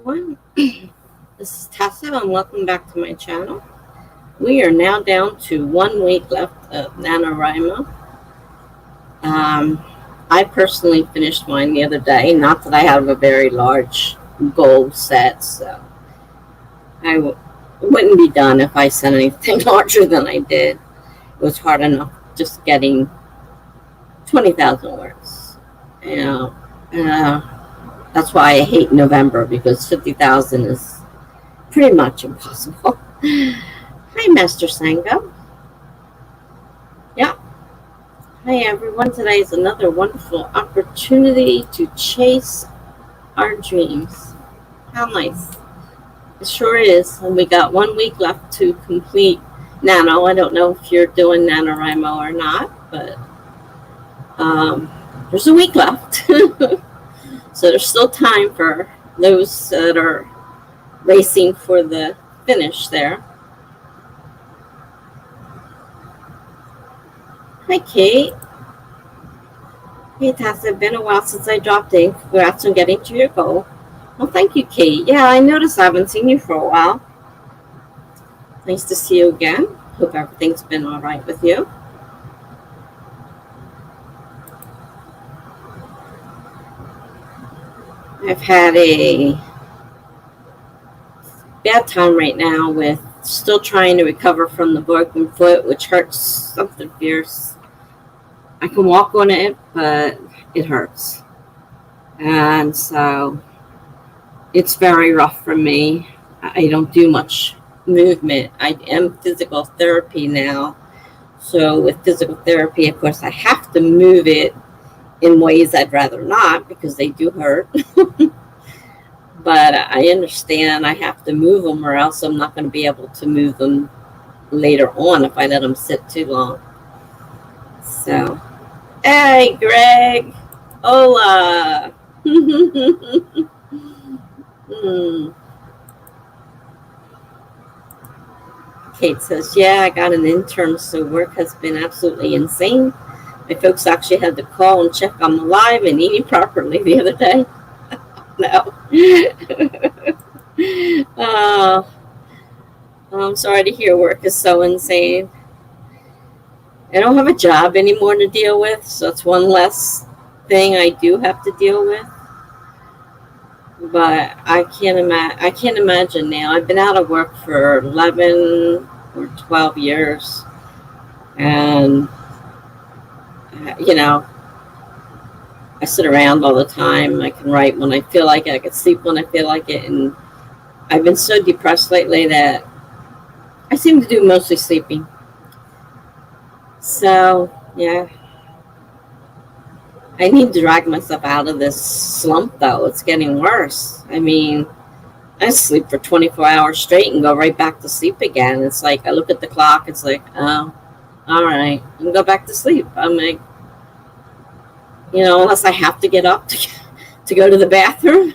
everyone. This is Tessa, and welcome back to my channel. We are now down to 1 week left of NaNoWriMo. I personally finished mine the other day. Not that I have a very large goal set, so I wouldn't be done if I set anything larger than I did. It was hard enough just getting 20,000 words. That's why I hate November, because 50,000 is pretty much impossible. Hi, Master Sango. Yeah. Hi, everyone. Today is another wonderful opportunity to chase our dreams. How nice. It sure is. And we got 1 week left to complete Nano. I don't know if you're doing NaNoWriMo or not, but there's a week left. So there's still time for those that are racing for the finish there. Hi, Kate. Hey, Tessa, it's been a while since I dropped in. Congrats on getting to your goal. Well, thank you, Kate. Yeah, I noticed I haven't seen you for a while. Nice to see you again. Hope everything's been all right with you. I've had a bad time right now with still trying to recover from the broken foot, which hurts something fierce. I can walk on it, but it hurts. And so it's very rough for me. I don't do much movement. I am physical therapy now. So with physical therapy, of course, I have to move it in ways I'd rather not, because they do hurt. But I understand I have to move them, or else I'm not going to be able to move them later on if I let them sit too long. So, hey, Greg. Hola. Kate says, yeah, I got an intern, so work has been absolutely insane. My folks actually had to call and check I'm alive and eating properly the other day. No. I'm sorry to hear work is so insane. I don't have a job anymore to deal with, so that's one less thing I do have to deal with. But I can't imagine now. I've been out of work for 11 or 12 years, and I sit around all the time. I can write when I feel like it. I can sleep when I feel like it. And I've been so depressed lately that I seem to do mostly sleeping. So, yeah. I need to drag myself out of this slump, though. It's getting worse. I mean, I sleep for 24 hours straight and go right back to sleep again. It's like I look at the clock. It's like, oh, all right, I can go back to sleep. I'm like, unless I have to get up to go to the bathroom,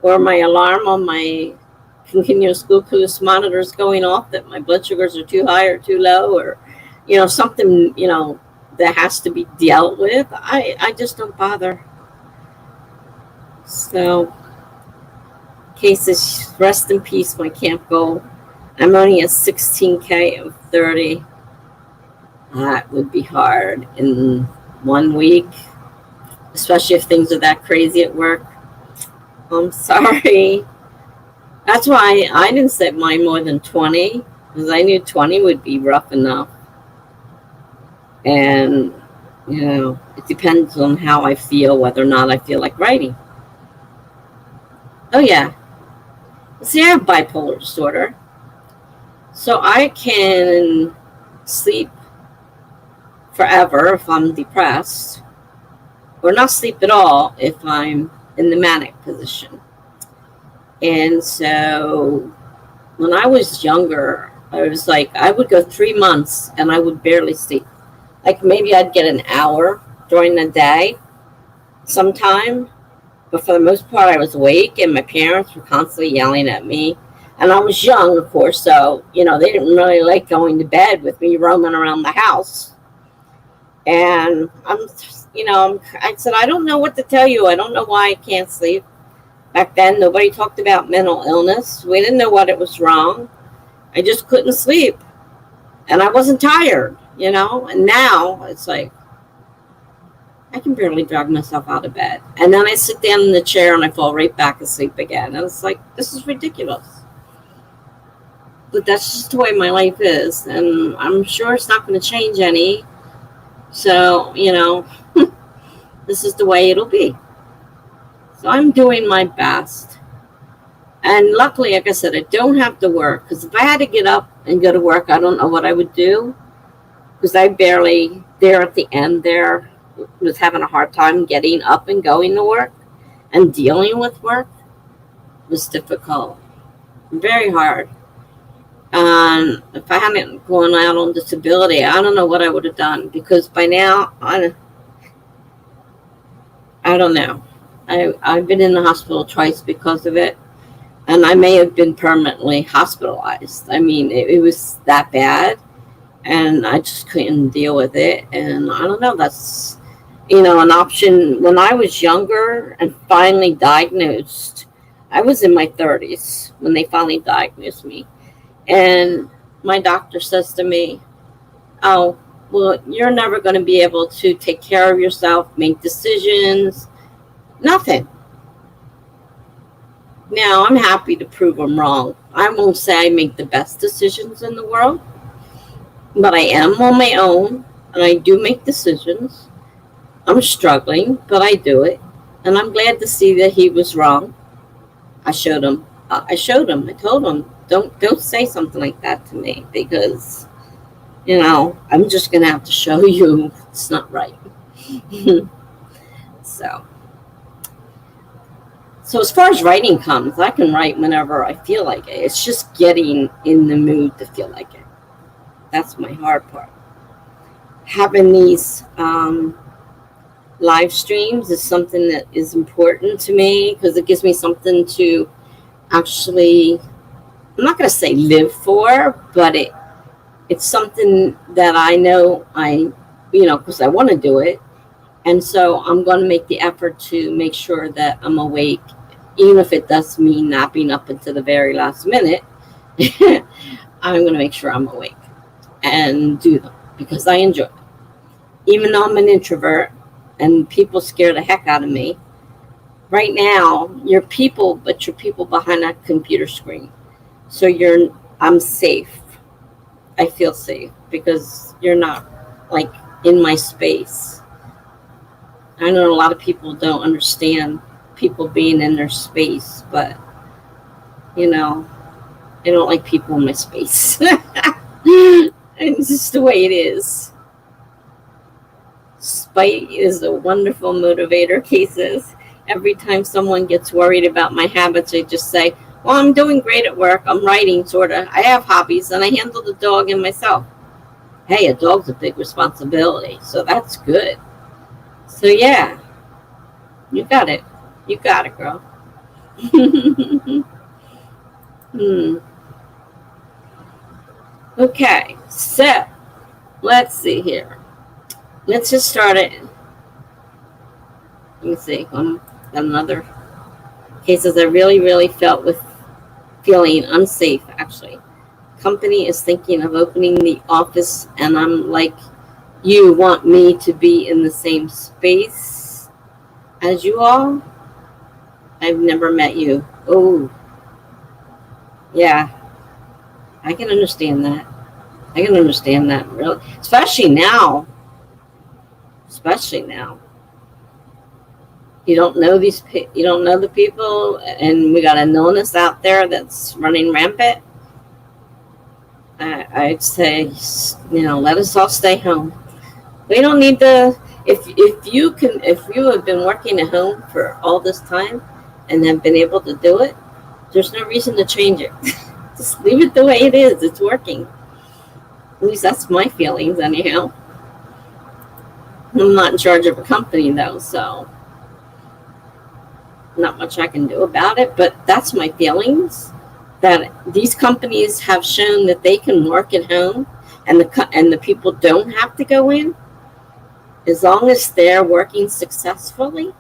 or my alarm on my continuous glucose monitor is going off that my blood sugars are too high or too low, or, something, that has to be dealt with. I just don't bother. So, cases, rest in peace, my camp goal. I'm only at 16K of 30. That would be hard in 1 week, especially if things are that crazy at work. I'm sorry. That's why I didn't set mine more than 20, because I knew 20 would be rough enough. And, it depends on how I feel, whether or not I feel like writing. Oh, yeah. See, I have bipolar disorder. So I can sleep forever if I'm depressed, or not sleep at all if I'm in the manic position. And so when I was younger, I was like, I would go 3 months and I would barely sleep. Like maybe I'd get an hour during the day sometime, but for the most part I was awake, and my parents were constantly yelling at me. And I was young, of course, so, they didn't really like going to bed with me roaming around the house. And I said, I don't know what to tell you. I don't know why I can't sleep. Back then, nobody talked about mental illness. We didn't know what it was wrong. I just couldn't sleep. And I wasn't tired, you know. And now it's like, I can barely drag myself out of bed. And then I sit down in the chair and I fall right back asleep again. And it's like, this is ridiculous. But that's just the way my life is. And I'm sure it's not going to change any. So, you know, this is the way it'll be. So I'm doing my best. And luckily, like I said, I don't have to work. Because if I had to get up and go to work, I don't know what I would do. Because I barely, there at the end there, was having a hard time getting up and going to work. And dealing with work was difficult. Very hard. And if I hadn't gone out on disability, I don't know what I would have done. Because by now, I don't know. I've been in the hospital twice because of it. And I may have been permanently hospitalized. I mean, it was that bad. And I just couldn't deal with it. And I don't know, that's, you know, an option. When I was younger and finally diagnosed, I was in my 30s when they finally diagnosed me. And my doctor says to me, oh, well, you're never going to be able to take care of yourself, make decisions, nothing. Now, I'm happy to prove them wrong. I won't say I make the best decisions in the world, but I am on my own, and I do make decisions. I'm struggling, but I do it. And I'm glad to see that he was wrong. I showed him. I told him, don't say something like that to me, because, you know, I'm just going to have to show you it's not right. So as far as writing comes, I can write whenever I feel like it. It's just getting in the mood to feel like it. That's my hard part. Having these live streams is something that is important to me, because it gives me something to actually, I'm not going to say live for, but it's something that I know because I want to do it. And so I'm going to make the effort to make sure that I'm awake, even if it does mean napping up until the very last minute. I'm going to make sure I'm awake and do them, because I enjoy it. Even though I'm an introvert and people scare the heck out of me, right now, you're people, but you're people behind that computer screen. So I'm safe. I feel safe because you're not like in my space. I know a lot of people don't understand people being in their space, but, you know, I don't like people in my space. It's just the way it is. Spite is a wonderful motivator, cases. Every time someone gets worried about my habits, I just say, well, I'm doing great at work. I'm writing, sort of. I have hobbies, and I handle the dog and myself. Hey, a dog's a big responsibility, so that's good. So, yeah, you got it. You got it, girl. Okay, so let's see here. Let's just start it. Let me see. Another cases I really felt with feeling unsafe, actually. Company is thinking of opening the office, and I'm like, you want me to be in the same space as you all? I've never met you. Oh, yeah. I can understand that. Really. Especially now. You don't know the people, and we got an illness out there that's running rampant. I'd say, let us all stay home. We don't need to. If you have been working at home for all this time and have been able to do it, there's no reason to change it. Just leave it the way it is. It's working. At least that's my feelings, anyhow. I'm not in charge of a company, though, so not much I can do about it. But that's my feelings, that these companies have shown that they can work at home, and the people don't have to go in. As long as they're working successfully,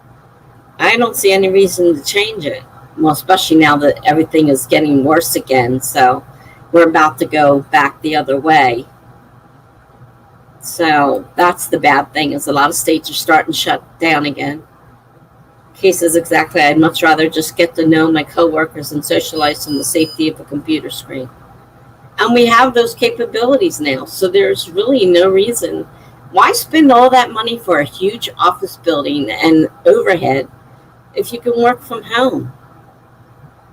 I don't see any reason to change it. well, especially now that everything is getting worse again. So we're about to go back the other way. So that's the bad thing, is a lot of states are starting to shut down again. Cases exactly. I'd much rather just get to know my coworkers and socialize in the safety of a computer screen. And we have those capabilities now. So there's really no reason. Why spend all that money for a huge office building and overhead if you can work from home?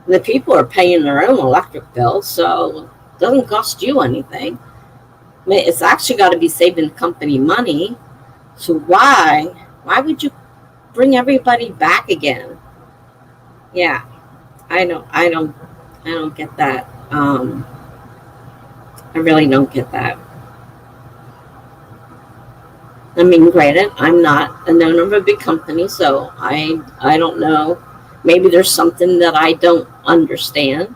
The people are paying their own electric bill, so it doesn't cost you anything. I mean, it's actually got to be saving the company money. So why would you bring everybody back again? Yeah, I don't get that. I really don't get that. I mean, granted, I'm not an owner of a big company, so I don't know. Maybe there's something that I don't understand.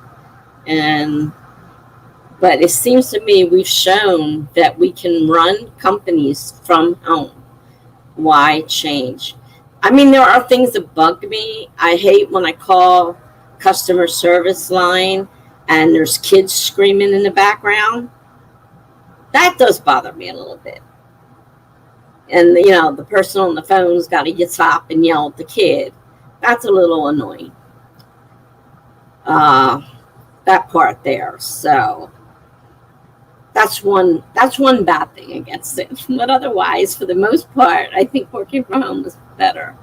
But it seems to me we've shown that we can run companies from home. Why change? I mean, there are things that bug me. I hate when I call customer service line and there's kids screaming in the background. That does bother me a little bit. And, the person on the phone's got to stop and yell at the kid. That's a little annoying. That part there. So that's one bad thing against it. But otherwise, for the most part, I think working from home is better.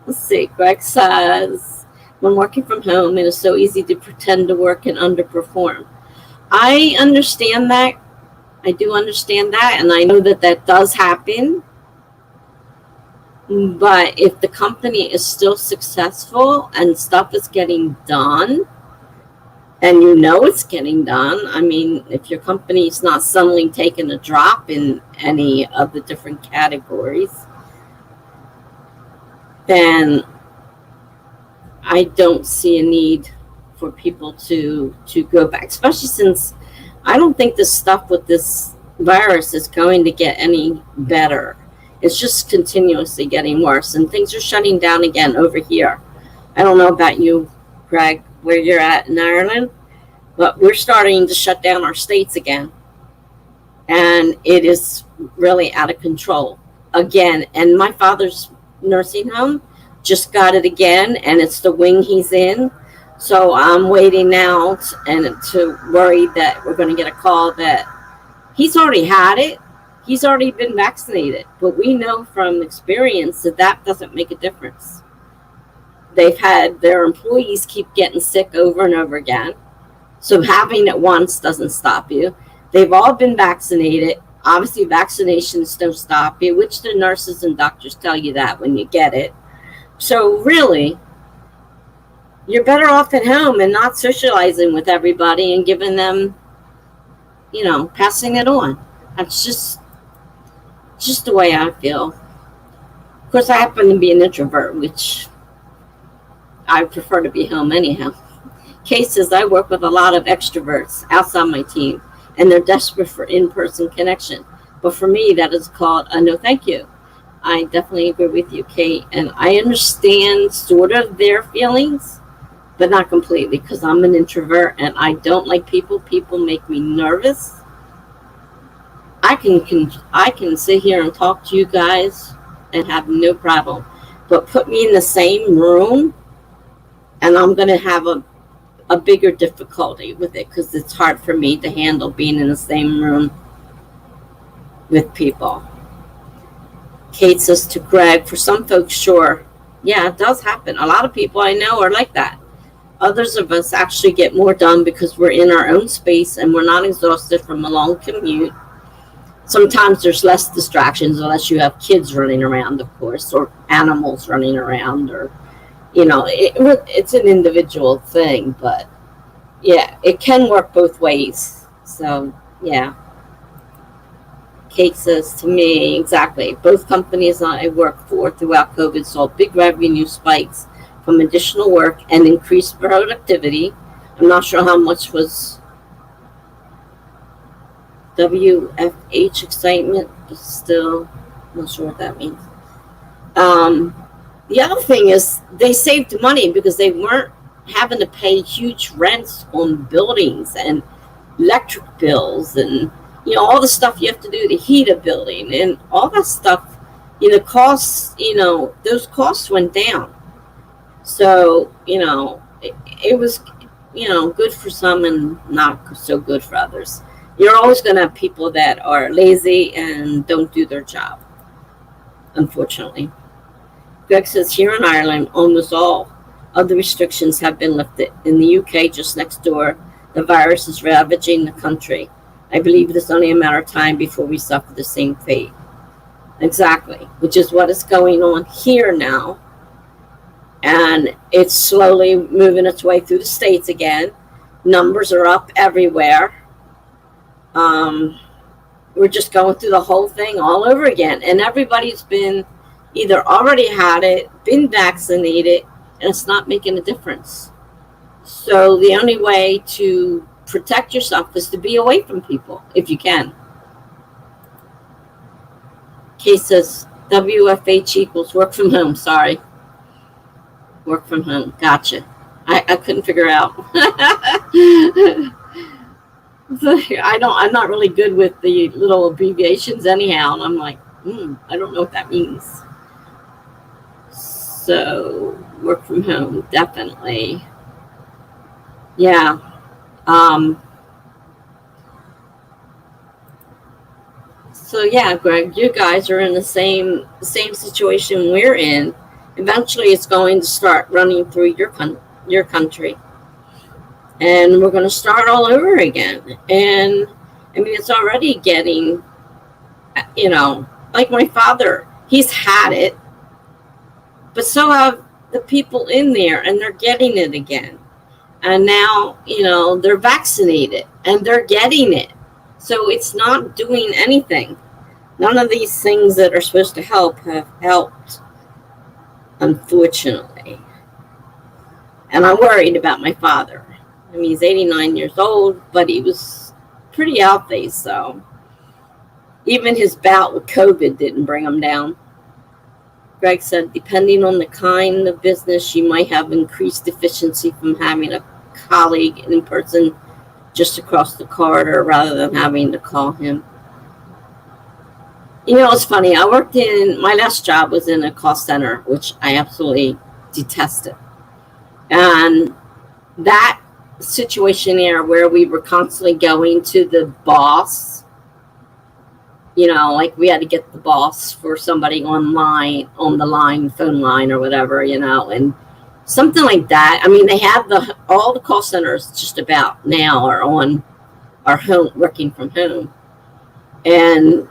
Let's see. Greg says, when working from home, it is so easy to pretend to work and underperform. I understand that. I do understand that. And I know that does happen. But if the company is still successful and stuff is getting done, and it's getting done, I mean, if your company is not suddenly taking a drop in any of the different categories, then I don't see a need for people to go back, especially since I don't think this stuff with this virus is going to get any better. It's just continuously getting worse, and things are shutting down again over here. I don't know about you, Greg, where you're at in Ireland, but we're starting to shut down our states again. And it is really out of control again. And my father's nursing home just got it again, and it's the wing he's in. So I'm waiting now to worry that we're going to get a call that he's already had it. He's already been vaccinated, but we know from experience that doesn't make a difference. They've had their employees keep getting sick over and over again. So having it once doesn't stop you. They've all been vaccinated. Obviously, vaccinations don't stop you, which the nurses and doctors tell you that when you get it. So really, you're better off at home and not socializing with everybody and giving them, passing it on. That's just the way I feel. Of course, I happen to be an introvert, which I prefer to be home anyhow. Cases, I work with a lot of extroverts outside my team, and they're desperate for in-person connection. But for me, that is called a no thank you. I definitely agree with you, Kate, and I understand sort of their feelings, but not completely, because I'm an introvert and I don't like people. People make me nervous. I can sit here and talk to you guys and have no problem, but put me in the same room and I'm going to have a bigger difficulty with it, because it's hard for me to handle being in the same room with people. Kate says to Greg, for some folks, sure. Yeah, it does happen. A lot of people I know are like that. Others of us actually get more done because we're in our own space and we're not exhausted from a long commute. Sometimes there's less distractions unless you have kids running around, of course, or animals running around, or, it's an individual thing. But, yeah, it can work both ways. So, yeah. Kate says to me, exactly, both companies I work for throughout COVID saw big revenue spikes from additional work and increased productivity. I'm not sure how much was WFH excitement, but still not sure what that means. The other thing is they saved money because they weren't having to pay huge rents on buildings and electric bills and, all the stuff you have to do to heat a building and all that stuff, costs, those costs went down. So, it was, good for some and not so good for others. You're always going to have people that are lazy and don't do their job, unfortunately. Greg says here in Ireland, almost all of the restrictions have been lifted. In the UK, just next door, the virus is ravaging the country. I believe it is only a matter of time before we suffer the same fate. Exactly, which is what is going on here now. And it's slowly moving its way through the states again. Numbers are up everywhere. We're just going through the whole thing all over again. And everybody's been either already had it, been vaccinated, and it's not making a difference. So the only way to protect yourself is to be away from people, if you can. Kay says, WFH equals work from home. Sorry. Work from home. Gotcha. I couldn't figure out. I'm not really good with the little abbreviations anyhow. And I'm like, I don't know what that means. So work from home, definitely. Yeah. So yeah, Greg, you guys are in the same situation we're in. Eventually, it's going to start running through your country, and we're going to start all over again. And I mean, it's already getting, like my father, he's had it, but so have the people in there, and they're getting it again. And now, they're vaccinated, and they're getting it. So it's not doing anything. None of these things that are supposed to help have helped, unfortunately. And I'm worried about my father. I mean, he's 89 years old, but he was pretty healthy. So even his bout with COVID didn't bring him down. Greg said, depending on the kind of business, you might have increased efficiency from having a colleague in person just across the corridor rather than having to call him. It's funny. My last job was in a call center, which I absolutely detested. And that situation there where we were constantly going to the boss, like we had to get the boss for somebody on the line, phone line or whatever, and something like that. I mean, they have all the call centers just about now are home, working from home. And,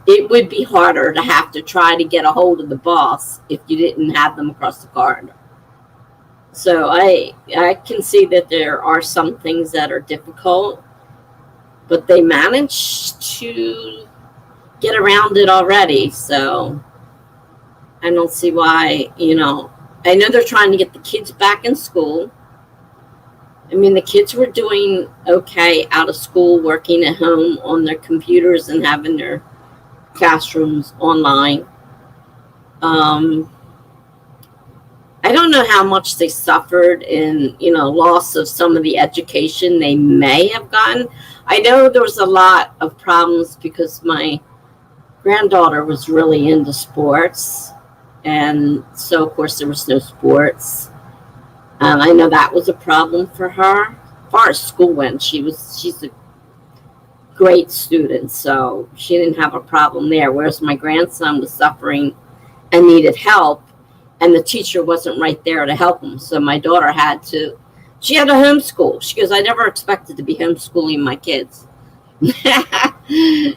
it would be harder to have to try to get a hold of the boss if you didn't have them across the corridor. So I can see that there are some things that are difficult, but they managed to get around it already. So I don't see why, I know they're trying to get the kids back in school. I mean, the kids were doing okay out of school, working at home on their computers and having their classrooms online. I don't know how much they suffered in, loss of some of the education they may have gotten. I know there was a lot of problems because my granddaughter was really into sports. And so, of course, there was no sports. I know that was a problem for her. As far as school went, she's a great student, so she didn't have a problem there. Whereas my grandson was suffering and needed help, and the teacher wasn't right there to help him. So my daughter she had to homeschool. She goes, I never expected to be homeschooling my kids.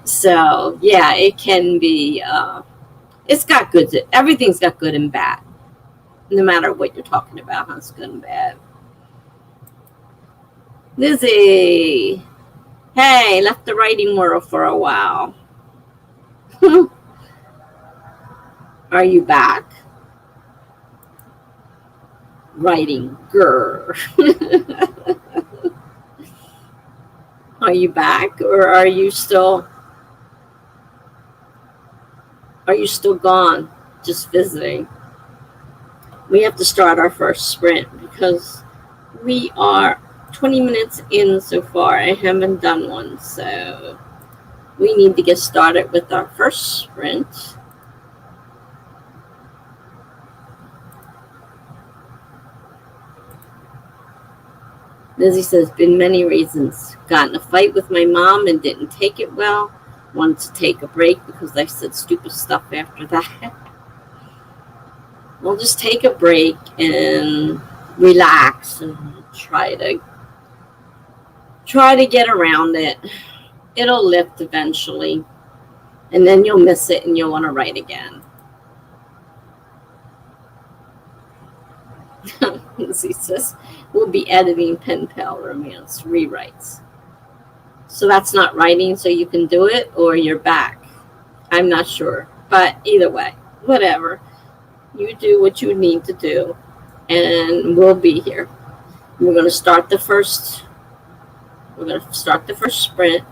So, yeah, it can be, it's got good, everything's got good and bad. No matter what you're talking about, it's good and bad. Lizzie, hey, left the writing world for a while. Are you back? Writing, grr. Are you back, or are you still gone, just visiting? We have to start our first sprint because We are 20 minutes in so far. I haven't done one, so we need to get started with our first sprint. Lizzie says, been many reasons. Got in a fight with my mom and didn't take it well. Wanted to take a break because I said stupid stuff after that. We'll just take a break and relax and try to get around it. It'll lift eventually, and then you'll miss it and you'll want to write again. Lizzie says, we'll be editing pen pal romance rewrites. So that's not writing, so you can do it, or you're back. I'm not sure, but either way, whatever. You do what you need to do, and we'll be here. We're going to start the first. We're going to start the first sprint.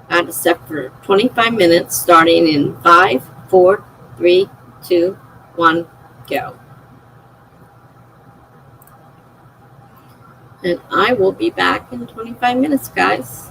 I had to set for 25 minutes, starting in 5, 4, 3, 2, 1, go. And I will be back in 25 minutes, guys.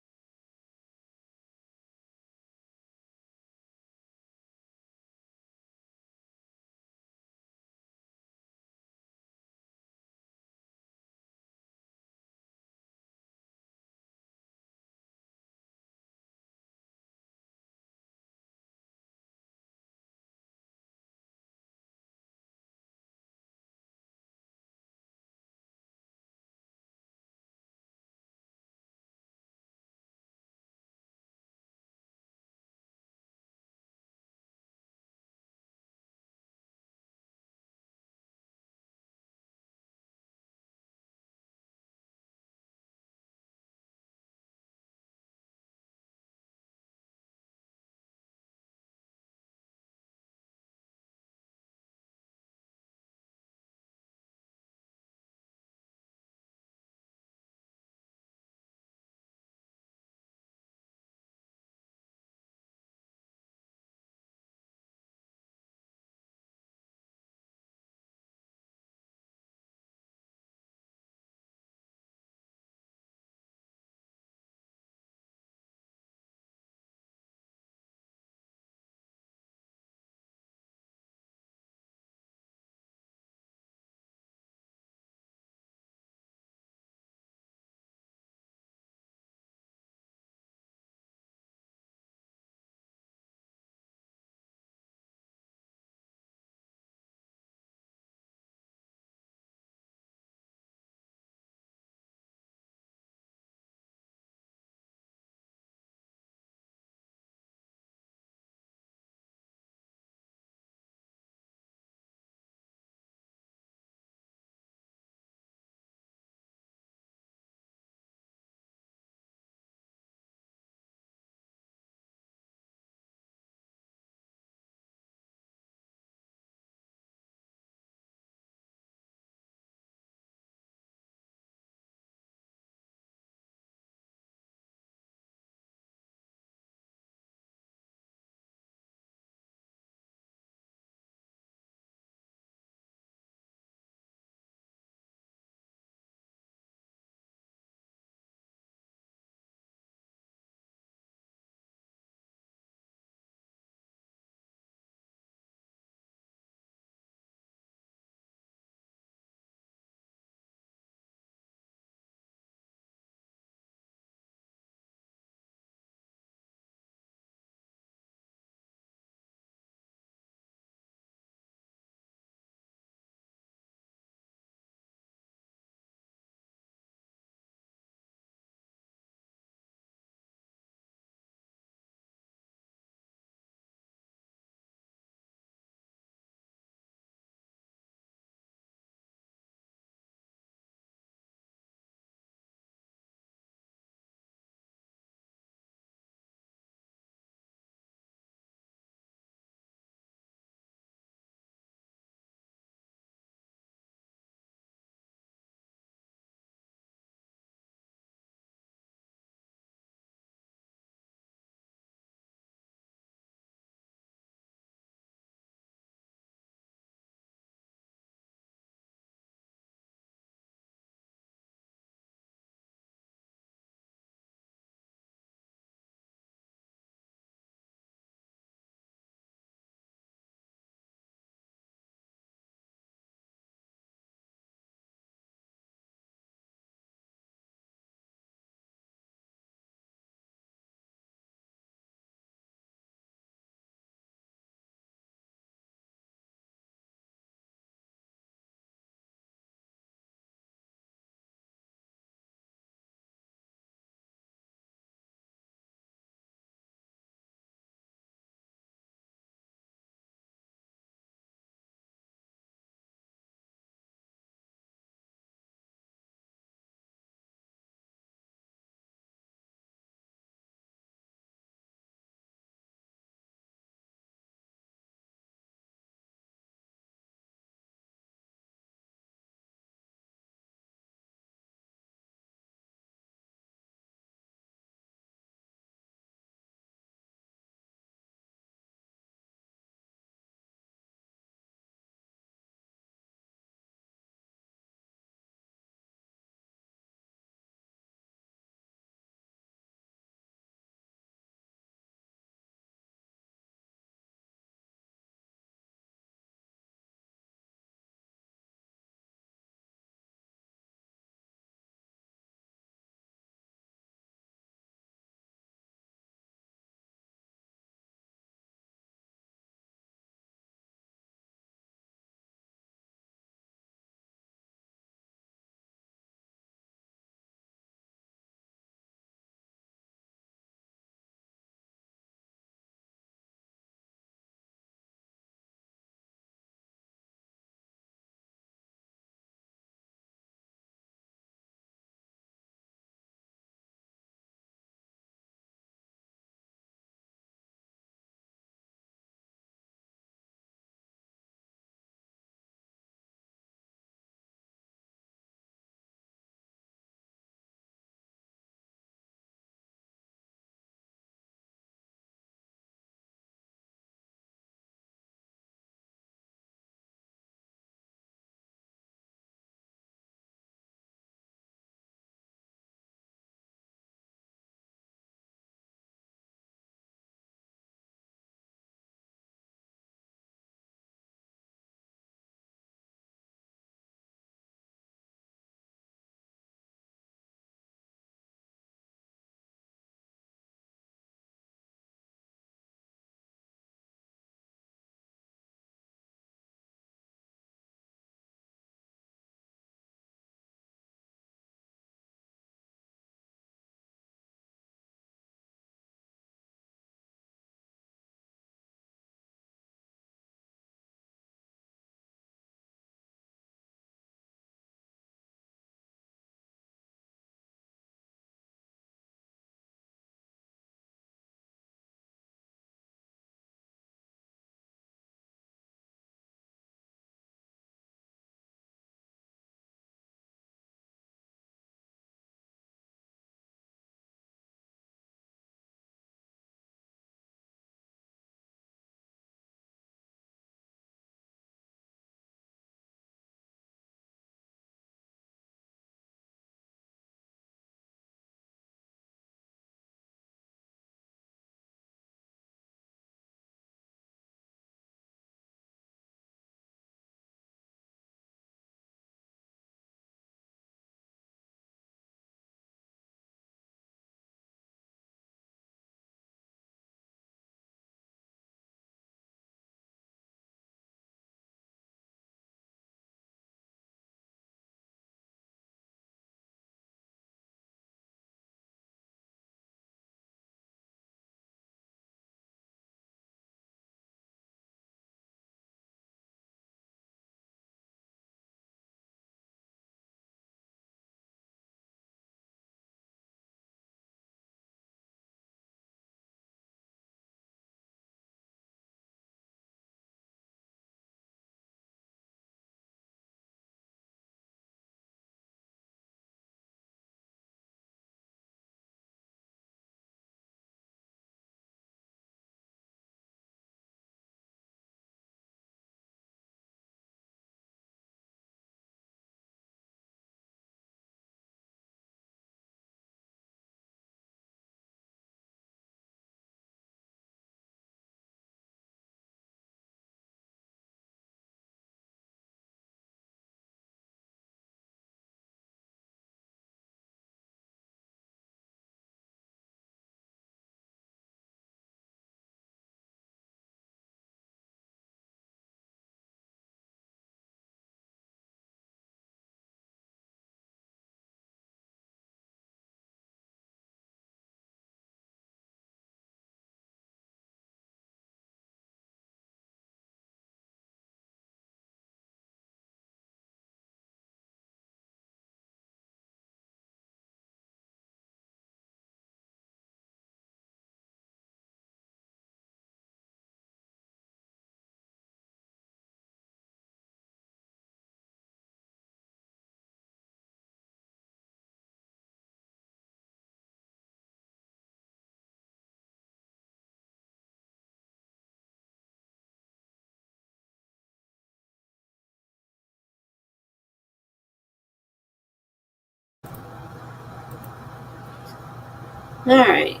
All right.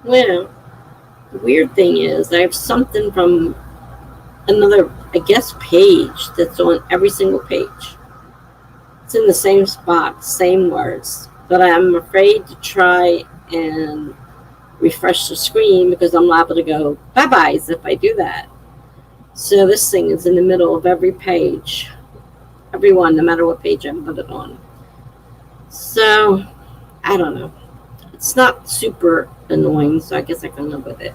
Well, the weird thing is I have something from another, I guess, page that's on every single page. It's in the same spot, same words, but I'm afraid to try and refresh the screen because I'm liable to go bye-byes if I do that. So this thing is in the middle of every page, every one, no matter what page I put it on. So, I don't know. It's not super annoying, so I guess I can live with it.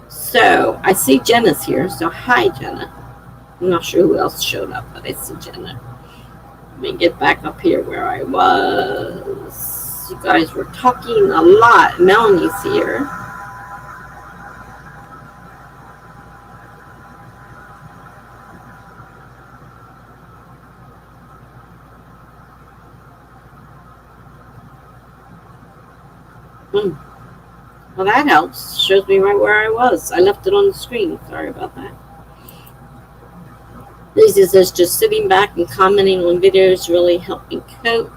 So, I see Jenna's here, so hi, Jenna. I'm not sure who else showed up, but I see Jenna. Let me get back up here where I was. You guys were talking a lot. Melanie's here. Well, that helps. Shows me right where I was. I left it on the screen. Sorry about that. Lizzie says, just sitting back and commenting on videos really helped me cope.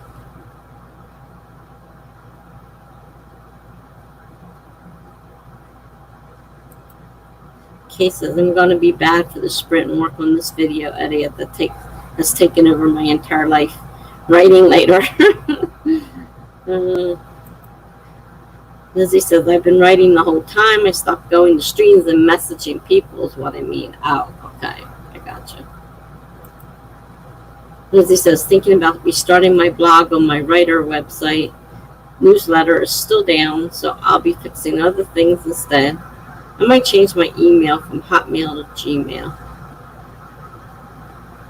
Kay says, I'm going to be bad for the sprint and work on this video edit that's taken over my entire life. Writing later. Lizzie says, I've been writing the whole time. I stopped going to streams and messaging people is what I mean. Oh, okay. I gotcha. Lizzie says, thinking about restarting my blog on my writer website. Newsletter is still down, so I'll be fixing other things instead. I might change my email from Hotmail to Gmail.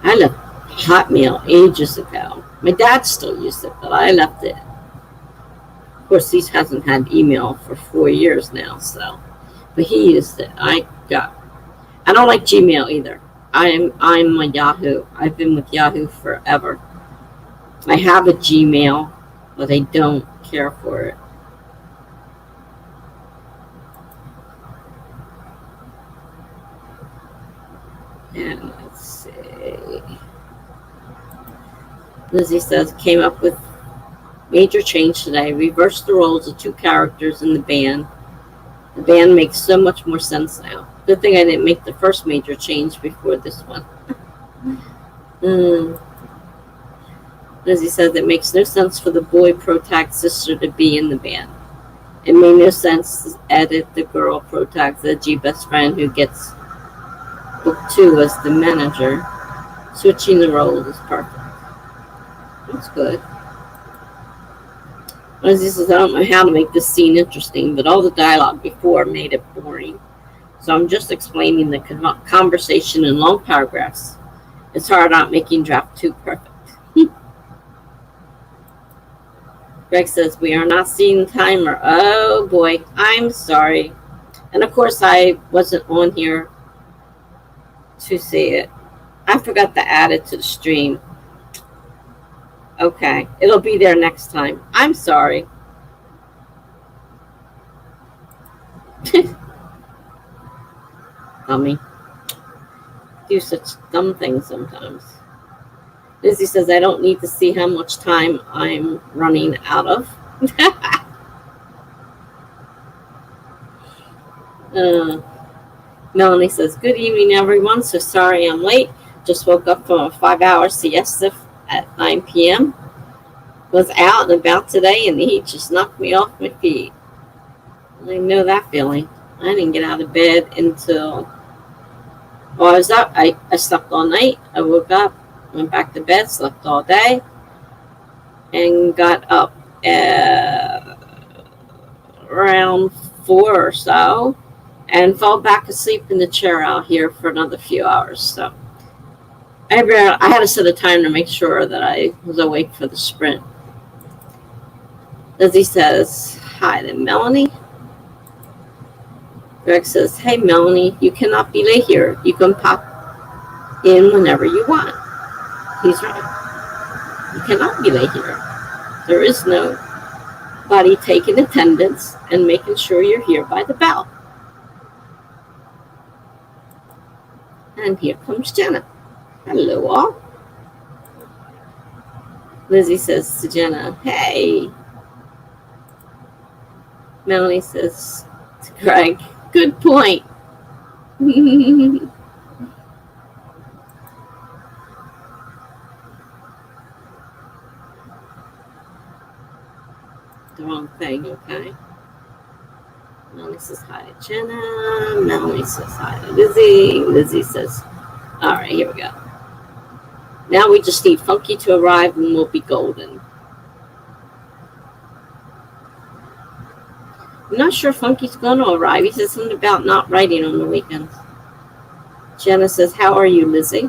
I left Hotmail ages ago. My dad still used it, but I left it. Of course, he hasn't had email for 4 years now, so. But he used it. I don't like Gmail either. I'm a Yahoo. I've been with Yahoo forever. I have a Gmail, but I don't care for it. And let's see. Lizzie says, came up with major change today. Reversed the roles of 2 characters in the band. The band makes so much more sense now. Good thing I didn't make the first major change before this one. Lizzie says it makes no sense for the boy protag sister to be in the band. It made no sense to edit the girl protag the G best friend who gets book 2 as the manager. Switching the roles is perfect. That's good. Lizzie says, I don't know how to make this scene interesting, but all the dialogue before made it boring. So I'm just explaining the conversation in long paragraphs. It's hard not making draft 2 perfect. Greg says, we are not seeing the timer. Oh boy, I'm sorry. And of course I wasn't on here to see it. I forgot to add it to the stream. Okay, it'll be there next time. I'm sorry. Dummy. Do such dumb things sometimes. Lizzie says, I don't need to see how much time I'm running out of. Melanie says, good evening, everyone. So sorry I'm late. Just woke up from a 5-hour siesta at 9 p.m. Was out and about today, and the heat just knocked me off my feet. I know that feeling. I didn't get out of bed until... Well, I was up. I slept all night. I woke up, went back to bed, slept all day, and got up around 4 or so, and fell back asleep in the chair out here for another few hours. So I had to set a time to make sure that I was awake for the sprint. Lizzie says, hi then, Melanie. Greg says, hey, Melanie, you cannot be late here. You can pop in whenever you want. He's right. You cannot be late here. There is nobody taking attendance and making sure you're here by the bell. And here comes Jenna. Hello, all. Lizzie says to Jenna, hey. Melanie says to Greg, good point. The wrong thing, okay. Melanie says hi to Jenna. Melanie says hi to Lizzie. Lizzie says, all right, here we go. Now we just need Funky to arrive and we'll be golden. I'm not sure Funky's going to arrive. He says something about not writing on the weekends. Jenna says, how are you, Lizzie?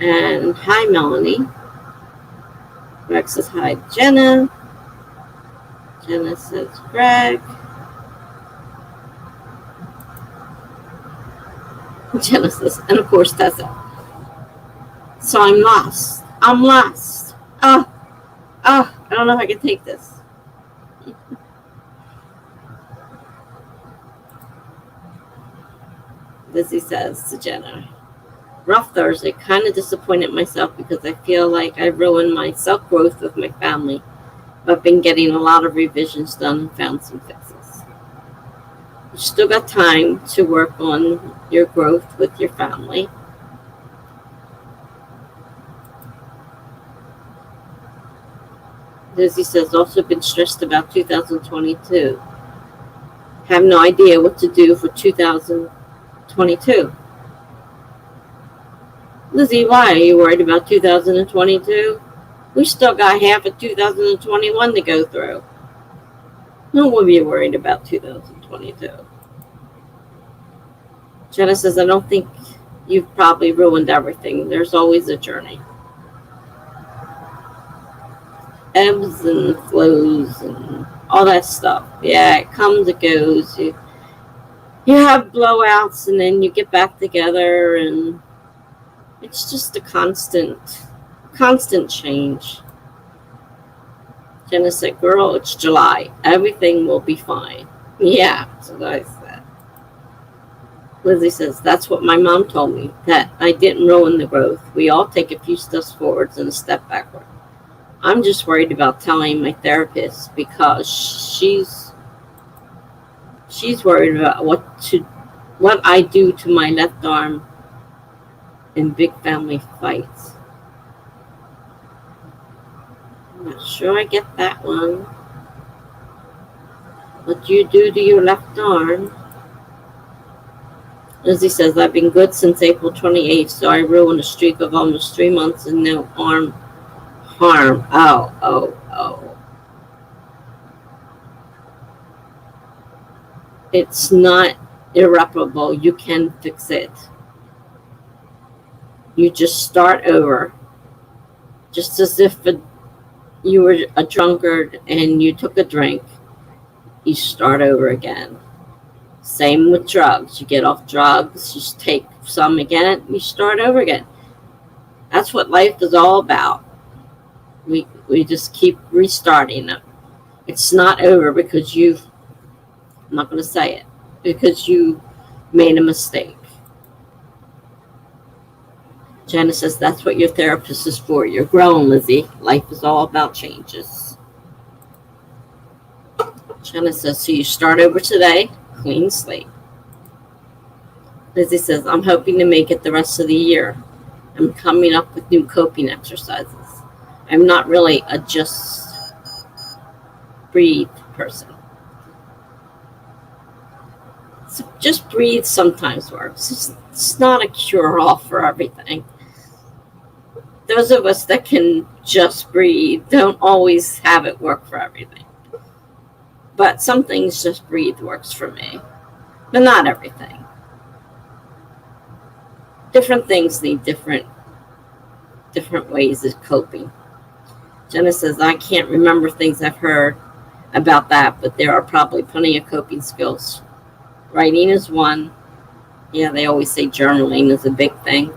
And hi, Melanie. Greg says hi, Jenna. Jenna says, Greg. Jenna says, and of course, Tessa. So I'm lost. I'm lost. I don't know if I can take this. Lizzie says to Jenna, rough Thursday, kind of disappointed myself because I feel like I ruined my self-growth with my family, but I've been getting a lot of revisions done and found some fixes. You still got time to work on your growth with your family. Lizzie says, also been stressed about 2022. Have no idea what to do for 2022. Lizzie, why are you worried about 2022? We still got half of 2021 to go through. No one will be worried about 2022. Jenna says, I don't think you've probably ruined everything. There's always a journey. Ebbs and flows and all that stuff. Yeah, it comes, it goes. You have blowouts and then you get back together, and it's just a constant change. Jenna said, girl, it's July. Everything will be fine. Yeah, that's what I said. Lizzie says, that's what my mom told me, that I didn't ruin the growth. We all take a few steps forwards and a step backward. I'm just worried about telling my therapist because she's worried about what I do to my left arm in big family fights. I'm not sure I get that one. What you do to your left arm? Lizzie says, I've been good since April 28th, so I ruined a streak of almost 3 months and no arm harm. Oh. It's not irreparable. You can fix it. You just start over. Just as if you were a drunkard and you took a drink. You start over again. Same with drugs. You get off drugs, you take some again, you start over again. That's what life is all about. We just keep restarting it. It's not over because I'm not going to say it, because you made a mistake. Jenna says, that's what your therapist is for. You're growing, Lizzie. Life is all about changes. Jenna says, so you start over today, clean slate. Lizzie says, I'm hoping to make it the rest of the year. I'm coming up with new coping exercises. I'm not really a just breathe person. So just breathe sometimes works. It's not a cure-all for everything. Those of us that can just breathe don't always have it work for everything. But some things just breathe works for me. But not everything. Different things need different ways of coping. Jenna says, I can't remember things I've heard about that, but there are probably plenty of coping skills. Writing is one. Yeah, they always say journaling is a big thing.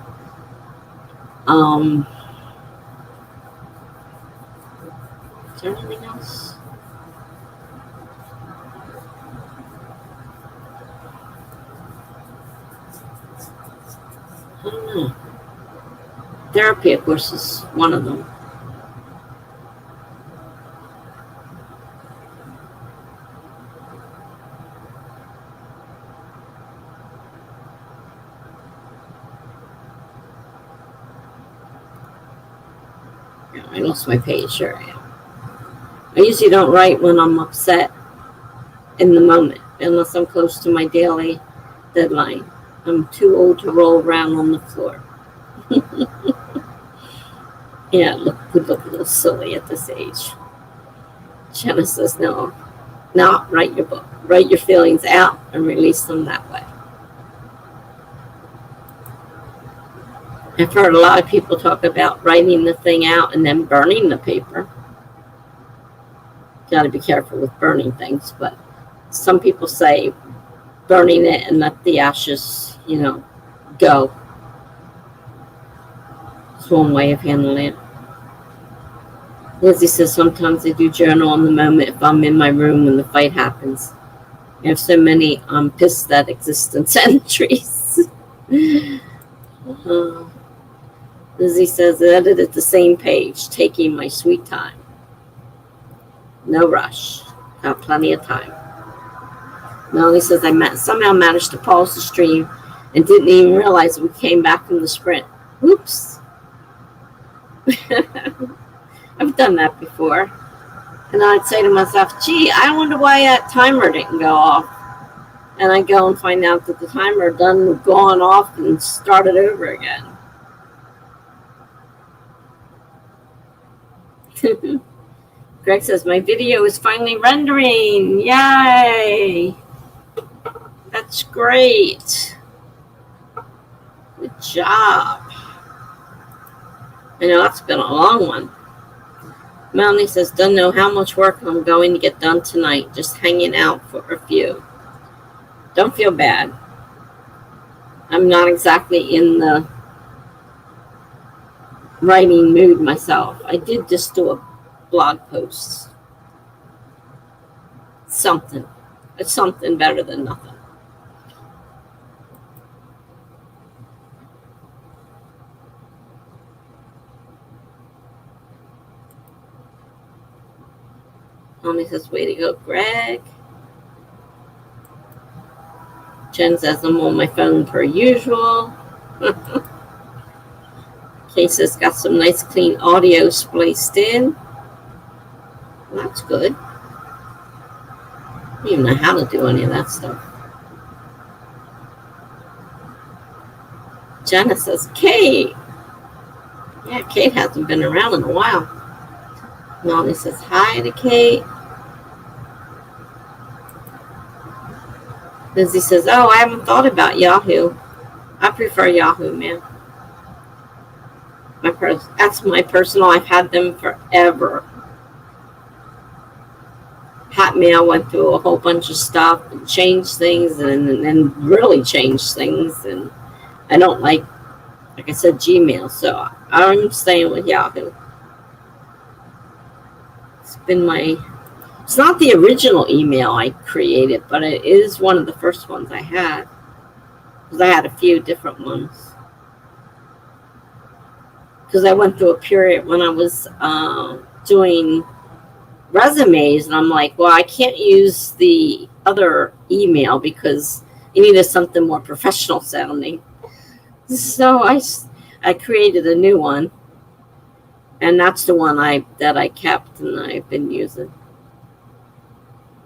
Is there anything else? I don't know. Therapy, of course, is one of them. I lost my page. Sure I am. I usually don't write when I'm upset in the moment, unless I'm close to my daily deadline. I'm too old to roll around on the floor. Yeah, would look a little silly at this age. Jenna says, no, write your book. Write your feelings out and release them that way. I've heard a lot of people talk about writing the thing out and then burning the paper. Got to be careful with burning things, but some people say burning it and let the ashes, go. It's one way of handling it. Lizzie says, sometimes I do journal in the moment if I'm in my room when the fight happens. I have so many pissed at existence entries. Lizzie says, I edited the same page, taking my sweet time. No rush. Got plenty of time. Melanie says, I somehow managed to pause the stream and didn't even realize we came back from the sprint. Oops. I've done that before. And I'd say to myself, gee, I wonder why that timer didn't go off. And I go and find out that the timer had gone off and started over again. Greg says, my video is finally rendering. Yay! That's great. Good job. I know that's been a long one. Melanie says, don't know how much work I'm going to get done tonight. Just hanging out for a few. Don't feel bad. I'm not exactly in the writing mood myself. I did just do a blog post. Something. It's something better than nothing. Mommy says, way to go, Greg. Jen says, I'm on my phone per usual. Kay says, got some nice clean audio spliced in. Well, that's good. I don't even know how to do any of that stuff. Jenna says, Kate. Yeah, Kate hasn't been around in a while. Molly says, hi to Kate. Lizzie says, oh, I haven't thought about Yahoo. I prefer Yahoo, man. That's my personal. I've had them forever. Hotmail went through a whole bunch of stuff and changed things and really changed things. And I don't like I said, Gmail. So I'm staying with Yahoo. It's not the original email I created, but it is one of the first ones I had. Because I had a few different ones. Because I went through a period when I was doing resumes, and I'm like, well, I can't use the other email because it needed something more professional sounding. So I created a new one, and that's the one that I kept and I've been using.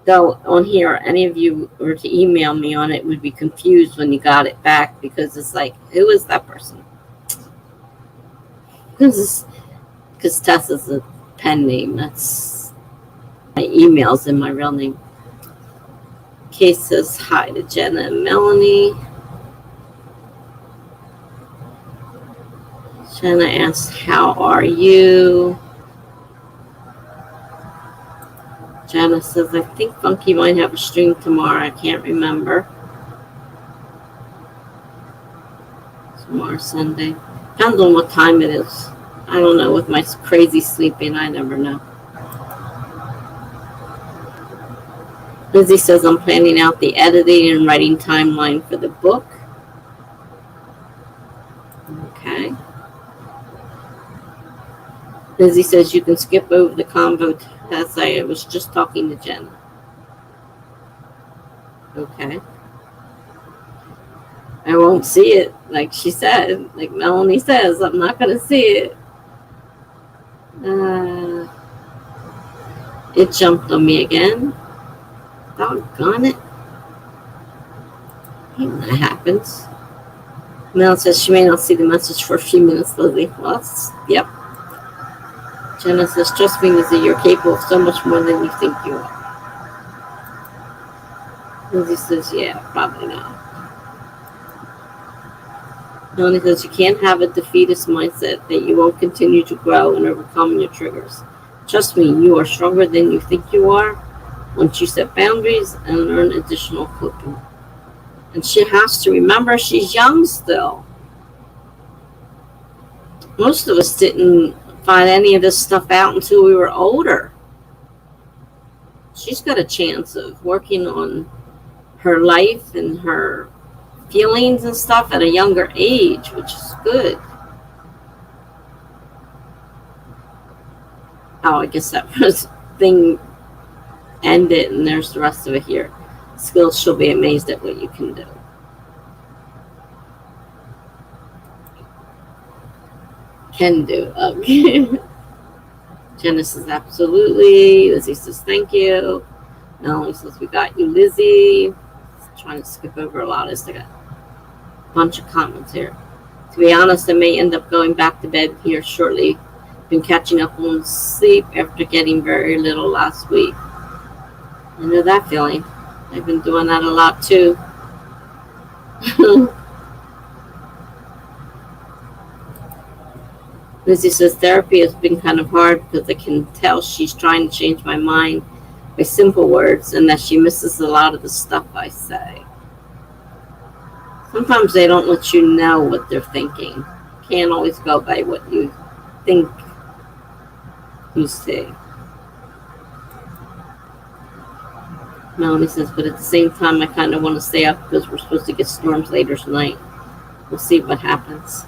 Though on here, any of you were to email me on it, would be confused when you got it back because it's like, who is that person? Because Tessa's a pen name. That's my email's in my real name. Kay says hi to Jenna and Melanie. Jenna asks, how are you? Jenna says, I think Funky might have a stream tomorrow. I can't remember. Tomorrow, Sunday. Depends on what time it is. I don't know. With my crazy sleeping, I never know. Lizzie says, I'm planning out the editing and writing timeline for the book. Okay. Lizzie says, you can skip over the convo test. I was just talking to Jen. Okay. I won't see it, like she said, like Melanie says, I'm not going to see it. Uh, it jumped on me again. Doggone it. That happens. Mel says she may not see the message for a few minutes, Lizzie. Well, yep. Jenna says, trust me, Lizzie, you're capable of so much more than you think you are. Lizzie says, yeah, probably not. Melanie says, you can't have a defeatist mindset that you won't continue to grow and overcome your triggers. Trust me, you are stronger than you think you are once you set boundaries and learn additional coping. And she has to remember she's young still. Most of us didn't find any of this stuff out until we were older. She's got a chance of working on her life and her feelings and stuff at a younger age, which is good. Oh, I guess that thing ended and there's the rest of it here. Skills, she'll be amazed at what you can do. Can do. Okay. Jenna says, absolutely. Lizzie says, thank you. Melanie says, we got you, Lizzie. Trying to skip over a lot of this. I got a bunch of comments here. To be honest, I may end up going back to bed here shortly. Been catching up on sleep after getting very little last week. I know that feeling. I've been doing that a lot too. Lizzie says, therapy has been kind of hard because I can tell she's trying to change my mind by simple words and that she misses a lot of the stuff I say. Sometimes they don't let you know what they're thinking. Can't always go by what you think you see. Melanie says, but at the same time, I kind of want to stay up because we're supposed to get storms later tonight. We'll see what happens.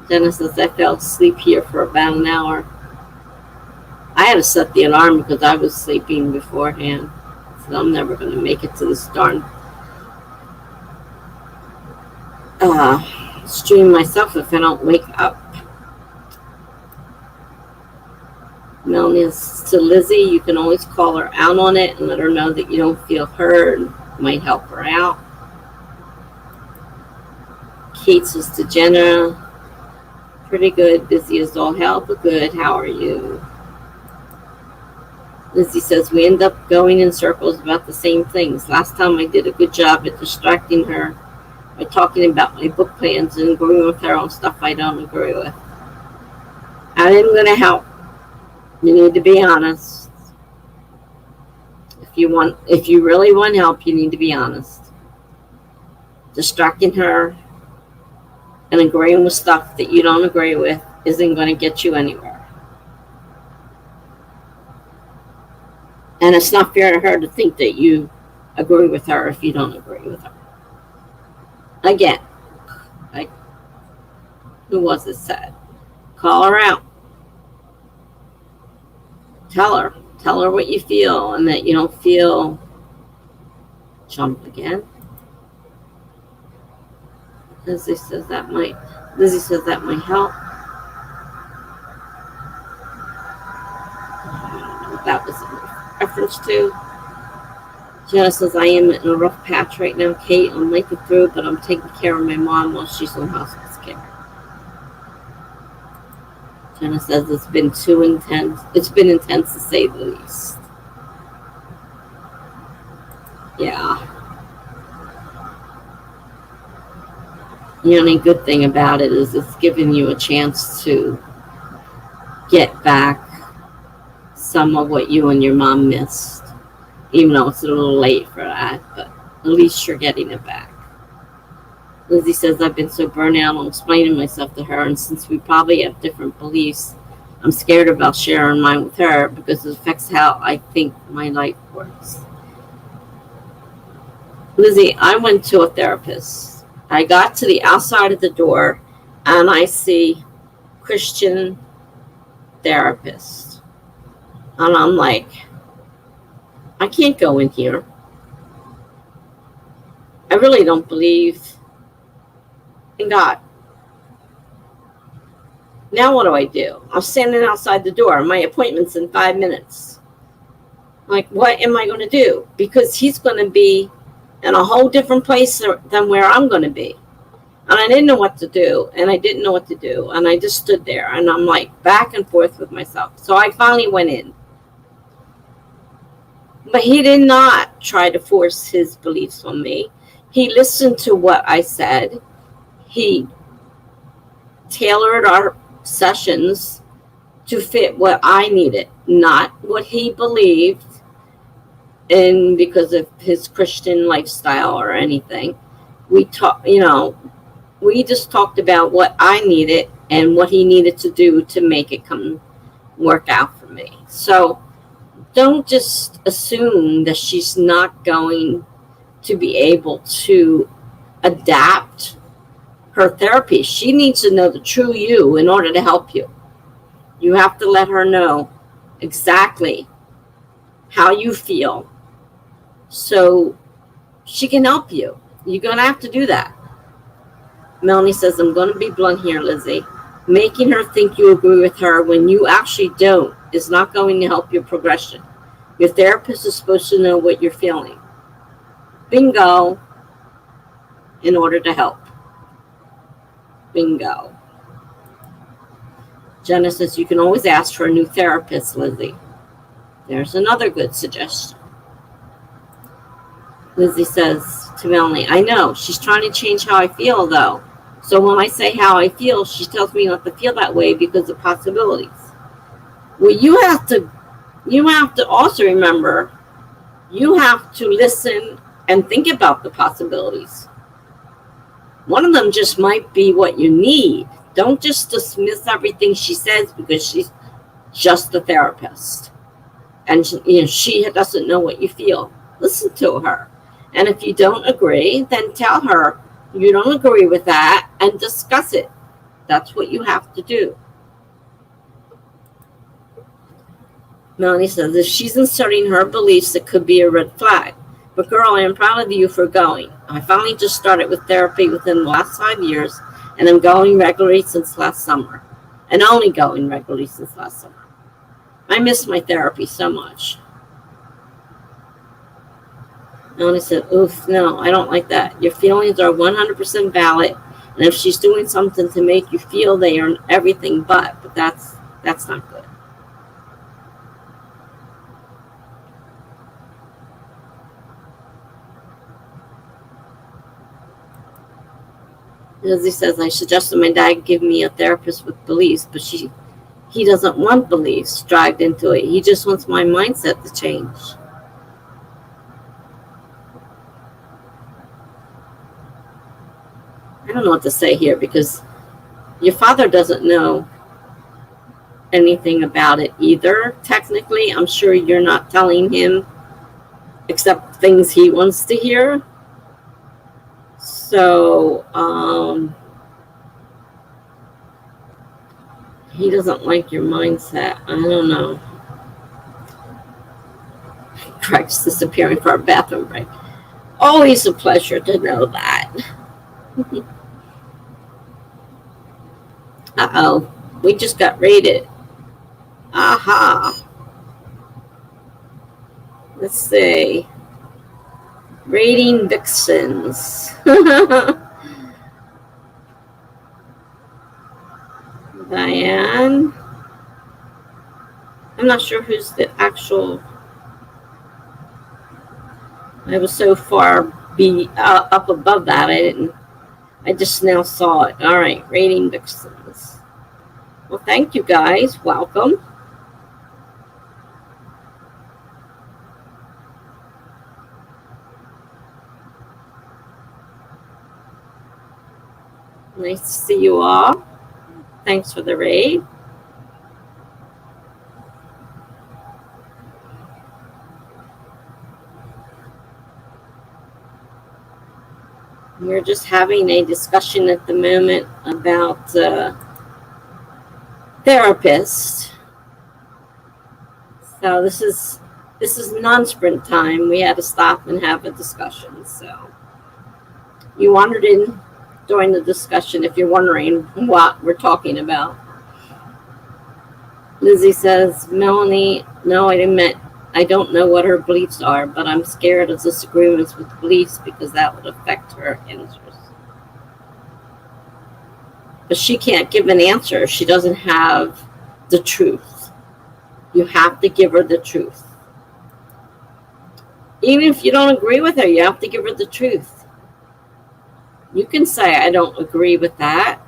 Jenna says, I fell asleep here for about an hour. I had to set the alarm because I was sleeping beforehand. So I'm never going to make it to this darn stream myself if I don't wake up. Melanie says to Lizzie, you can always call her out on it and let her know that you don't feel heard. It might help her out. Kate says to Jenna, pretty good, busy as all hell, but good. How are you? Lizzie says, we end up going in circles about the same things. Last time I did a good job at distracting her by talking about my book plans and agreeing with her on stuff I don't agree with. I am going to help. You need to be honest. If you really want help, you need to be honest. Distracting her and agreeing with stuff that you don't agree with isn't going to get you anywhere. And it's not fair to her to think that you agree with her if you don't agree with her. Again, like, who was it said? Call her out. Tell her what you feel and that you don't feel. Jump again. Lizzie says that might help. I don't know what that was in reference to. Jenna says, I am in a rough patch right now, Kate. I'm making through, but I'm taking care of my mom while she's on hospice care. Jenna says it's been too intense. It's been intense to say the least. Yeah. The only good thing about it is it's giving you a chance to get back some of what you and your mom missed. Even though it's a little late for that, but at least you're getting it back. Lizzie says, I've been so burnt out on explaining myself to her, and since we probably have different beliefs, I'm scared about sharing mine with her because it affects how I think my life works. Lizzie, I went to a therapist. I got to the outside of the door, and I see Christian therapist. And I'm like, I can't go in here. I really don't believe in God. Now what do? I'm standing outside the door. My appointment's in 5 minutes. Like, what am I going to do? Because he's going to be in a whole different place than where I'm going to be. And I didn't know what to do. And I didn't know what to do. And I just stood there. And I'm like back and forth with myself. So I finally went in. But he did not try to force his beliefs on me. He listened to what I said. He tailored our sessions to fit what I needed, not what he believed in because of his Christian lifestyle or anything. We just talked about what I needed and what he needed to do to make it work out for me. So don't just assume that she's not going to be able to adapt her therapy. She needs to know the true you in order to help you. You have to let her know exactly how you feel so she can help you. You're going to have to do that. Melanie says, I'm going to be blunt here, Lizzie. Making her think you agree with her when you actually don't is not going to help your progression. Your therapist is supposed to know what you're feeling. Bingo. In order to help. Bingo. Jenna says, you can always ask for a new therapist, Lizzie. There's another good suggestion. Lizzie says to Melanie, I know. She's trying to change how I feel, though. So when I say how I feel, she tells me not to feel that way because of possibilities. Well, you have to also remember, you have to listen and think about the possibilities. One of them just might be what you need. Don't just dismiss everything she says because she's just a therapist. And she doesn't know what you feel. Listen to her. And if you don't agree, then tell her you don't agree with that and discuss it. That's what you have to do. Melanie says, if she's inserting her beliefs, it could be a red flag. But girl, I am proud of you for going. I finally just started with therapy within the last 5 years, and I'm going regularly since last summer. And only going regularly since last summer. I miss my therapy so much. Melanie said, oof, no, I don't like that. Your feelings are 100% valid, and if she's doing something to make you feel they are everything but that's not good. Lizzie says, I suggested my dad give me a therapist with beliefs, but he doesn't want beliefs dragged into it. He just wants my mindset to change. I don't know what to say here because your father doesn't know anything about it either. Technically, I'm sure you're not telling him except things he wants to hear. So, he doesn't like your mindset. I don't know. Craig's disappearing for a bathroom break. Always a pleasure to know that. Uh-oh. We just got raided. Aha. Let's see. Raiding vixens. Diane. I'm not sure who's the actual. I was so far up above that I just now saw it. All right, raiding vixens. Well, thank you guys. Welcome. Nice to see you all. Thanks for the raid. We're just having a discussion at the moment about therapists. So this is non-sprint time. We had to stop and have a discussion. So you wandered in during the discussion if you're wondering what we're talking about. Lizzie says, Melanie, no, I don't know what her beliefs are, but I'm scared of disagreements with beliefs because that would affect her answers. But she can't give an answer. She doesn't have the truth. You have to give her the truth. Even if you don't agree with her, you have to give her the truth. You can say, I don't agree with that.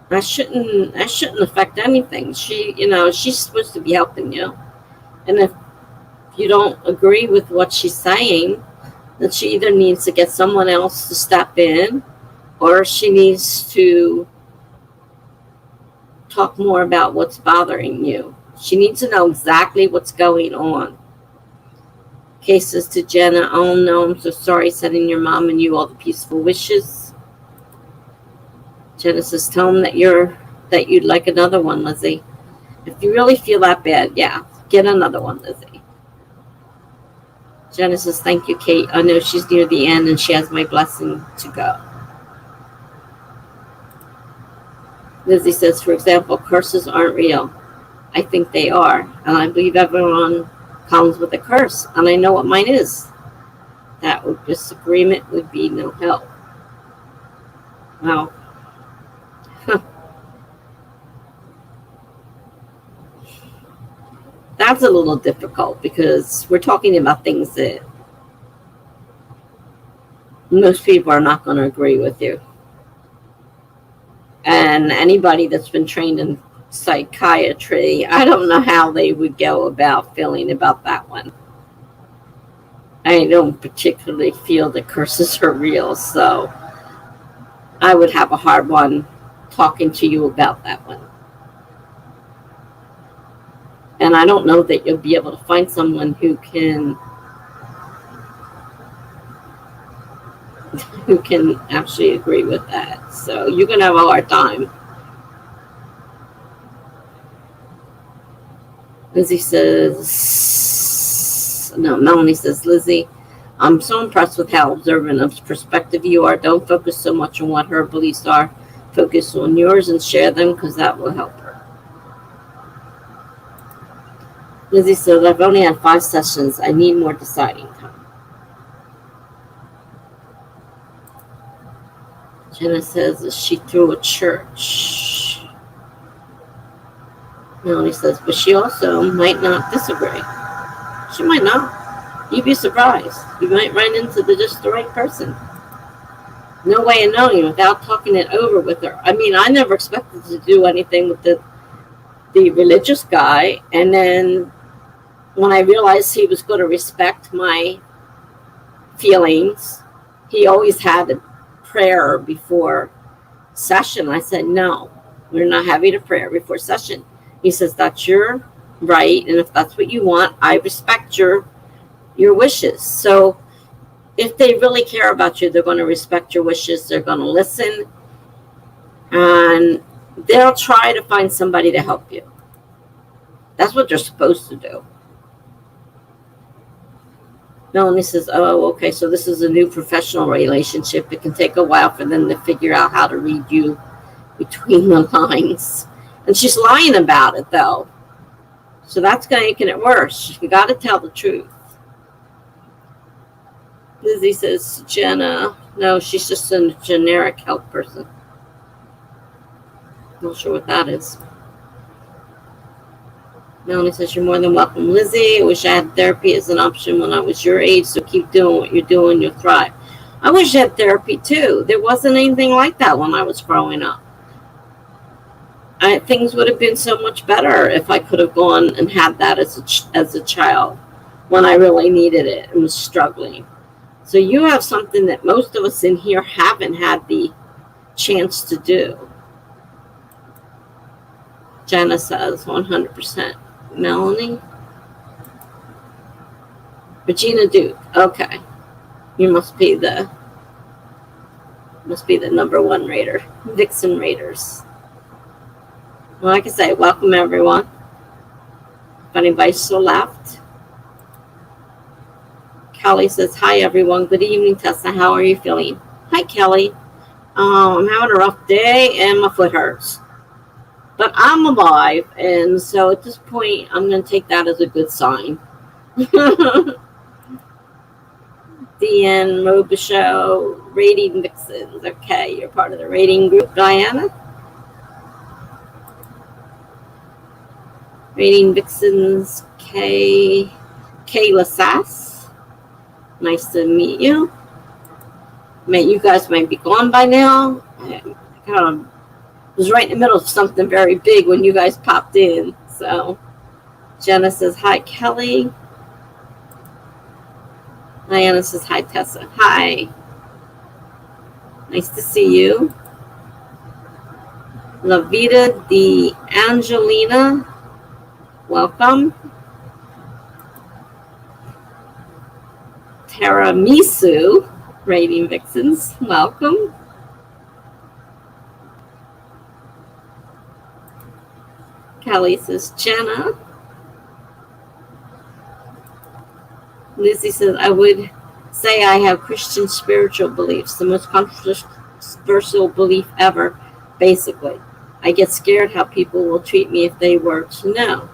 That shouldn't affect anything. She's supposed to be helping you. And if you don't agree with what she's saying, then she either needs to get someone else to step in, or she needs to talk more about what's bothering you. She needs to know exactly what's going on. Cases to Jenna, oh no, I'm so sorry, sending your mom and you all the peaceful wishes. Jenna says, tell them that you'd like another one, Lizzie. If you really feel that bad, yeah, get another one, Lizzie. Jenna says, thank you, Kate. I know she's near the end and she has my blessing to go. Lizzie says, for example, curses aren't real. I think they are. And I believe everyone comes with a curse. And I know what mine is. Disagreement would be no help. Wow. That's a little difficult because we're talking about things that most people are not going to agree with you. And anybody that's been trained in psychiatry, I don't know how they would go about feeling about that one. I don't particularly feel that curses are real, so I would have a hard one talking to you about that one. And I don't know that you'll be able to find someone who can actually agree with that. So you're going to have a hard time. Lizzie says, no, Melanie says, Lizzie, I'm so impressed with how observant of perspective you are. Don't focus so much on what her beliefs are. Focus on yours and share them because that will help her. Lizzie says, I've only had 5 sessions. I need more deciding time. Jenna says, she threw a church. Melanie says, but she also might not disagree. She might not. You'd be surprised. You might run into just the right person. No way of knowing without talking it over with her. I mean, I never expected to do anything with the religious guy. And then when I realized he was going to respect my feelings, he always had a prayer before session. I said, no, we're not having a prayer before session. He says, that's your right. And if that's what you want, I respect your wishes. So if they really care about you, they're going to respect your wishes. They're going to listen. And they'll try to find somebody to help you. That's what they're supposed to do. Melanie says, oh, okay, so this is a new professional relationship. It can take a while for them to figure out how to read you between the lines. And she's lying about it, though. So that's making it worse. You got to tell the truth. Lizzie says, Jenna, no, she's just a generic health person. Not sure what that is. Melanie says, you're more than welcome. Lizzie, I wish I had therapy as an option when I was your age, so keep doing what you're doing, you'll thrive. I wish I had therapy, too. There wasn't anything like that when I was growing up. Things would have been so much better if I could have gone and had that as a child when I really needed it and was struggling. So you have something that most of us in here haven't had the chance to do. Jenna says 100%. Melanie? Regina Duke. Okay. You must be the number 1 raider. Vixen Raiders. Well, like I say, welcome everyone. If anybody's still left. Kelly says, hi everyone. Good evening, Tessa. How are you feeling? Hi, Kelly. I'm having a rough day and my foot hurts. But I'm alive, and so at this point, I'm going to take that as a good sign. DN Robichaux, Rating Vixens. Okay, you're part of the rating group, Diana. Rating Vixens, Kayla Sass. Nice to meet you. You guys might be gone by now. I kind of was right in the middle of something very big when you guys popped in. So Jenna says, hi, Kelly. Diana says, hi, Tessa. Hi. Nice to see you. La Vida de Angelina. Welcome. Tiramisu. Rating Vixens. Welcome. Kelly says, Jenna. Lizzie says, I would say I have Christian spiritual beliefs, the most controversial belief ever, basically. I get scared how people will treat me if they were to know.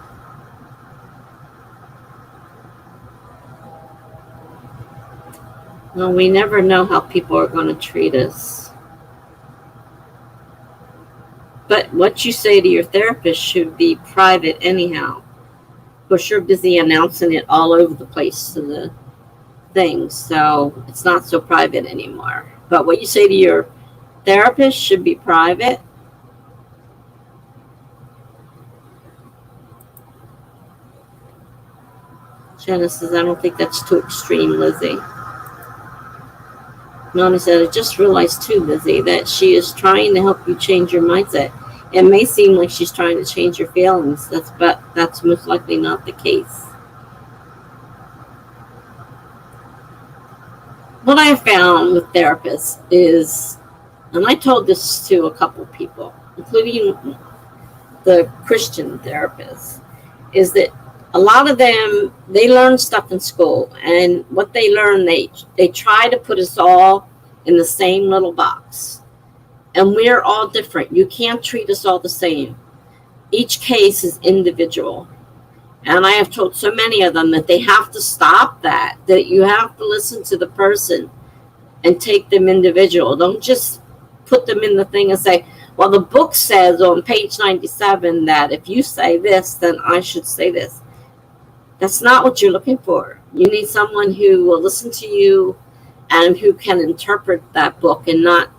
Well, we never know how people are going to treat us. But what you say to your therapist should be private anyhow. Of course, you're busy announcing it all over the place to the things, so it's not so private anymore. But what you say to your therapist should be private. Jenna says, I don't think that's too extreme, Lizzie. Melanie said, I just realized too, Lizzie, that she is trying to help you change your mindset. It may seem like she's trying to change your feelings, but that's most likely not the case. What I have found with therapists is, and I told this to a couple people, including the Christian therapists, is that a lot of them, they learn stuff in school, and what they learn, they try to put us all in the same little box. And we're all different. You can't treat us all the same. Each case is individual. And I have told so many of them that they have to stop that you have to listen to the person and take them individual. Don't just put them in the thing and say, well, the book says on page 97 that if you say this, then I should say this. That's not what you're looking for. You need someone who will listen to you and who can interpret that book and not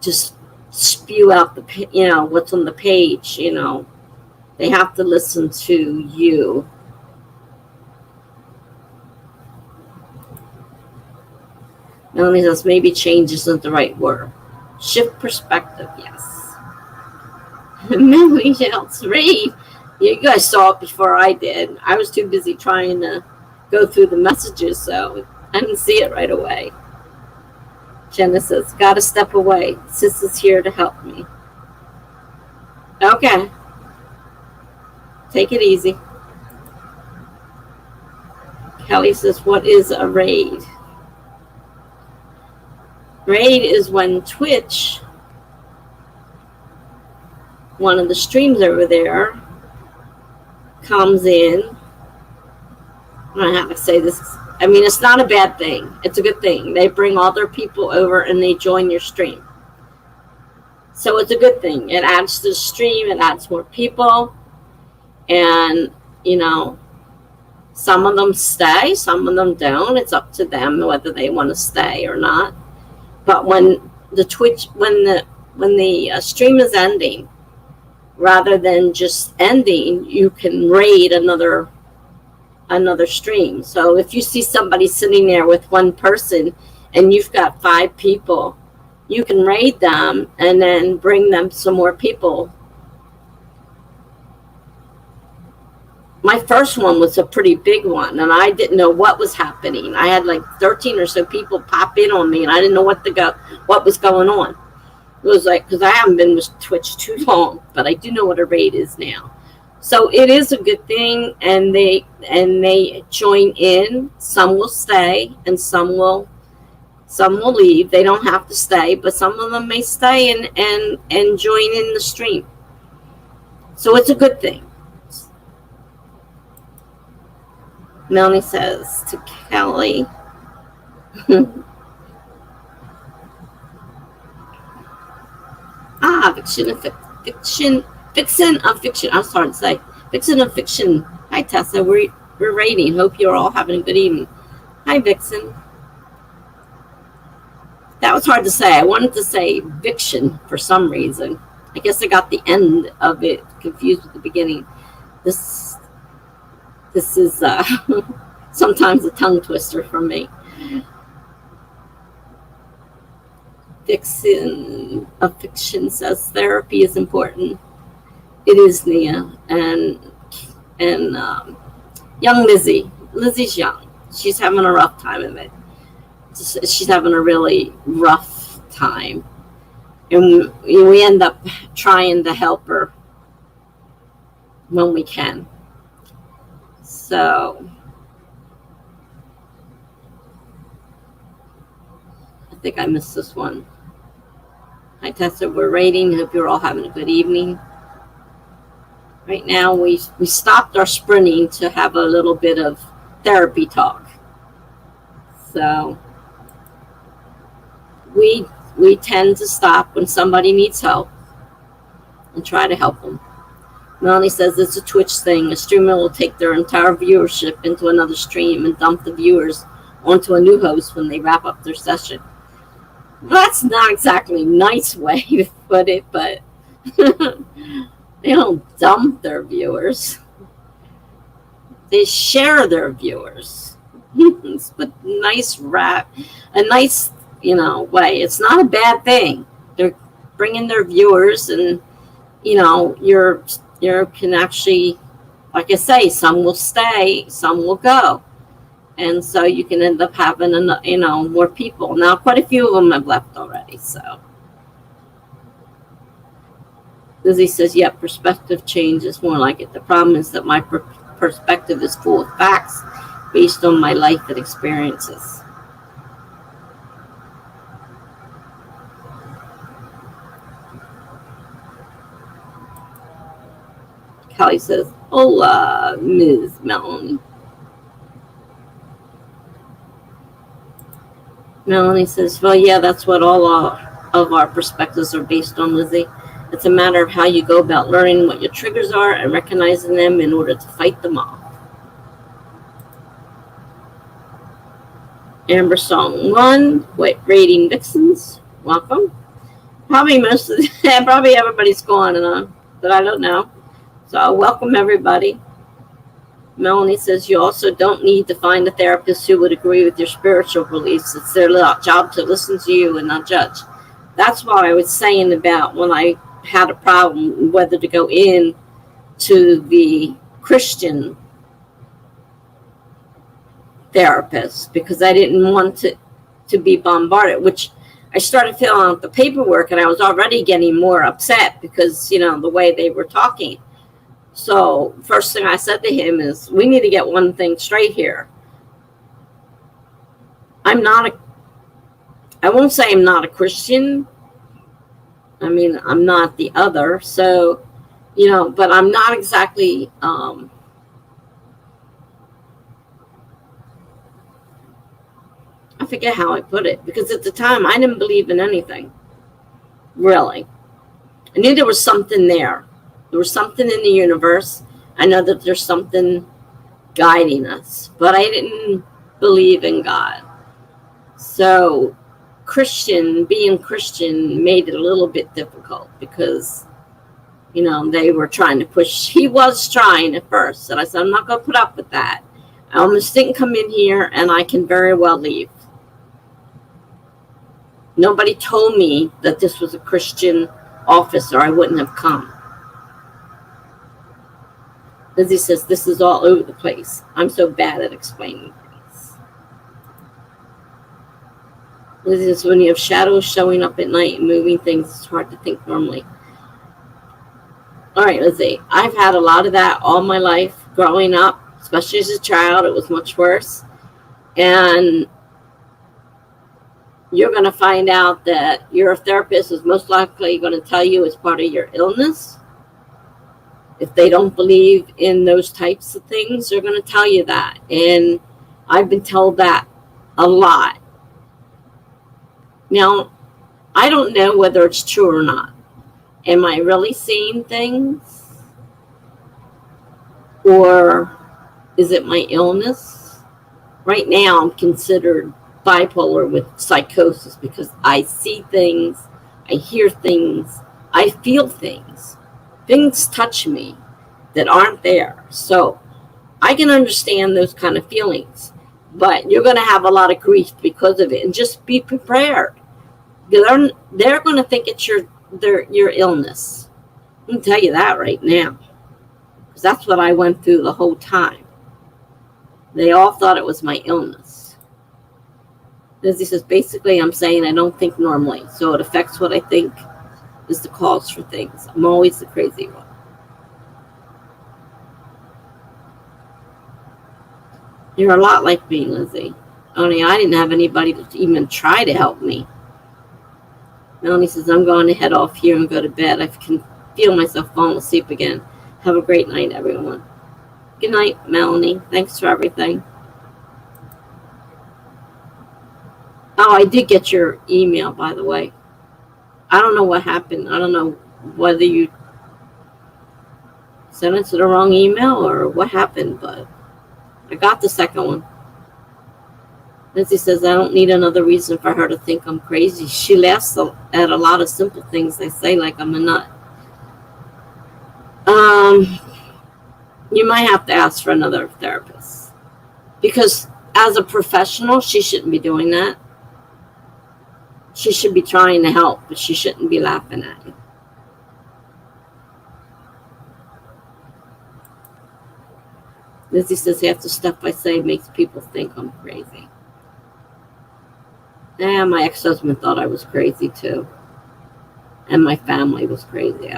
just spew out what's on the page. They have to listen to you. Melanie says maybe change isn't the right word. Shift perspective, yes. Melanie else read. You guys saw it before I did. I was too busy trying to go through the messages, so I didn't see it right away. Jenna says, gotta step away. Sis is here to help me. Okay. Take it easy. Kelly says, what is a raid? Raid is when Twitch, one of the streams over there, comes in. I don't know how to say this. I mean, it's not a bad thing. It's a good thing. They bring all their people over and they join your stream. So it's a good thing. It adds to the stream. It adds more people. And, some of them stay. Some of them don't. It's up to them whether they want to stay or not. But when the stream is ending, rather than just ending, you can raid another stream. So if you see somebody sitting there with one person and you've got 5 people, you can raid them and then bring them some more people. My first one was a pretty big one, and I didn't know what was happening. I had like 13 or so people pop in on me, and I didn't know what was going on. It was like, because I haven't been with Twitch too long, but I do know what a raid is now. So it is a good thing, and they join in. Some will stay, and some will leave. They don't have to stay, but some of them may stay and join in the stream. So it's a good thing. Melanie says to Kelly, fiction of fiction, fiction of fiction. I'm sorry to say, fiction of fiction. Hi, Tessa. We're rating. Hope you're all having a good evening. Hi, Vixen. That was hard to say. I wanted to say Viction for some reason. I guess I got the end of it confused with the beginning. This is sometimes a tongue twister for me. Vixen of Fiction says therapy is important. It is, Nia. And young Lizzie. Lizzie's young. She's having a rough time of it. She's having a really rough time. And we end up trying to help her when we can. So I think I missed this one. Hi, Tessa. We're rating. Hope you're all having a good evening. Right now, we stopped our sprinting to have a little bit of therapy talk. So we tend to stop when somebody needs help and try to help them. Melanie says it's a Twitch thing. A streamer will take their entire viewership into another stream and dump the viewers onto a new host when they wrap up their session. Well, that's not exactly a nice way to put it, but they don't dump their viewers. They share their viewers. But a nice way. It's not a bad thing. They're bringing their viewers, and you can actually, like I say, some will stay, some will go, and so you can end up having more people. Now, quite a few of them have left already. So Lizzie says, "Yeah, perspective change is more like it. The problem is that my perspective is full of facts based on my life and experiences." Kelly says, "Hola, Ms. Melanie." Melanie says, "Well, yeah, that's what all of our perspectives are based on, Lizzie. It's a matter of how you go about learning what your triggers are and recognizing them in order to fight them off." Amber Song 1, rating Vixens. Welcome. Probably probably everybody's gone, but I don't know. So welcome everybody. Melanie says, "You also don't need to find a therapist who would agree with your spiritual beliefs. It's their job to listen to you and not judge." That's what I was saying about when I had a problem whether to go in to the Christian therapist, because I didn't want to be bombarded, which I started filling out the paperwork and I was already getting more upset because, the way they were talking. So first thing I said to him is, we need to get one thing straight here. I won't say I'm not a Christian. I mean, I'm not the other. So, but I'm not exactly, I forget how I put it, because at the time I didn't believe in anything, really. I knew there was something there. There was something in the universe. I know that there's something guiding us, but I didn't believe in God. So being Christian made it a little bit difficult because, they were trying to push. He was trying at first, and I said, I'm not going to put up with that. I almost didn't come in here, and I can very well leave. Nobody told me that this was a Christian office, or I wouldn't have come. Lizzie says, this is all over the place. I'm so bad at explaining things. Lizzie says, when you have shadows showing up at night and moving things, it's hard to think normally. All right, Lizzie, I've had a lot of that all my life growing up, especially as a child. It was much worse. And you're going to find out that your therapist is most likely going to tell you it's part of your illness. If they don't believe in those types of things, they're going to tell you that. And I've been told that a lot. Now, I don't know whether it's true or not. Am I really seeing things? Or is it my illness? Right now, I'm considered bipolar with psychosis because I see things, I hear things, I feel things. Things touch me that aren't there. So I can understand those kind of feelings, but you're going to have a lot of grief because of it. And just be prepared. They're going to think it's your illness. I can tell you that right now, because that's what I went through the whole time. They all thought it was my illness. Lizzie says, basically, I'm saying I don't think normally, so it affects what I think is the cause for things. I'm always the crazy one. You're a lot like me, Lizzie. Only I didn't have anybody to even try to help me. Melanie says, I'm going to head off here and go to bed. I can feel myself falling asleep again. Have a great night, everyone. Good night, Melanie. Thanks for everything. Oh, I did get your email, by the way. I don't know what happened. I don't know whether you sent it to the wrong email or what happened, but I got the second one. Nancy says, I don't need another reason for her to think I'm crazy. She laughs at a lot of simple things I say, like I'm a nut. You might have to ask for another therapist. Because as a professional, she shouldn't be doing that. She should be trying to help, but she shouldn't be laughing at you. Lizzie says, half the stuff I say makes people think I'm crazy. Yeah, my ex-husband thought I was crazy too. And my family was crazy.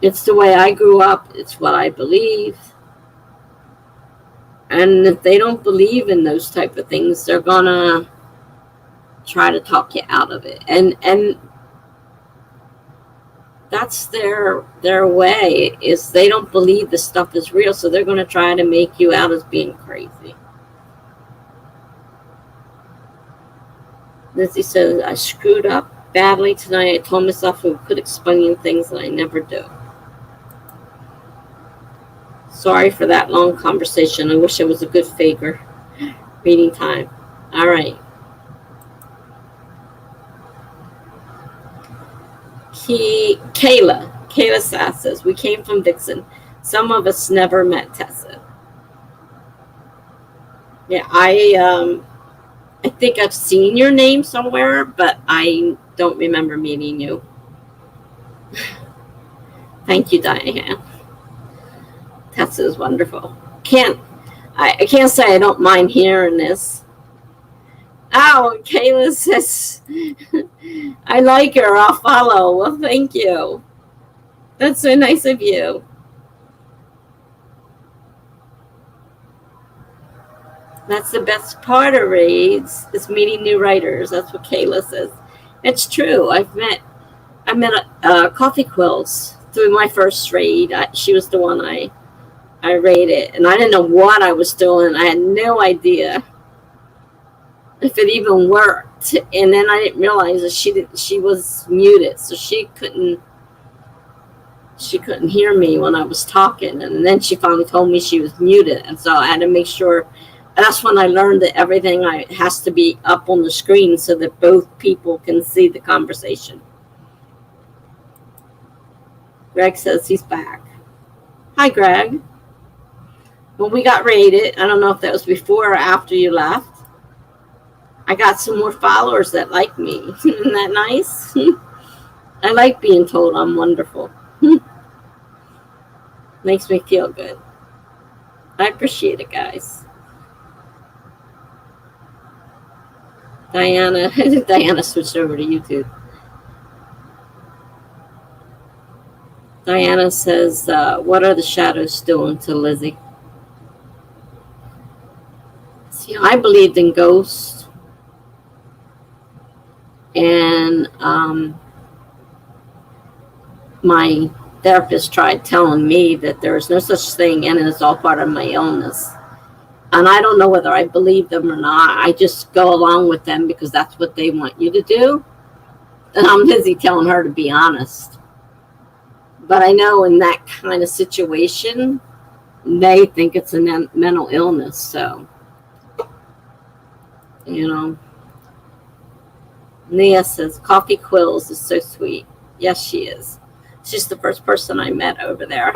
It's the way I grew up. It's what I believe. And if they don't believe in those type of things, they're going to try to talk you out of it. And that's their way, is they don't believe this stuff is real, so they're going to try to make you out as being crazy. Lizzie says, I screwed up badly tonight. I told myself I could explain things that I never do. Sorry for that long conversation. I wish it was a good favor. Reading time. All right. Kayla Sass says, we came from Dixon. Some of us never met Tessa. Yeah, I think I've seen your name somewhere, but I don't remember meeting you. Thank you, Diane. Tessa is wonderful. I can't say I don't mind hearing this. Oh, Kayla says, I like her. I'll follow. Well, thank you. That's so nice of you. That's the best part of raids, is meeting new writers. That's what Kayla says. It's true. I met Coffee Quills through my first raid. She was the one I raided, and I didn't know what I was doing. I had no idea if it even worked. And then I didn't realize that she was muted, so she couldn't hear me when I was talking. And then she finally told me she was muted, and so I had to make sure. That's when I learned that everything has to be up on the screen so that both people can see the conversation. Greg says he's back. Hi, Greg. When we got raided, I don't know if that was before or after you left, I got some more followers that like me. Isn't that nice? I like being told I'm wonderful. Makes me feel good. I appreciate it, guys. Diana switched over to YouTube. Diana says, what are the shadows doing to Lizzie? See, I believed in ghosts. And my therapist tried telling me that there is no such thing and it's all part of my illness. And I don't know whether I believe them or not. I just go along with them because that's what they want you to do. And I'm busy telling her to be honest. But I know in that kind of situation, they think it's a mental illness. So, you know, Nia says, Coffee Quills is so sweet. Yes, she is. She's the first person I met over there.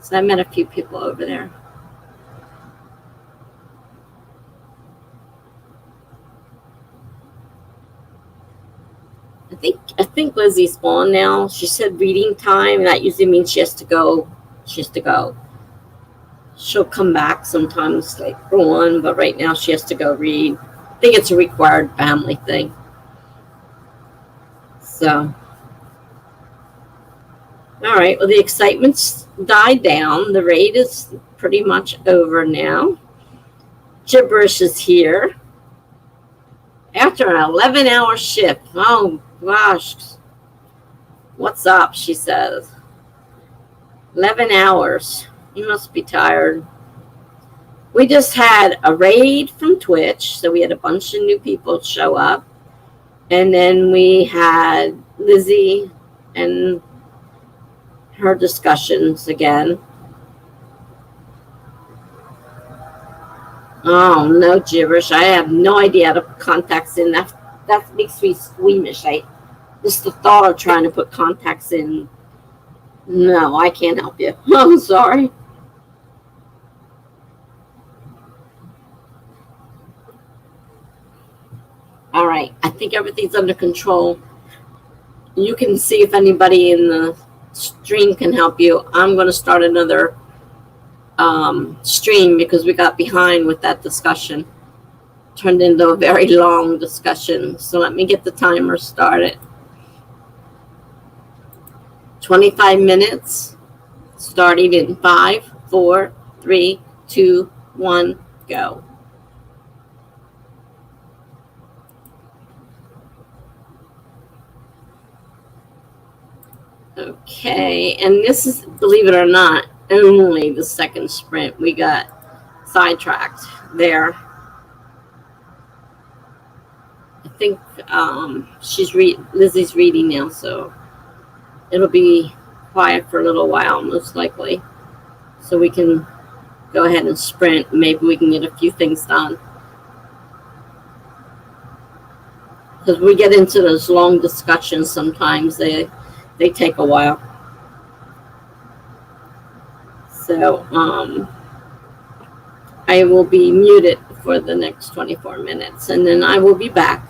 So I met a few people over there. I think Lizzie's gone now. She said reading time. That usually means she has to go. She has to go. She'll come back sometimes later on, but right now she has to go read. I think it's a required family thing. So, all right. Well, the excitement's died down. The raid is pretty much over now. Gibberish is here after an 11-hour shift. Oh gosh, what's up? She says. 11 hours. You must be tired. We just had a raid from Twitch, so we had a bunch of new people show up. And then we had Lizzie and her discussions again. Oh, no gibberish. I have no idea how to put contacts in. That makes me squeamish. Just the thought of trying to put contacts in. No, I can't help you. I'm sorry. All right. I think everything's under control. You can see if anybody in the stream can help you. I'm going to start another stream because we got behind with that discussion. Turned into a very long discussion. So let me get the timer started. 25 minutes, starting in 5, 4, 3, 2, 1, go. Okay, and this is, believe it or not, only the second sprint. We got sidetracked there. I think Lizzie's reading now, so it'll be quiet for a little while, most likely. So we can go ahead and sprint. Maybe we can get a few things done. Because we get into those long discussions sometimes. They take a while. So I will be muted for the next 24 minutes, and then I will be back.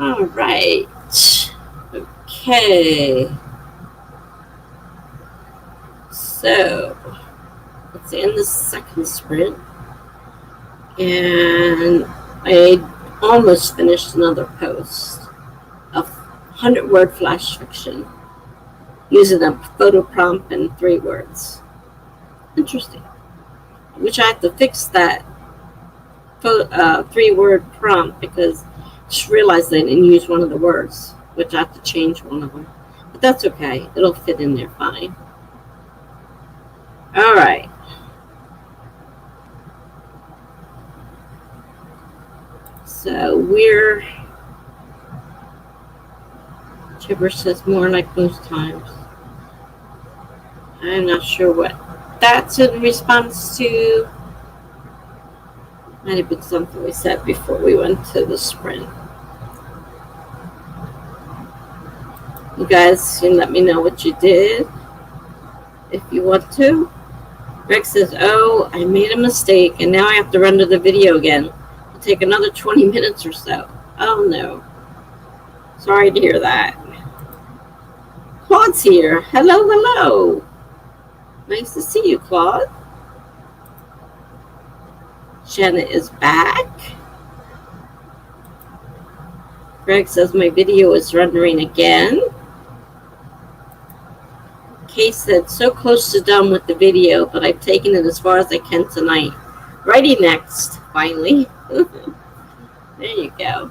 All right. Okay. So let's end the second sprint. And I almost finished another post of 100-word flash fiction using a photo prompt and 3 words. Interesting. Which I have to fix that 3-word prompt because I just realized I didn't use one of the words, which I have to change one of them. But that's okay. It'll fit in there fine. All right. So we're, Chipper says more like most times. I'm not sure what that's in response to. Might have been something we said before we went to the sprint. You guys can let me know what you did if you want to. Greg says, oh, I made a mistake and now I have to render the video again. It'll take another 20 minutes or so. Oh no. Sorry to hear that. Claude's here. Hello, hello. Nice to see you, Claude. Janet is back. Greg says my video is rendering again. Kay said, so close to done with the video, but I've taken it as far as I can tonight. Righty next, finally. There you go.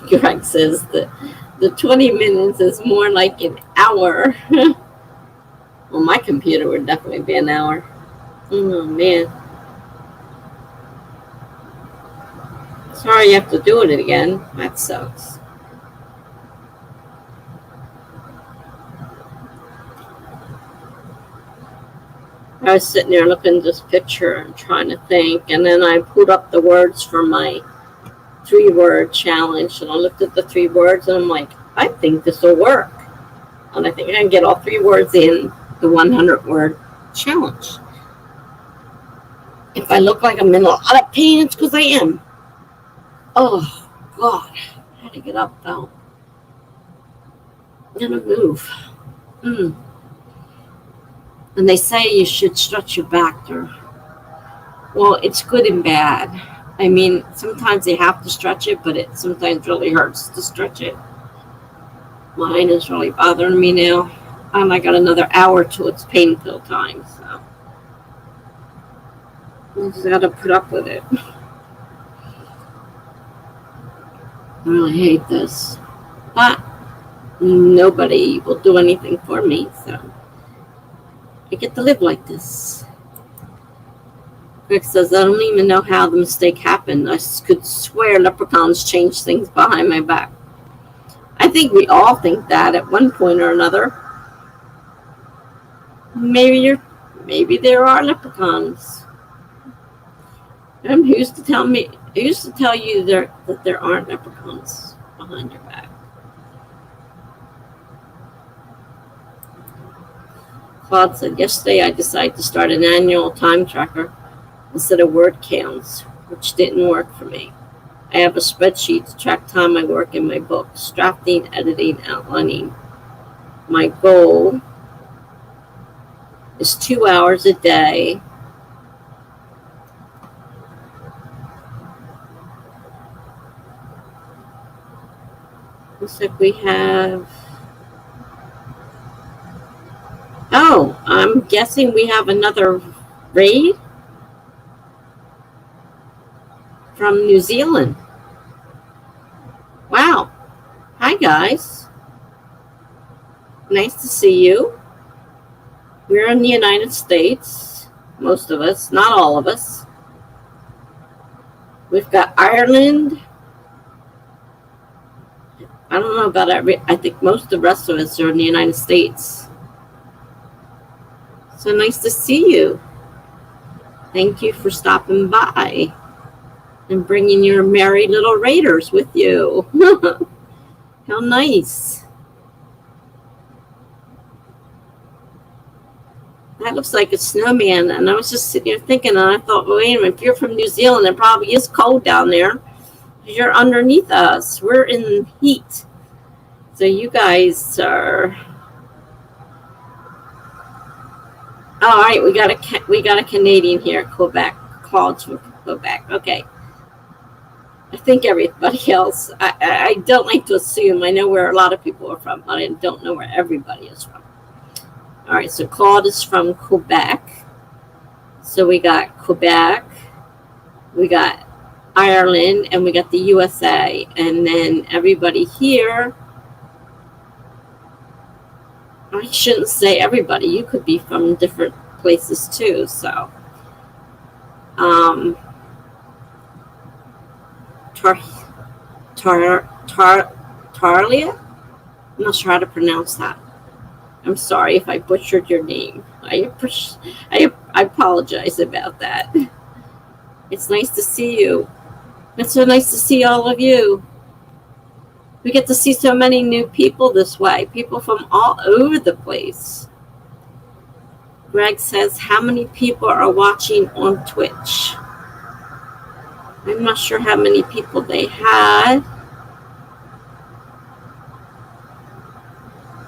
Greg says that the 20 minutes is more like an hour. Well, my computer would definitely be an hour. Oh, man. Sorry you have to do it again. That sucks. I was sitting there looking at this picture and trying to think, and then I put up the words for my 3-word challenge, and I looked at the 3 words, and I'm like, I think this will work. And I think I can get all 3 words in the 100-word challenge. If I look like I'm in a lot of pain, it's because I am. Oh, God. I had to get up, though. I'm going to move. And they say you should stretch your back there. Well, it's good and bad. I mean, sometimes you have to stretch it, but it sometimes really hurts to stretch it. Mine is really bothering me now. And I got another hour till it's pain pill time, so I just got to put up with it. I really hate this. But nobody will do anything for me, so I get to live like this. Rick says, I don't even know how the mistake happened. I could swear leprechauns changed things behind my back. I think we all think that at one point or another. Maybe there are leprechauns. Who used to tell you that there aren't leprechauns behind your back? Claude said, yesterday I decided to start an annual time tracker instead of word counts, which didn't work for me. I have a spreadsheet to track time I work in my books, drafting, editing, outlining. My goal is 2 hours a day. Looks like we have... Oh, I'm guessing we have another raid from New Zealand. Wow. Hi, guys. Nice to see you. We're in the United States, most of us, not all of us. We've got Ireland. I don't know about I think most of the rest of us are in the United States. So nice to see you. Thank you for stopping by and bringing your merry little raiders with you. How nice. That looks like a snowman. And I was just sitting here thinking, and I thought, well, wait a minute, if you're from New Zealand, it probably is cold down there. You're underneath us. We're in heat. So you guys are. Oh, all right, we got a Canadian here, Quebec. Claude's from Quebec. Okay. I think everybody else. I don't like to assume. I know where a lot of people are from, but I don't know where everybody is from. All right, so Claude is from Quebec. So we got Quebec, we got Ireland, and we got the USA. And then everybody here, I shouldn't say everybody. You could be from different places too. So, Tarlia? I'm not sure how to pronounce that. I'm sorry if I butchered your name. I apologize about that. It's nice to see you. It's so nice to see all of you. We get to see so many new people this way. People from all over the place. Greg says, how many people are watching on Twitch? I'm not sure how many people they had.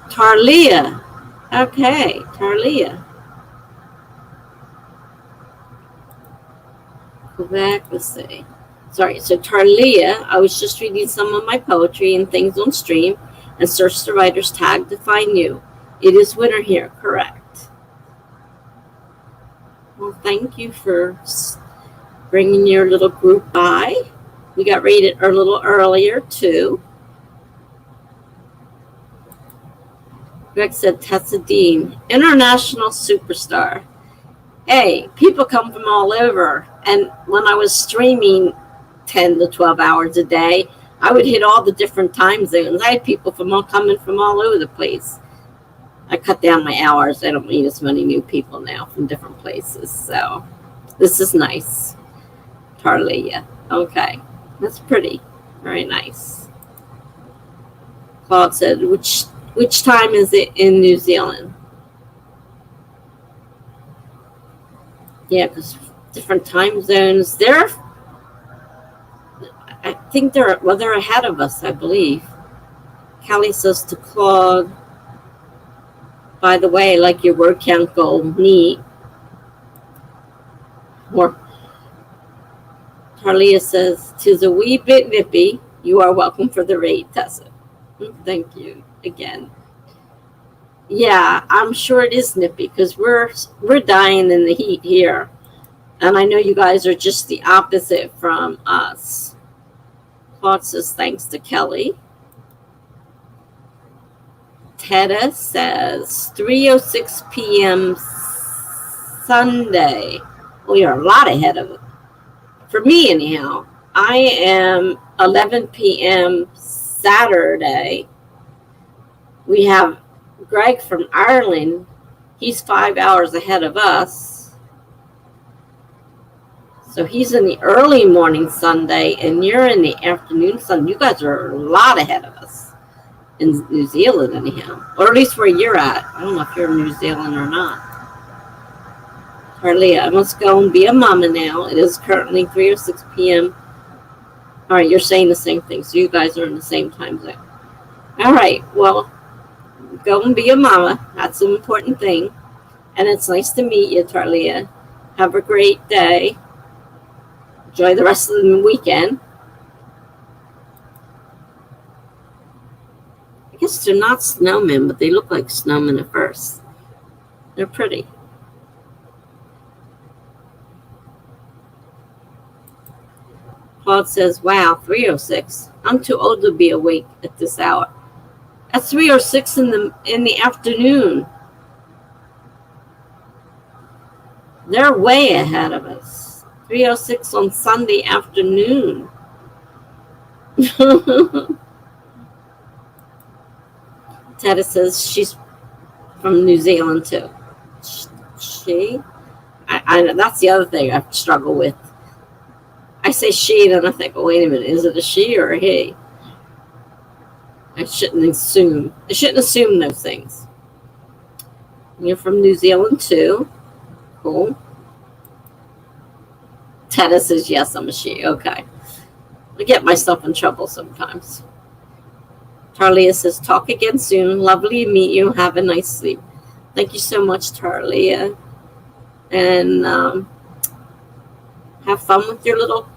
Tarlia. Okay, Tarlia. Quebec, let's see. Sorry, so Tarlia, I was just reading some of my poetry and things on stream and search the writer's tag to find you. It is winter here, correct. Well, thank you for bringing your little group by. We got rated a little earlier, too. Greg said Tessa Dean, international superstar. Hey, people come from all over. And when I was streaming 10 to 12 hours a day, I would hit all the different time zones. I had people coming from all over the place. I cut down my hours. I don't meet as many new people now from different places. So this is nice. Tarlia. Okay. That's pretty. Very nice. Claude said, which time is it in New Zealand? Yeah, because different time zones. I think they're ahead of us, I believe. Callie says to Claude, by the way, like your word count goal, neat. Or Tarlia says, tis a wee bit nippy. You are welcome for the raid, Tessa. Thank you again. Yeah, I'm sure it is nippy because we're dying in the heat here. And I know you guys are just the opposite from us. Claude says thanks to Kelly. Tessa says 3:06 p.m. Sunday. Well, you're a lot ahead of it. For me, anyhow. I am 11 p.m. Saturday. We have Greg from Ireland. He's 5 hours ahead of us. So he's in the early morning Sunday, and you're in the afternoon Sunday. You guys are a lot ahead of us in New Zealand, anyhow. Or at least where you're at. I don't know if you're in New Zealand or not. Carlia, I must go and be a mama now. It is currently 3:06 p.m. All right, you're saying the same thing. So you guys are in the same time zone. All right, well, go and be a mama. That's an important thing. And it's nice to meet you, Tarlia. Have a great day. Enjoy the rest of the weekend. I guess they're not snowmen, but they look like snowmen at first. They're pretty. Claude says, wow, 3:06. I'm too old to be awake at this hour. That's 3:06 in the afternoon. They're way ahead of us. 3:06 on Sunday afternoon. Tessa says she's from New Zealand too. She? I know that's the other thing I struggle with. I say she, then I think, oh, wait a minute, is it a she or a he? I shouldn't assume those things. You're from New Zealand too. Cool. Tessa says, yes, I'm a she. Okay. I get myself in trouble sometimes. Tarlia says, talk again soon. Lovely to meet you. Have a nice sleep. Thank you so much, Tarlia. And have fun with your little,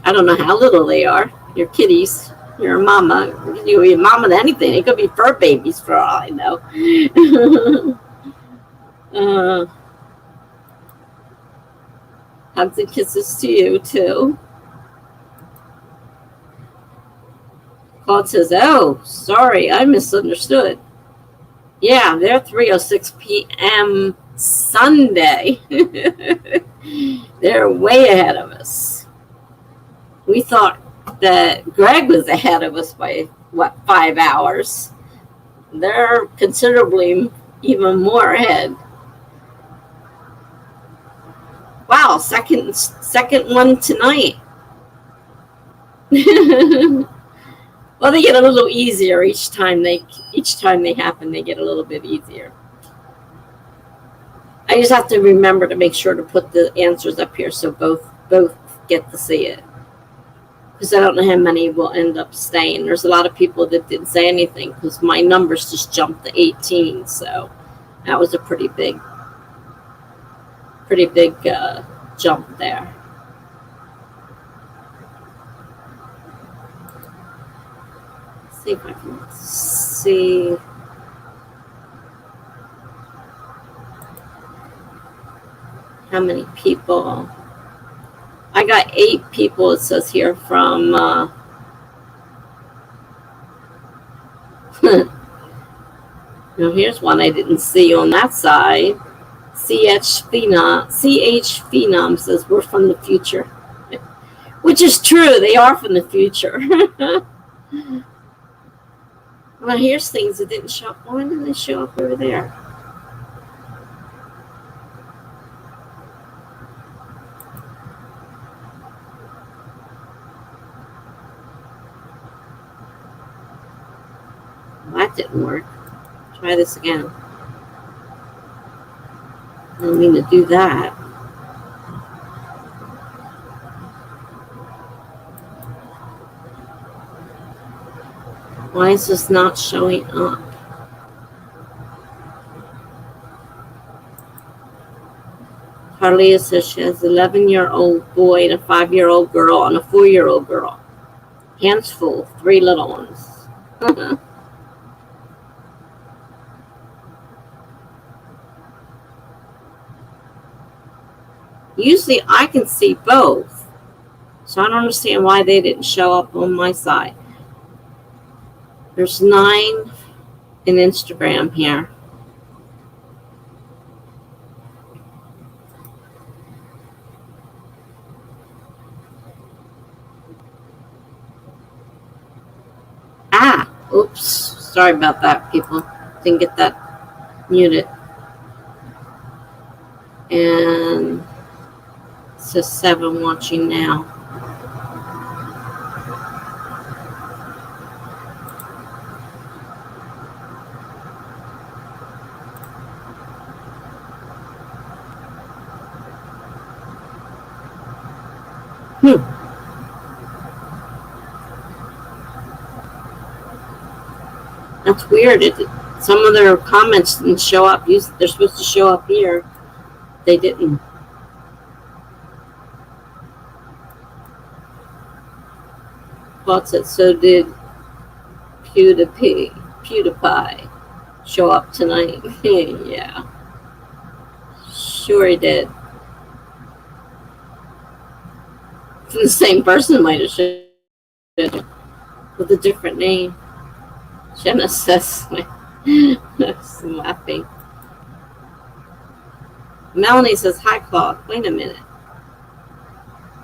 I don't know how little they are, your kitties. Your mama. You can be a mama to anything. It could be fur babies for all I know. Hugs and kisses to you, too. Claude says, oh, sorry, I misunderstood. Yeah, they're 3:06 p.m. Sunday. They're way ahead of us. We thought that Greg was ahead of us by, 5 hours. They're considerably even more ahead. Wow, second one tonight. Well, they get a little easier each time they happen. They get a little bit easier. I just have to remember to make sure to put the answers up here so both get to see it. Because I don't know how many will end up staying. There's a lot of people that didn't say anything because my numbers just jumped to 18. So that was a pretty big jump there. Let's see if I can see. How many people? I got 8 people, it says here, from now here's one I didn't see on that side. CH Phenom says we're from the future. Which is true, they are from the future. Well, here's things that didn't show up. Why didn't they show up over there? That didn't work. Try this again. I don't mean to do that. Why is this not showing up? Carlia says she has an 11-year-old boy and a 5-year-old girl and a 4-year-old girl. Hands full, 3 little ones. Usually I can see both. So I don't understand why they didn't show up on my side. There's 9 in Instagram here. Oops. Sorry about that, people. Didn't get that muted. And it says 7 watching now. That's weird. Some of their comments didn't show up. They're supposed to show up here. They didn't. Paul said, so did PewDiePie show up tonight? Yeah. Sure he did. The same person might have showed up with a different name. Jenna says, that's laughing. Melanie says, hi, Claude. Wait a minute.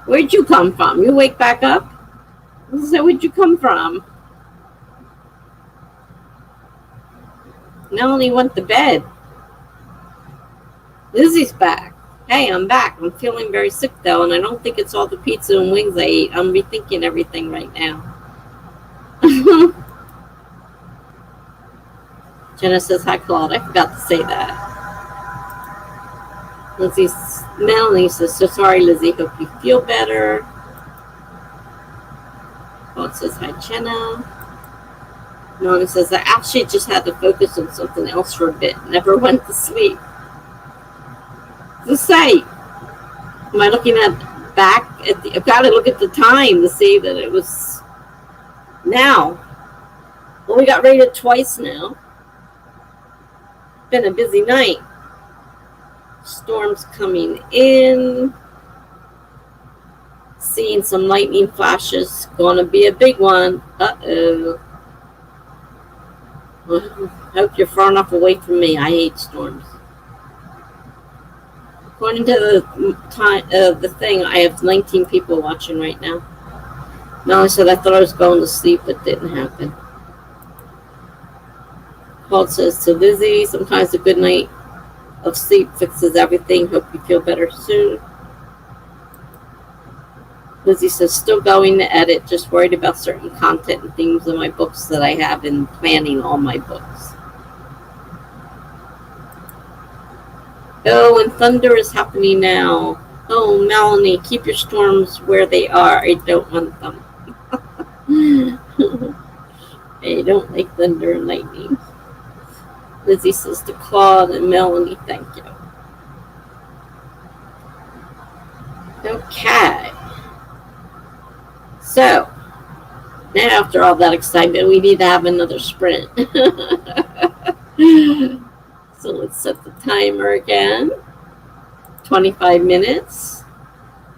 Where'd you come from? You wake back up? So where'd you come from? Melanie went to bed. Lizzie's back. Hey, I'm back. I'm feeling very sick, though, and I don't think it's all the pizza and wings I ate. I'm rethinking everything right now. Jenna says, hi, Claude. I forgot to say that. Melanie says, so sorry, Lizzie. Hope you feel better. Claude says, hi, Jenna. Melanie says, I actually just had to focus on something else for a bit. Never went to sleep. To say, am I looking back at the? I've got to look at the time to see that it was now. Well, we got rated twice now. Been a busy night. Storms coming in. Seeing some lightning flashes. Gonna be a big one. Uh-oh. Well, hope you're far enough away from me. I hate storms. According to the time, the thing, I have 19 people watching right now. Melanie said, I thought I was going to sleep, but it didn't happen. Paul says to Lizzie, sometimes a good night of sleep fixes everything. Hope you feel better soon. Lizzie says, still going to edit, just worried about certain content and themes in my books that I have in planning all my books. Oh, and thunder is happening now. Oh, Melanie, keep your storms where they are. I don't want them. I don't like thunder and lightning. Lizzie says to Claude and Melanie, thank you. Okay. So, now after all that excitement, we need to have another sprint. So let's set the timer again. 25 minutes.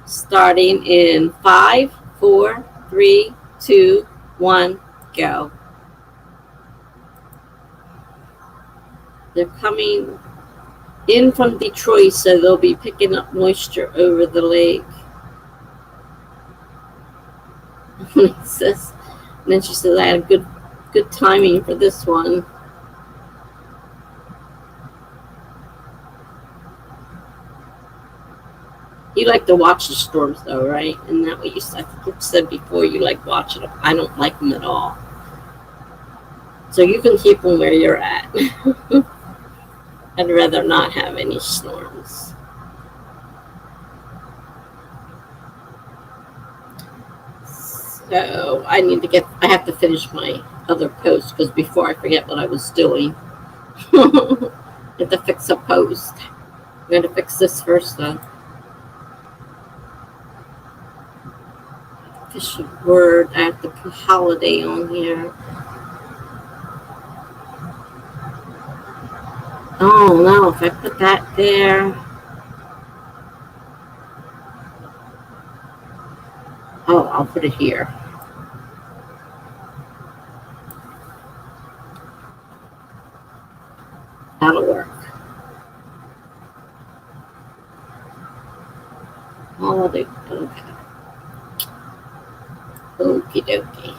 Starting in 5, 4, 3, 2, 1, go. They're coming in from Detroit, so they'll be picking up moisture over the lake. And then she says, I had good timing for this one. You like to watch the storms, though, right? Isn't that what you said? I think you said before you like watching them. I don't like them at all. So you can keep them where you're at. I'd rather not have any storms. So I have to finish my other post because before I forget what I was doing. I have to fix a post. I'm going to fix this first, though. Official word. I have to put holiday on here. Oh no, if I put that there. Oh, I'll put it here. That'll work. Holiday. Okay. Okie dokie.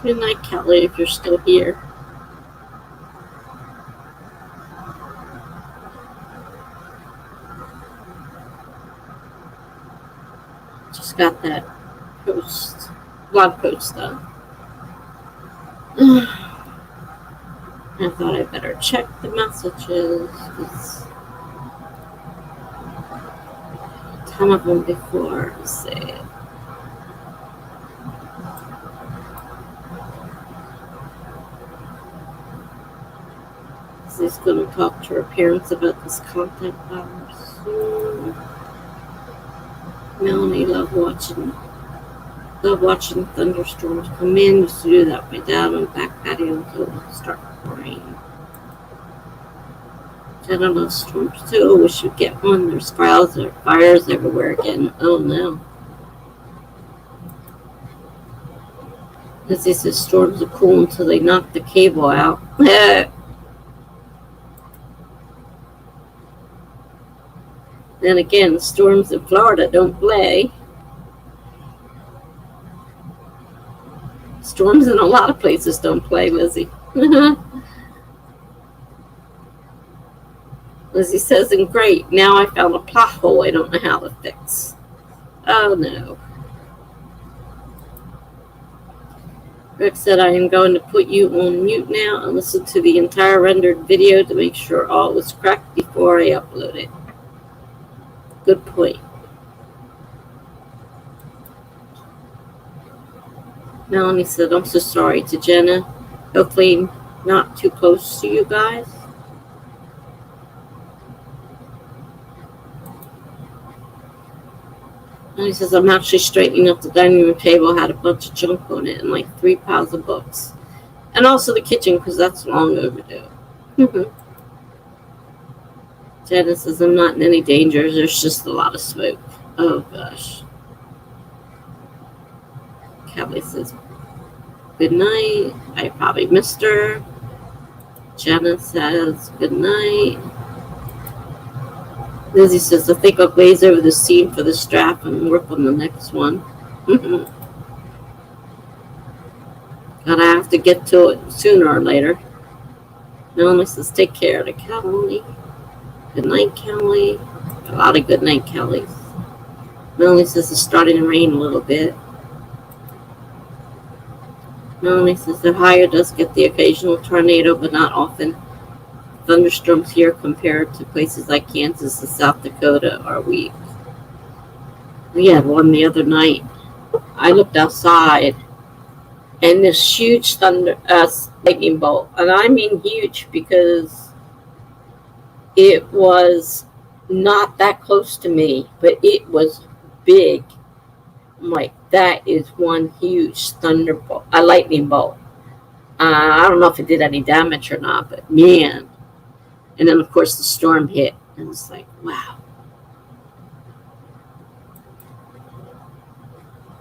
Good night, Kelly, if you're still here. Just got that blog post done. I thought I'd better check the messages. A ton of them before. Let's see. He's going to talk to her parents about this content soon. Melanie loved watching thunderstorms come in. Used to do that with my dad on the back patio until it would start pouring. Jenna loves storms too. Wish we'd get one. There's fires everywhere again. Oh no. Lizzie says storms are cool until they knock the cable out. Then again, storms in Florida don't play. Storms in a lot of places don't play, Lizzie. Lizzie says, and great, now I found a pothole I don't know how to fix. Oh no. Rick said, I am going to put you on mute now and listen to the entire rendered video to make sure all was correct before I upload it. Good point. Melanie said, I'm so sorry to Jenna. Hopefully not too close to you guys. And he says, I'm actually straightening up the dining room table. Had a bunch of junk on it and like 3 piles of books. And also the kitchen, because that's long overdue. Jenna says, I'm not in any danger. There's just a lot of smoke. Oh, gosh. Kelly says, good night. I probably missed her. Jenna says, good night. Lizzie says, I think I'll glaze over the scene for this draft and work on the next one. God, I have to get to it sooner or later. Melanie says, take care of the Kelly. Good night, Kelly. A lot of good night, Kellys. Melanie says it's starting to rain a little bit. Melanie says Ohio does get the occasional tornado, but not often. Thunderstorms here compared to places like Kansas and South Dakota are weak. We had one the other night. I looked outside, and this huge lightning bolt, and I mean huge because it was not that close to me, but it was big. I'm like, that is one huge lightning bolt. I don't know if it did any damage or not, but man. And then, of course, the storm hit, and it's like, wow.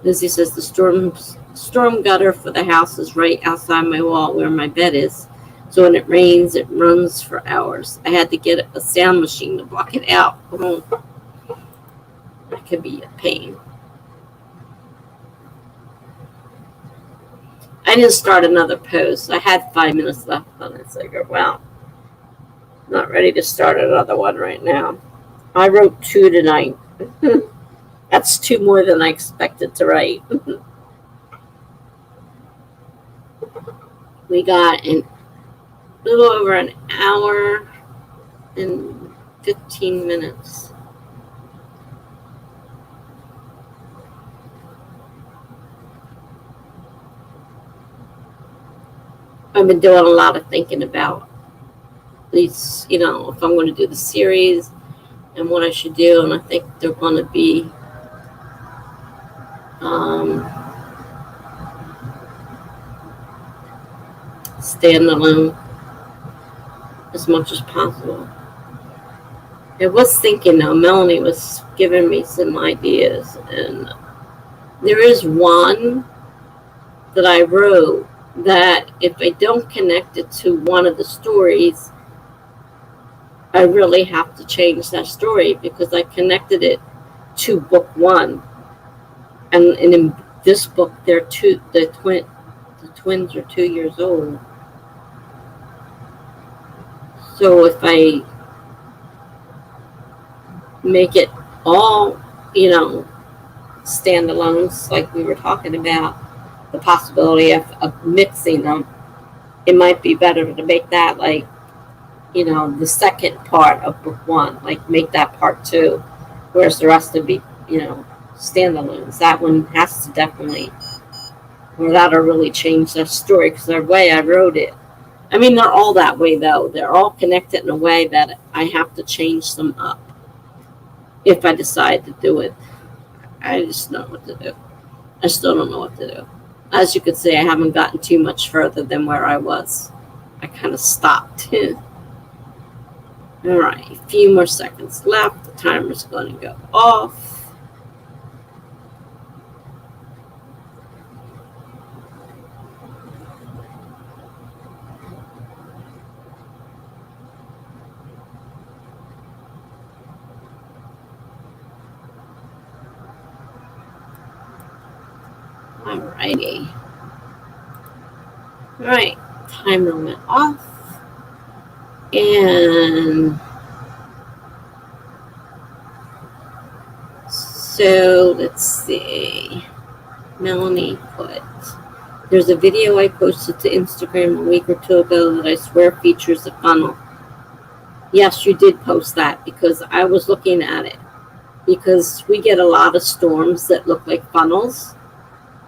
Lizzie says the storm gutter for the house is right outside my wall where my bed is. So when it rains, it runs for hours. I had to get a sound machine to block it out. That could be a pain. I didn't start another post. I had 5 minutes left on it. So I go, wow, not ready to start another one right now. I wrote 2 tonight. That's 2 more than I expected to write. We got a little over an hour and 15 minutes. I've been doing a lot of thinking about these, if I'm going to do the series and what I should do. And I think they're going to be standalone as much as possible. I was thinking, though, Melanie was giving me some ideas, and there is one that I wrote that if I don't connect it to one of the stories, I really have to change that story because I connected it to book 1. And in this book, there are the twins are 2 years old. So if I make it all, standalones, like we were talking about, the possibility of mixing them, it might be better to make that like, the second part of book one, like make that part two, whereas the rest would be, standalones. That one has to definitely, or that'll really change the story, because the way I wrote it, I mean, they're all that way though. They're all connected in a way that I have to change them up if I decide to do it. I just don't know what to do. I still don't know what to do. As you could see, I haven't gotten too much further than where I was. I kind of stopped. All right, a few more seconds left. The timer's going to go off. Alrighty. All right, timer went off. And so let's see. Melanie put, there's a video I posted to Instagram a week or two ago that I swear features a funnel. Yes, you did post that, because I was looking at it. Because we get a lot of storms that look like funnels.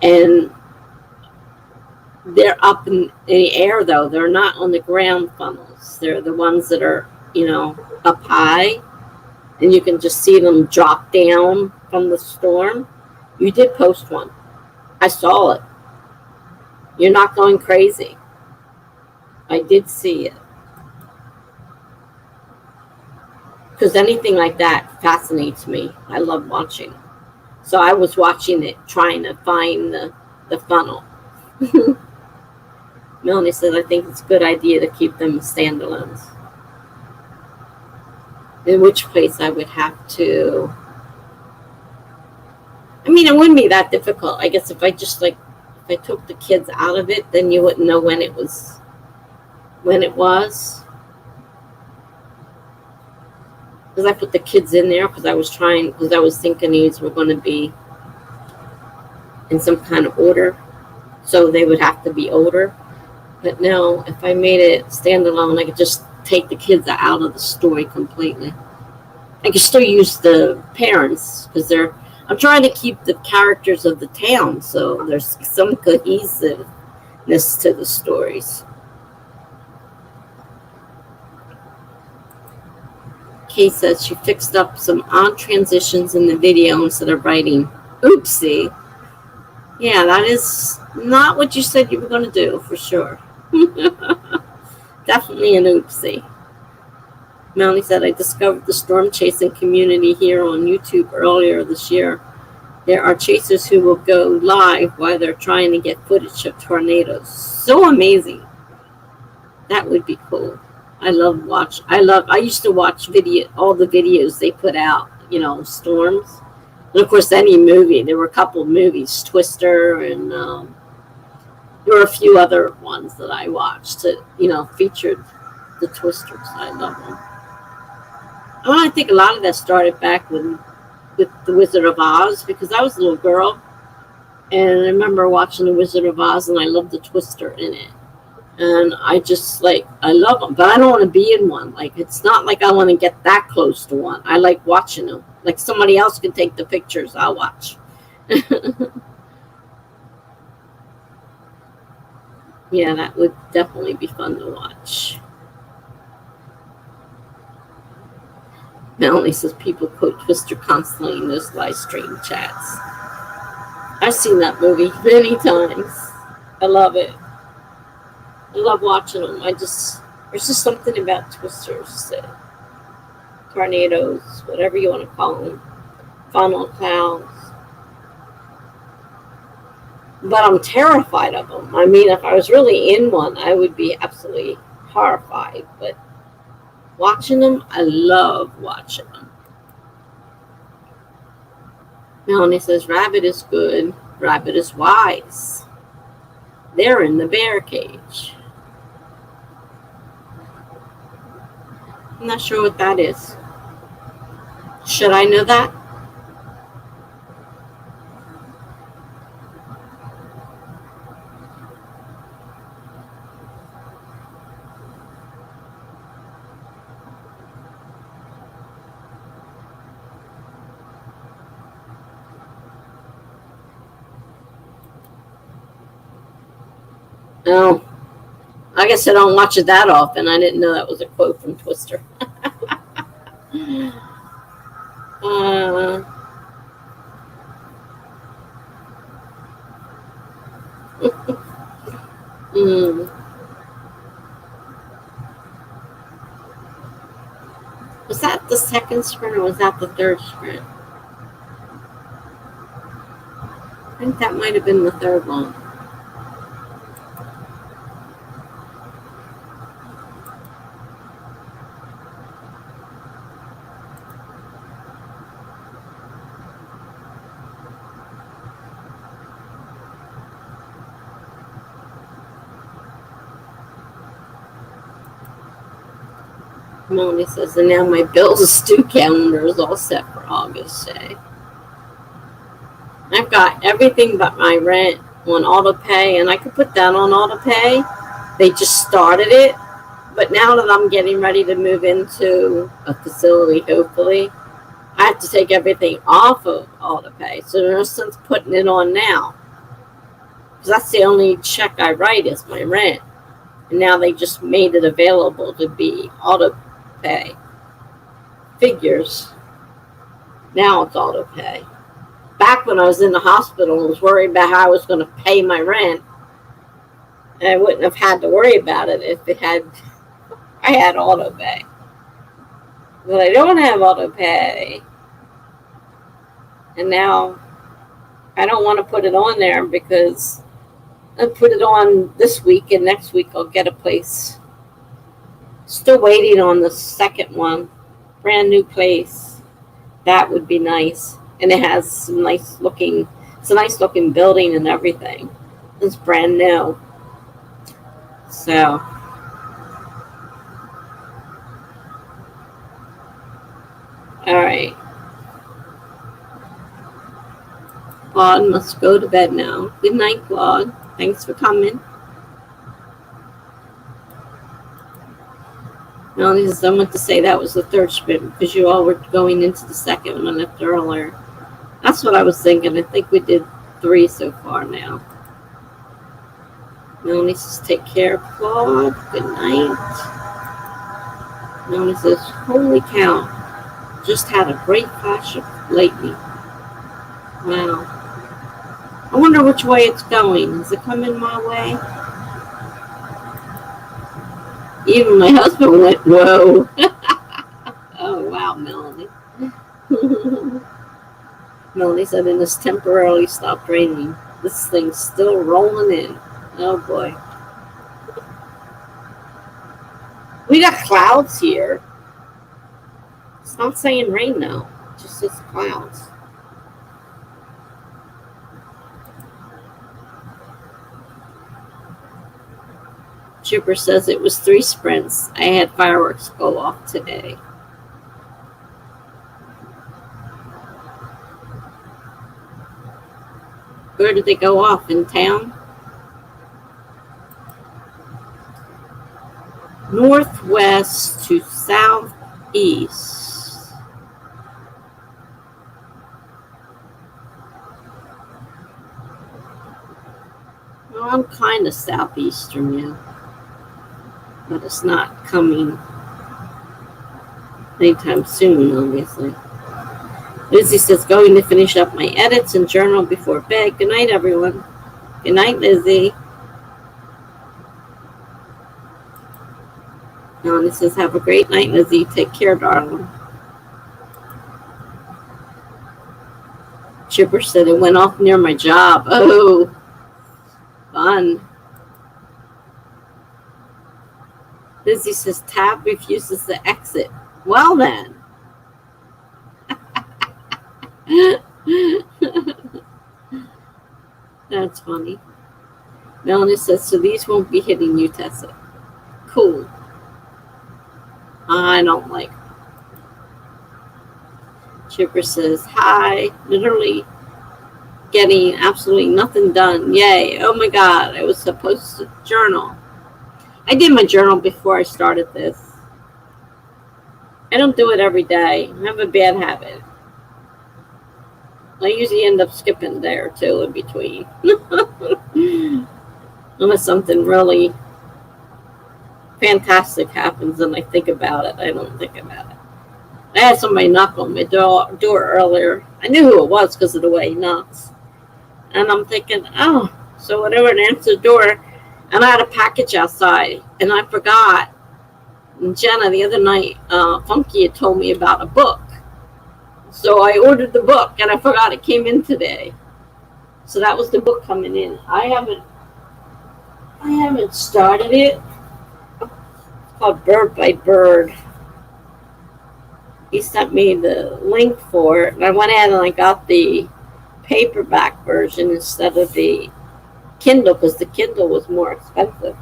And they're up in the air, though. They're not on the ground funnels. They're the ones that are, up high. And you can just see them drop down from the storm. You did post one. I saw it. You're not going crazy. I did see it. Because anything like that fascinates me. I love watching. So I was watching it, trying to find the funnel. Melanie said, I think it's a good idea to keep them standalones. In which case I would have to, I mean, it wouldn't be that difficult. I guess if I just if I took the kids out of it, then you wouldn't know when it was. Because I put the kids in there because I was thinking these were going to be in some kind of order. So they would have to be older. But no, if I made it standalone, I could just take the kids out of the story completely. I can still use the parents because I'm trying to keep the characters of the town, so there's some cohesiveness to the stories. Kay says she fixed up some odd transitions in the video instead of writing. Oopsie. Yeah, that is not what you said you were going to do, for sure. Definitely an oopsie. Melanie said, I discovered the storm chasing community here on YouTube earlier this year. There are chasers who will go live while they're trying to get footage of tornadoes. So amazing. That would be cool. I used to watch all the videos they put out, storms. And of course, any movie. There were a couple of movies, Twister, and there were a few other ones that I watched that, featured the Twisters. I love them. I think a lot of that started back with The Wizard of Oz, because I was a little girl. And I remember watching The Wizard of Oz, and I loved the Twister in it. And I just, I love them. But I don't want to be in one. It's not like I want to get that close to one. I like watching them. Like somebody else can take the pictures, I'll watch. Yeah, that would definitely be fun to watch. Melanie says people quote Twister constantly in those live stream chats. I've seen that movie many times. I love it. I love watching them. There's just something about Twisters, tornadoes, whatever you want to call them, funnel clouds. But I'm terrified of them. I mean, if I was really in one, I would be absolutely horrified. But watching them, I love watching them. Melanie says, rabbit is good, rabbit is wise. They're in the bear cage. I'm not sure what that is. Should I know that? No. I guess I don't watch it that often. I didn't know that was a quote from Twister. Was that the second sprint or was that the third sprint? I think that might have been the third one. Melanie says, and now my bills stew calendar is all set for August, say. I've got everything but my rent on auto pay, and I could put that on auto pay. They just started it, but now that I'm getting ready to move into a facility, hopefully, I have to take everything off of auto pay. So there's no sense putting it on now, because that's the only check I write is my rent. And now they just made it available to be auto pay. Figures. Now it's auto pay. Back when I was in the hospital and was worried about how I was going to pay my rent, and I wouldn't have had to worry about it if I had auto pay. But I don't have auto pay. And now I don't want to put it on there because I'll put it on this week and next week I'll get a place. Still waiting on the second one. Brand new place. That would be nice. And it has some nice looking, it's a nice looking building and everything. It's brand new. So. All right. Claude must go to bed now. Good night, Claude. Thanks for coming. Melanie says, I meant to say that was the third sprint because you all were going into the second one left earlier. That's what I was thinking. I think we did 3 so far now. Melanie says, take care, Claude. Good night. Melanie says, holy cow. Just had a great flash of lightning. Wow. I wonder which way it's going. Is it coming my way? Even my husband went, whoa. Oh, wow, Melanie. Melanie said, and it's temporarily stopped raining. This thing's still rolling in. Oh, boy. We got clouds here. It's not saying rain, though. It just says clouds. Chipper says it was 3 sprints. I had fireworks go off today. Where did they go off? In town? Northwest to southeast. Well, I'm kind of southeastern now. But it's not coming anytime soon, obviously. Lizzie says, going to finish up my edits and journal before bed. Good night, everyone. Good night, Lizzie. Melanie says, have a great night, Lizzie. Take care, darling. Chipper said, it went off near my job. Oh, fun. Lizzie says, tab refuses to exit. Well, then. That's funny. Melanie says, so these won't be hitting you, Tessa. Cool. I don't like. Chipper says, hi. Literally getting absolutely nothing done. Yay. Oh my God. I was supposed to journal. I did my journal before I started this. I don't do it every day. I have a bad habit. I usually end up skipping a day or two in between. Unless something really fantastic happens and I think about it. I don't think about it. I had somebody knock on my door earlier. I knew who it was because of the way he knocks. And I'm thinking, oh, so whatever, and answered the door. And I had a package outside, and I forgot. And Jenna, the other night, Funky had told me about a book. So I ordered the book, and I forgot it came in today. So that was the book coming in. I haven't started it. It's called Bird by Bird. He sent me the link for it, and I went ahead and I got the paperback version instead of the Kindle, because the Kindle was more expensive.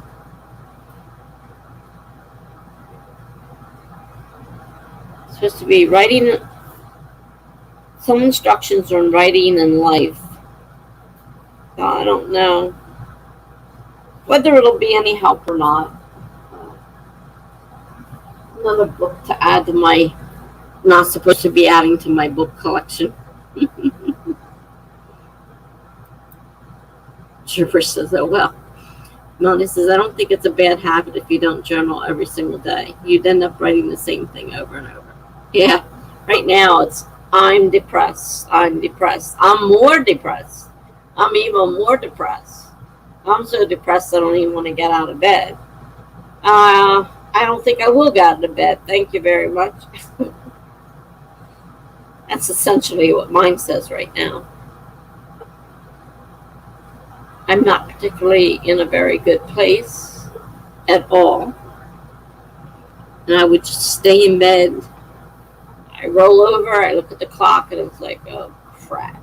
It's supposed to be writing, some instructions on writing and life. So I don't know whether it'll be any help or not. Another book to add to my, not supposed to be adding to my book collection. Trooper says, oh well. Melanie says, I don't think it's a bad habit if you don't journal every single day. You'd end up writing the same thing over and over. Yeah, right now it's, I'm depressed. I'm depressed. I'm more depressed. I'm even more depressed. I'm so depressed I don't even want to get out of bed. I don't think I will get out of bed. Thank you very much. That's essentially what mine says right now. I'm not particularly in a very good place at all. And I would just stay in bed. I roll over, I look at the clock, and it's like, oh, crap.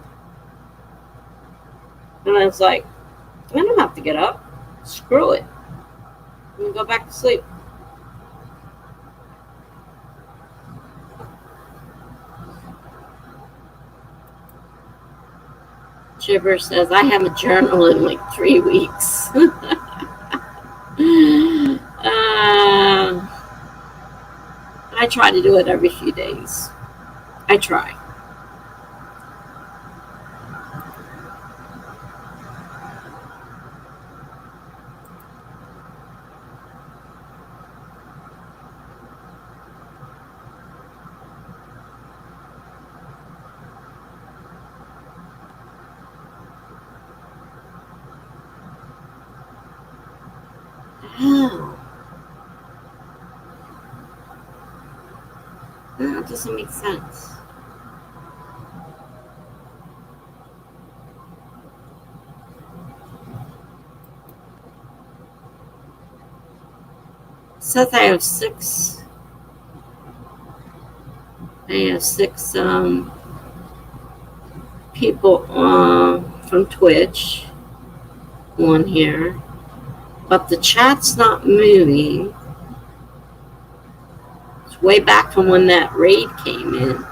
And I was like, I don't have to get up. Screw it. I'm going to go back to sleep. Chipper says, I haven't journaled in like 3 weeks. I try to do it every few days. I try. Oh. That doesn't make sense. It says I have six people from Twitch on here, but the chat's not moving. It's way back from when that raid came in.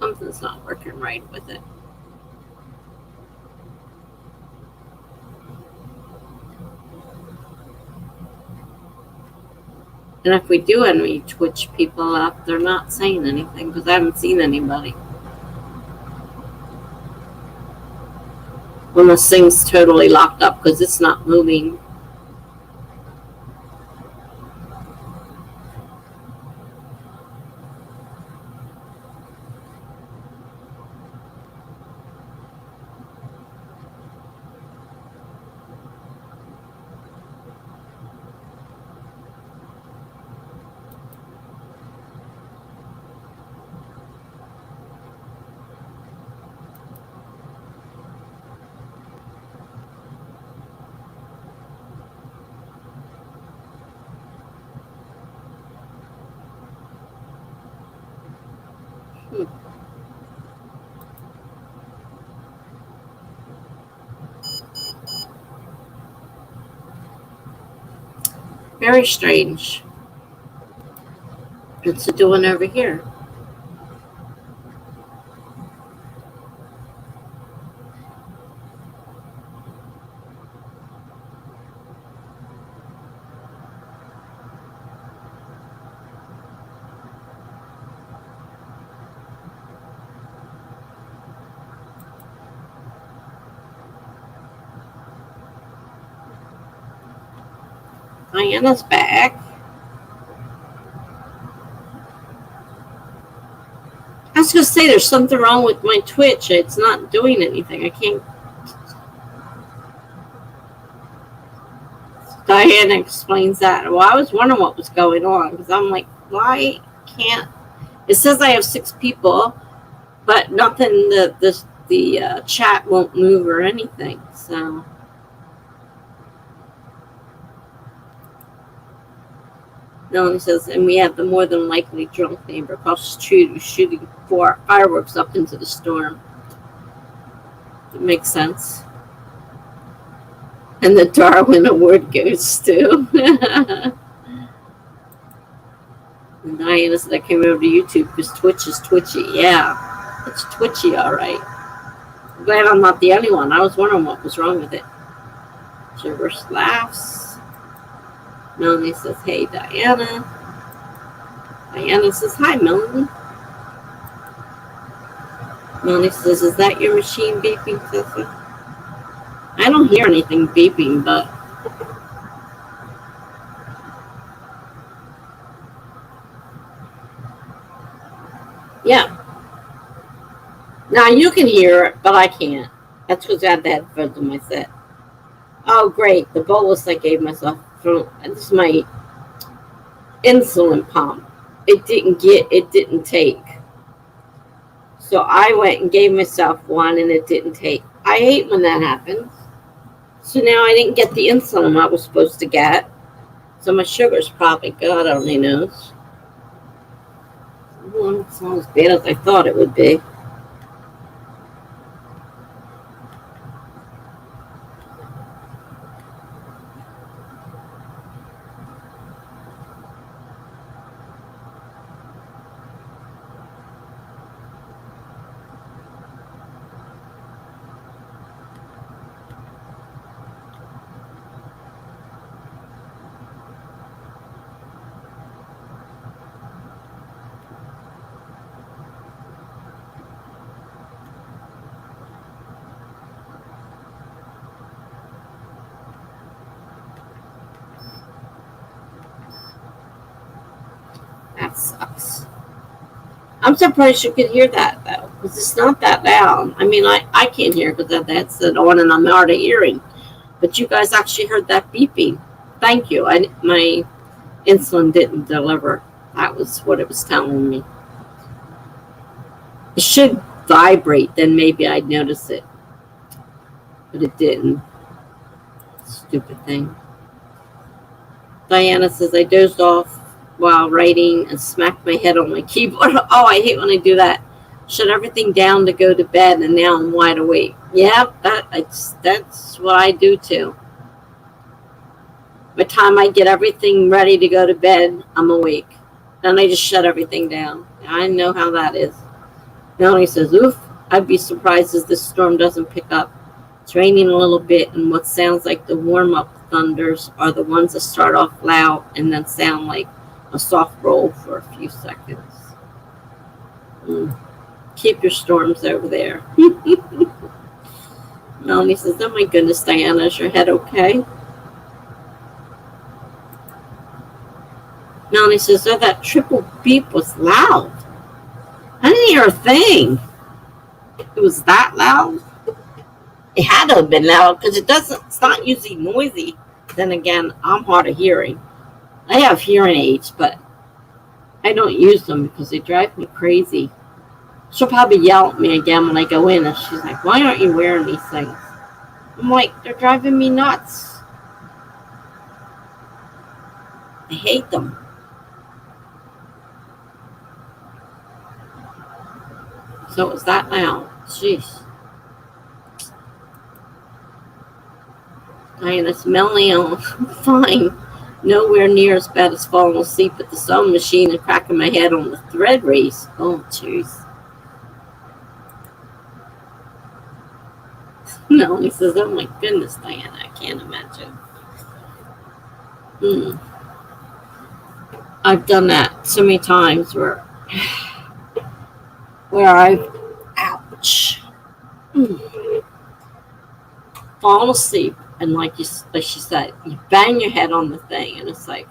Something's not working right with it. And if we do any Twitch people up, they're not saying anything because I haven't seen anybody. When this thing's totally locked up because it's not moving. Very strange. What's it doing over here? Diana's back. I was going to say there's something wrong with my Twitch. It's not doing anything. I can't. Diana explains that. Well, I was wondering what was going on because I'm like, why can't. It says I have 6 people, but nothing. The chat won't move or anything. So. Melanie says, and we have the more than likely drunk neighbor across the street who's shooting fireworks up into the storm. It makes sense. And the Darwin Award goes to. And Diana said, I came over to YouTube because Twitch is twitchy. Yeah, it's twitchy, all right. I'm glad I'm not the only one. I was wondering what was wrong with it. Gibberish laughs. Melanie says, hey, Diana. Diana says, hi, Melanie. Melanie says, is that your machine beeping, Tessa? I don't hear anything beeping, but... yeah. Now, you can hear it, but I can't. That's because I had the headphones on my set. Oh, great. The bolus I gave myself. This is my insulin pump. It didn't take. So I went and gave myself one and it didn't take. I hate when that happens. So now I didn't get the insulin I was supposed to get. So my sugar's probably God only knows. Well, it's not as bad as I thought it would be. That sucks. I'm surprised you could hear that, though, because it's not that loud. I mean, I can't hear because that's on and I'm hard of hearing. But you guys actually heard that beeping. Thank you. My insulin didn't deliver. That was what it was telling me. It should vibrate, then maybe I'd notice it. But it didn't. Stupid thing. Diana says, I dozed off while writing and smacked my head on my keyboard. Oh, I hate when I do that. Shut everything down to go to bed, and now I'm wide awake. Yeah, that's what I do too. By the time I get everything ready to go to bed, I'm awake. Then I just shut everything down. I know how that is. Melanie says, oof, I'd be surprised if this storm doesn't pick up. It's raining a little bit, and what sounds like the warm-up thunders are the ones that start off loud and then sound like a soft roll for a few seconds. Keep your storms over there. Melanie says, oh my goodness, Diana, is your head okay? Melanie says, oh, that triple beep was loud. I didn't hear a thing. It was that loud? It had to have been loud because it's not usually noisy. Then again, I'm hard of hearing. I have hearing aids, but I don't use them because they drive me crazy. She'll probably yell at me again when I go in, and she's like, why aren't you wearing these things? I'm like, they're driving me nuts. I hate them. So it was that loud. Jeez. Diana's Melanie, I'm fine. Nowhere near as bad as falling asleep at the sewing machine and cracking my head on the thread race. Oh, jeez. Melanie says, oh my goodness, Diana, I can't imagine. I've done that so many times where I've, ouch, fallen asleep, and like she said, you bang your head on the thing, and it's like,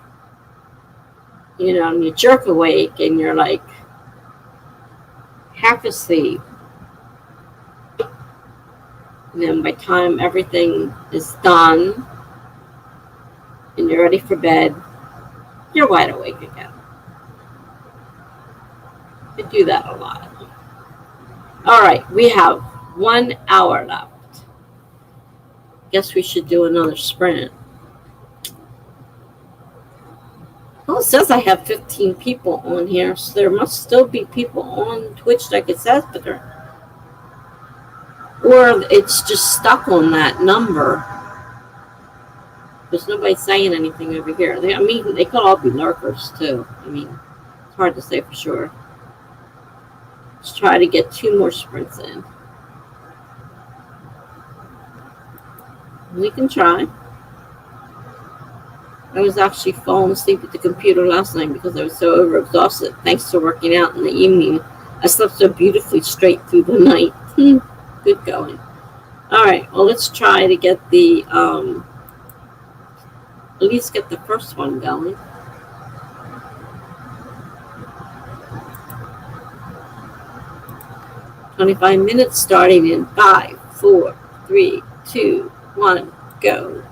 and you jerk awake, and you're like half asleep. And then by the time everything is done and you're ready for bed, you're wide awake again. I do that a lot. All right, we have 1 hour left. Guess we should do another sprint. Well, it says I have 15 people on here, so there must still be people on Twitch like it says, but or it's just stuck on that number. There's nobody saying anything over here. They could all be lurkers too. It's hard to say for sure. Let's try to get 2 more sprints in. We can try. I was actually falling asleep at the computer last night because I was so overexhausted. Thanks to working out in the evening, I slept so beautifully straight through the night. Good going. All right, well, let's try to get the, at least get the first one going. "25 minutes starting in 5, 4, 3, 2, 1, go."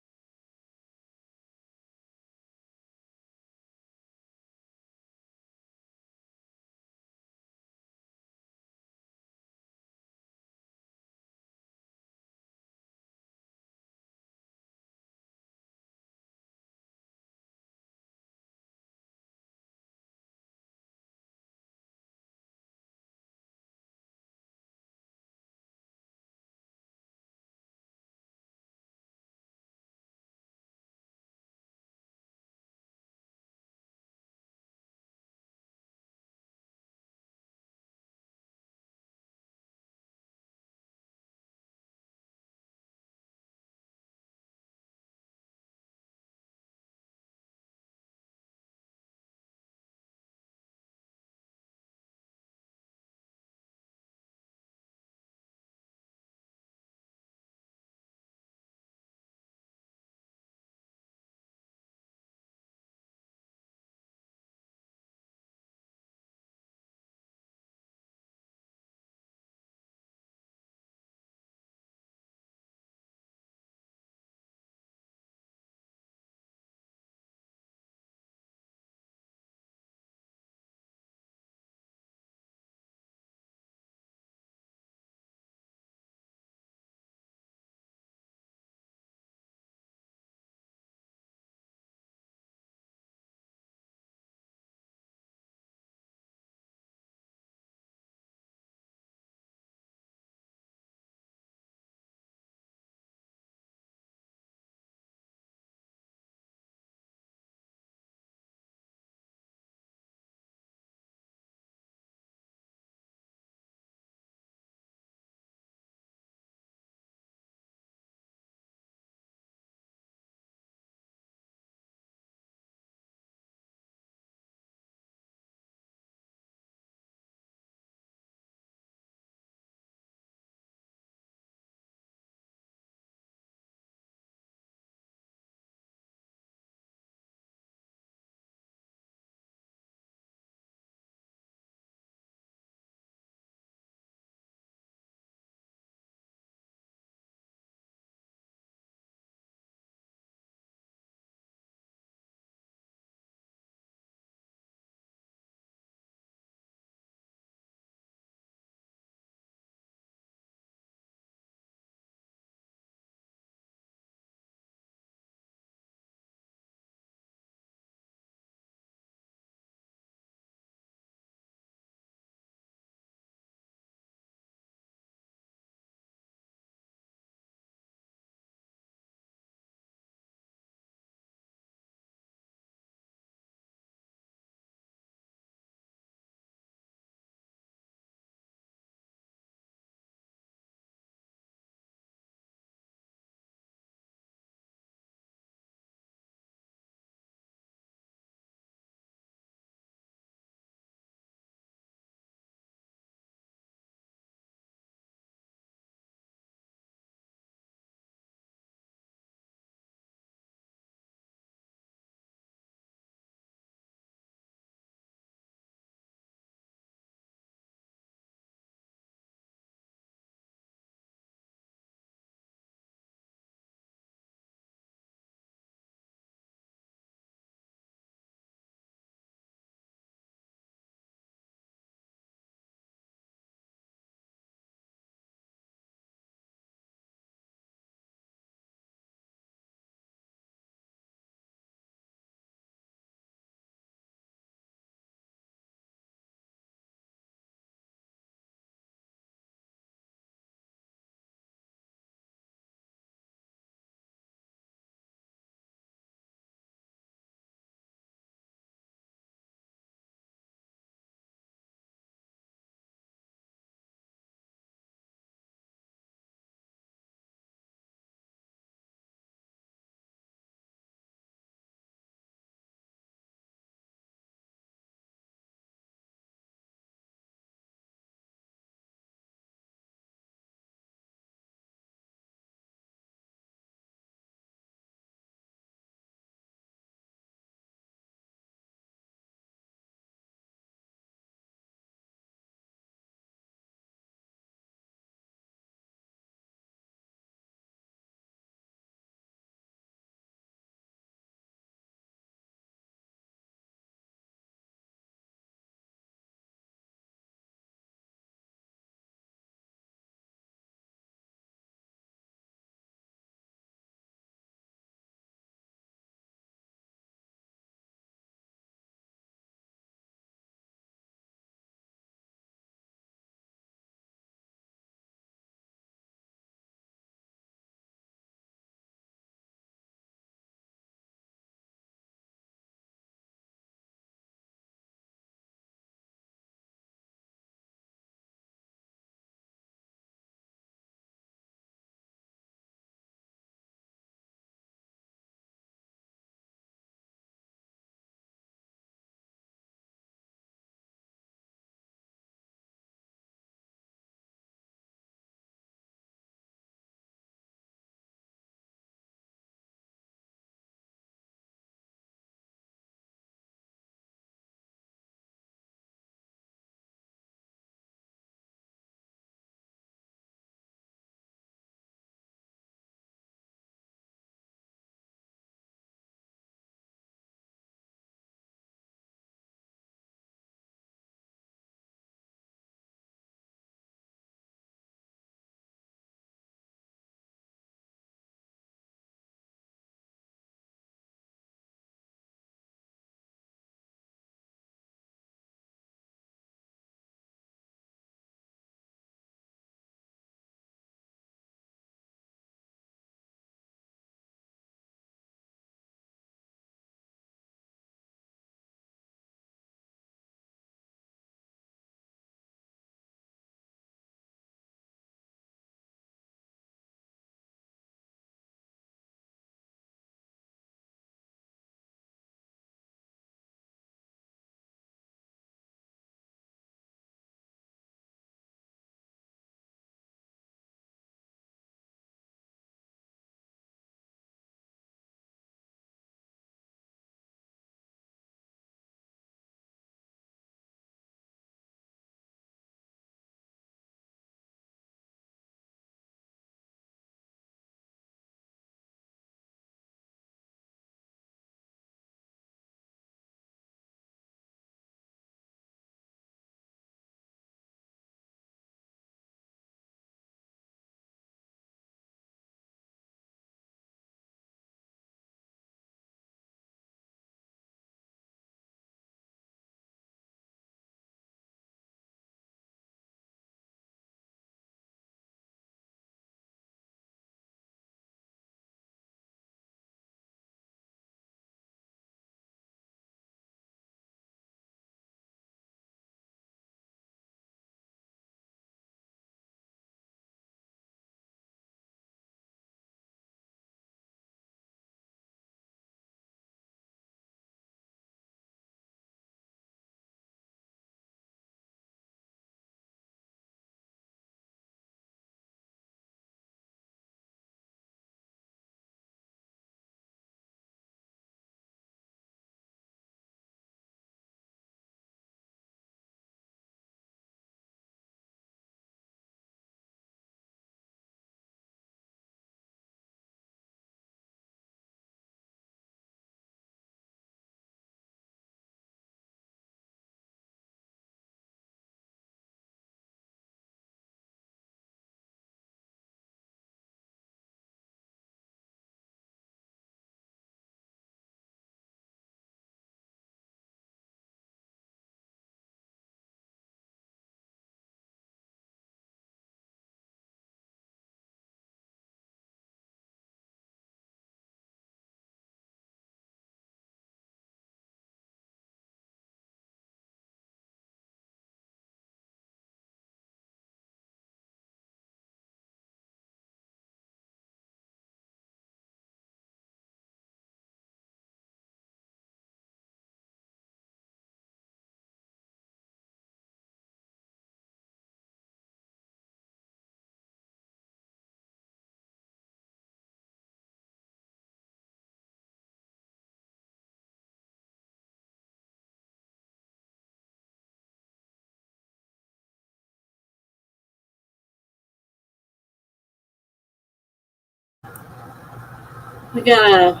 We got a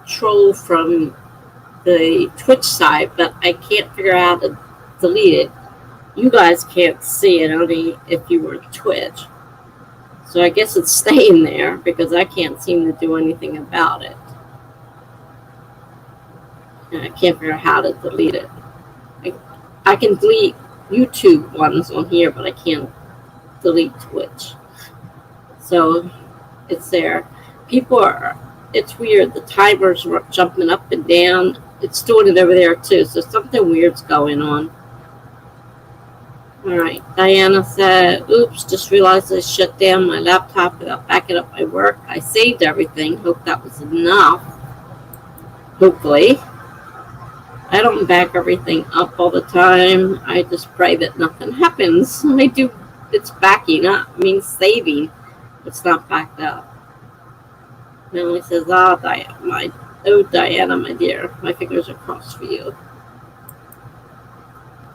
troll from the Twitch side, but I can't figure out how to delete it. You guys can't see it, only if you were Twitch. So I guess it's staying there because I can't seem to do anything about it. And I can't figure out how to delete it. I can delete YouTube ones on here, but I can't delete Twitch. So it's there. People are, it's weird. The timers are jumping up and down. It's doing it over there too. So something weird's going on. All right. Diana said, oops, just realized I shut down my laptop without backing up my work. I saved everything. Hope that was enough. Hopefully. I don't back everything up all the time. I just pray that nothing happens. I do. It's backing up. It means saving. It's not backed up. Melanie says, Diana, my dear, my fingers are crossed for you.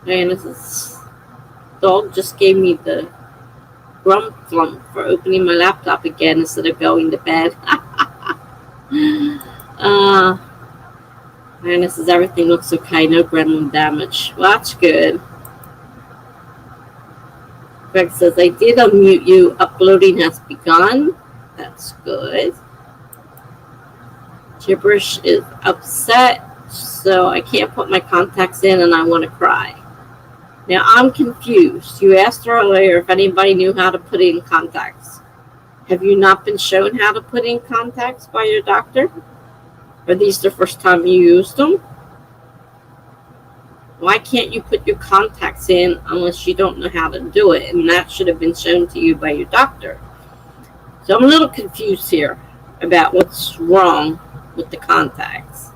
Diana says, dog just gave me the grump flump for opening my laptop again instead of going to bed. Diana says, everything looks okay, no gremlin damage. Well, that's good. Greg says, I did unmute you. Uploading has begun. That's good. Gibberish is upset, so I can't put my contacts in and I want to cry. Now, I'm confused. You asked earlier if anybody knew how to put in contacts. Have you not been shown how to put in contacts by your doctor? Are these the first time you used them? Why can't you put your contacts in unless you don't know how to do it? And that should have been shown to you by your doctor. So I'm a little confused here about what's wrong with the contacts.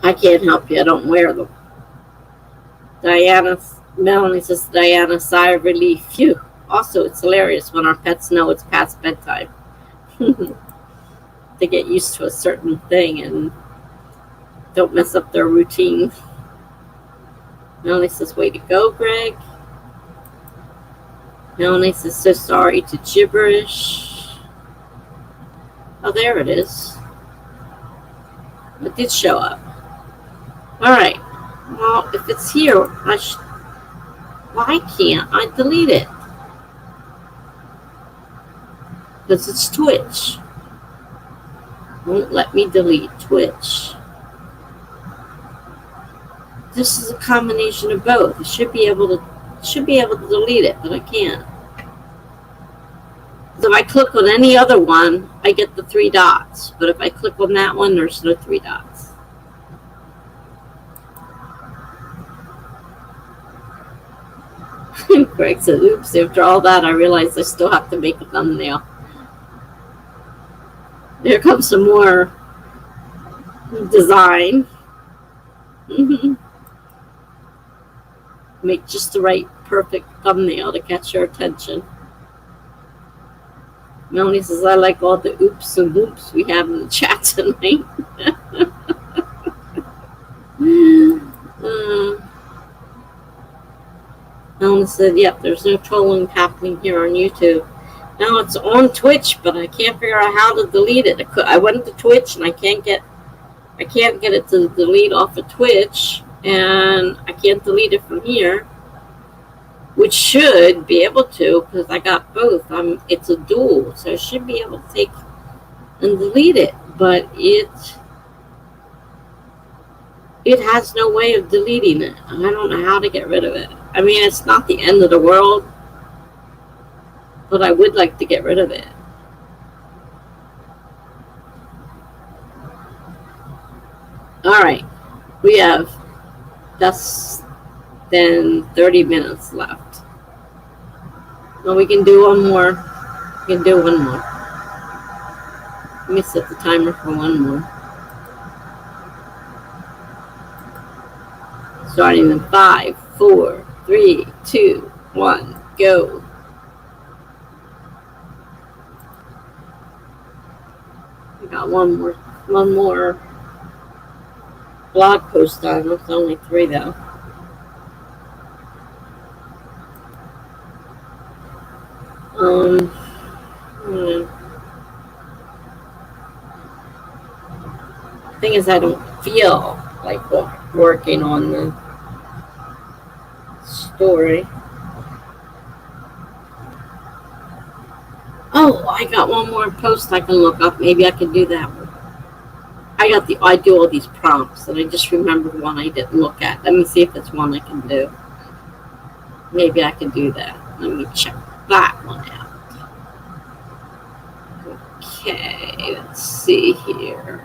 I can't help you. I don't wear them. Melanie says, Diana, sigh of relief. Phew. Also, it's hilarious when our pets know it's past bedtime. They get used to a certain thing and don't mess up their routine. Melanie says, way to go, Greg. Melanie says, so sorry to gibberish. Oh, there it is. It did show up. All right. Well, if it's here, why can't I delete it? Because it's Twitch. Won't let me delete Twitch. This is a combination of both. I should be able to delete it, but I can't. So if I click on any other one, I get the 3 dots. But if I click on that one, there's no 3 dots. Greg said, oops, after all that, I realized I still have to make a thumbnail. Here comes some more design. Make just the right, perfect thumbnail to catch your attention. Melanie says, I like all the oops and whoops we have in the chat tonight. Melanie said, yep, there's no trolling happening here on YouTube. Now it's on Twitch, but I can't figure out how to delete it. I went to Twitch and I can't get it to delete off of Twitch, and I can't delete it from here, which should be able to because I got both. It's a dual, so I should be able to take and delete it, but it has no way of deleting it. I don't know how to get rid of it. I mean, it's not the end of the world, but I would like to get rid of it. All right, we have less than 30 minutes left. Well, we can do one more. We can do one more. Let me set the timer for one more. Starting in 5, 4, 3, 2, 1, go. We got one more blog post on. It's only 3 though. Hmm. Thing is, I don't feel like working on the story. Oh, I got one more post I can look up. Maybe I can do that one. I do all these prompts, and I just remembered one I didn't look at. Let me see if it's one I can do. Maybe I can do that. Let me check that one out. Okay, let's see here.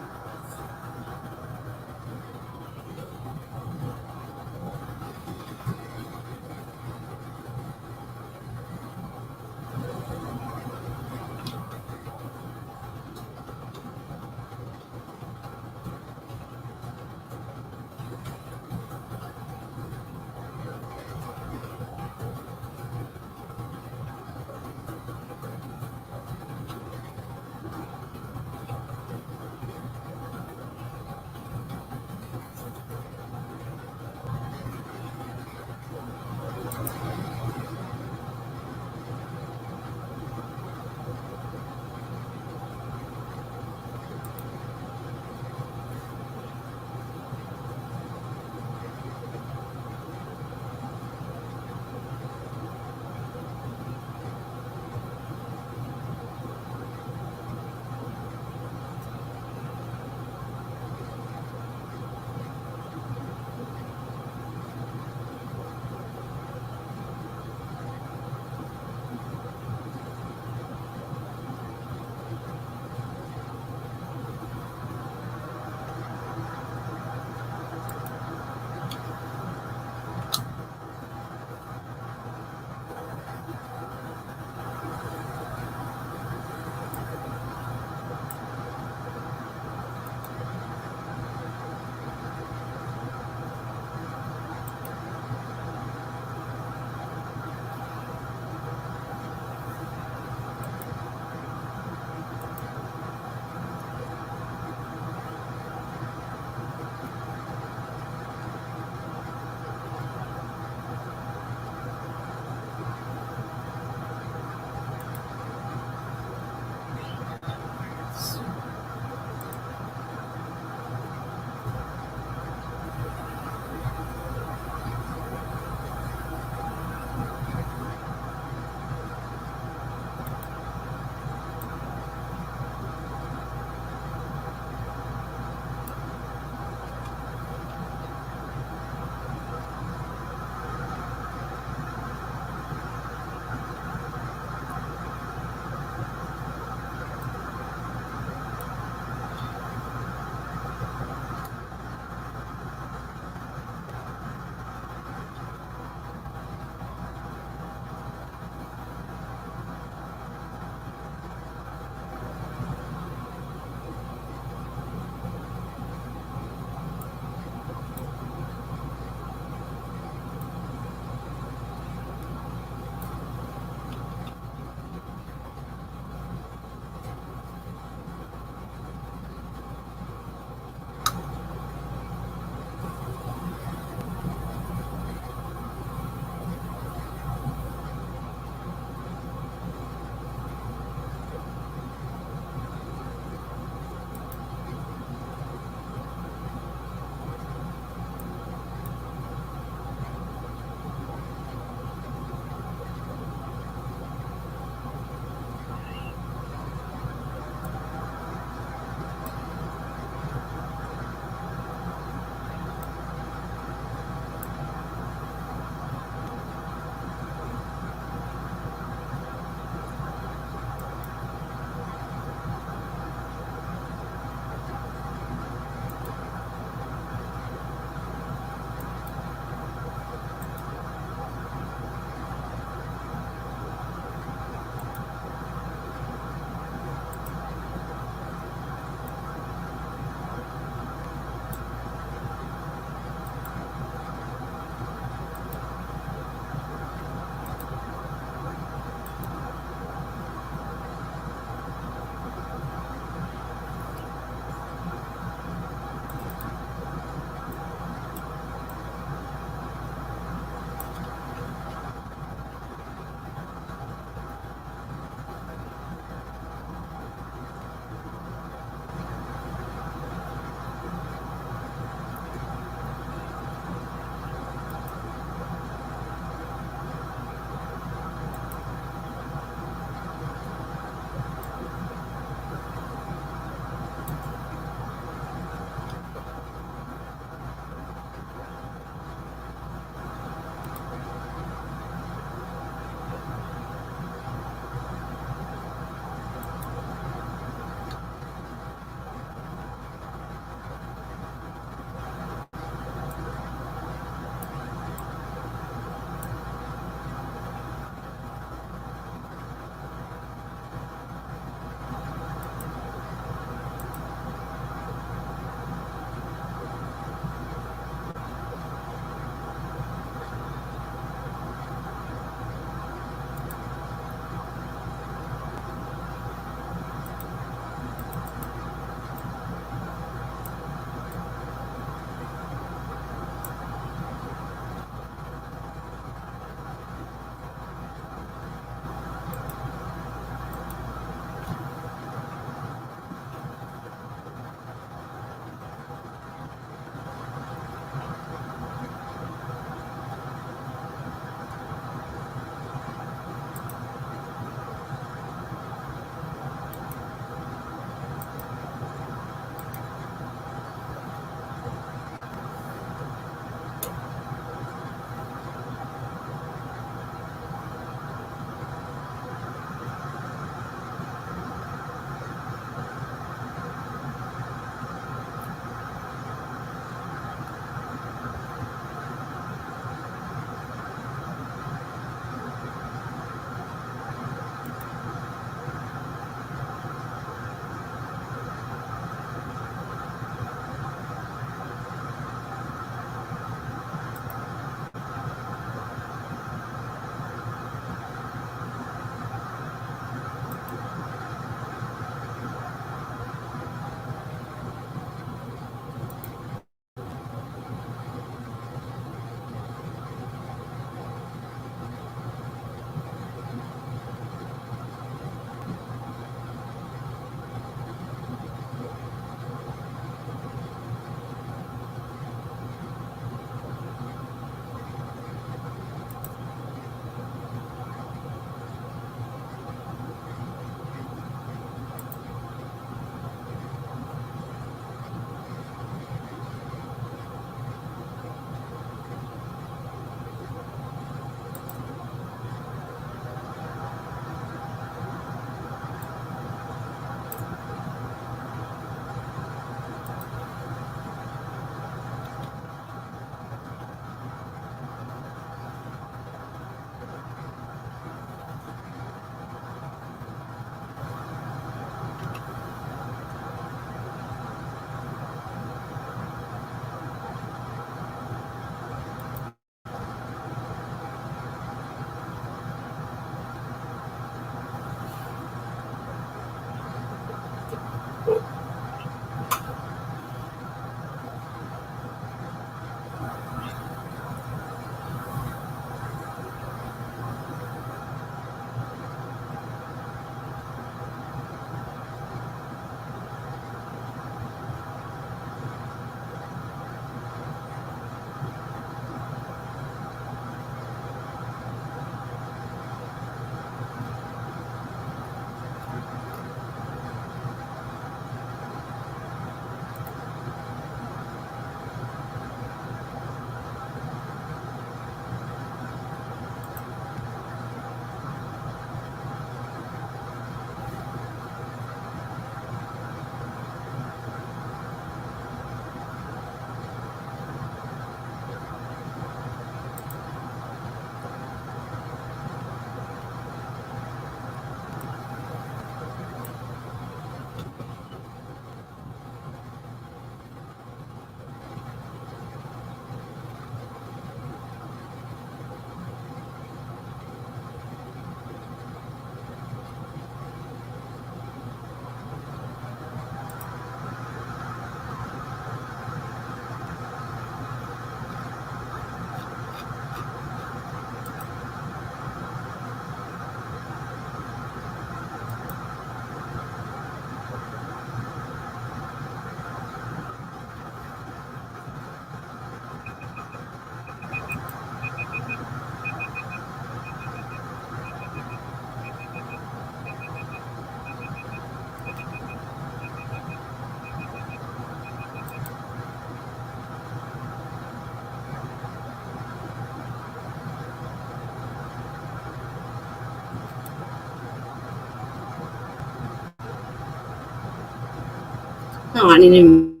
Oh, I didn't even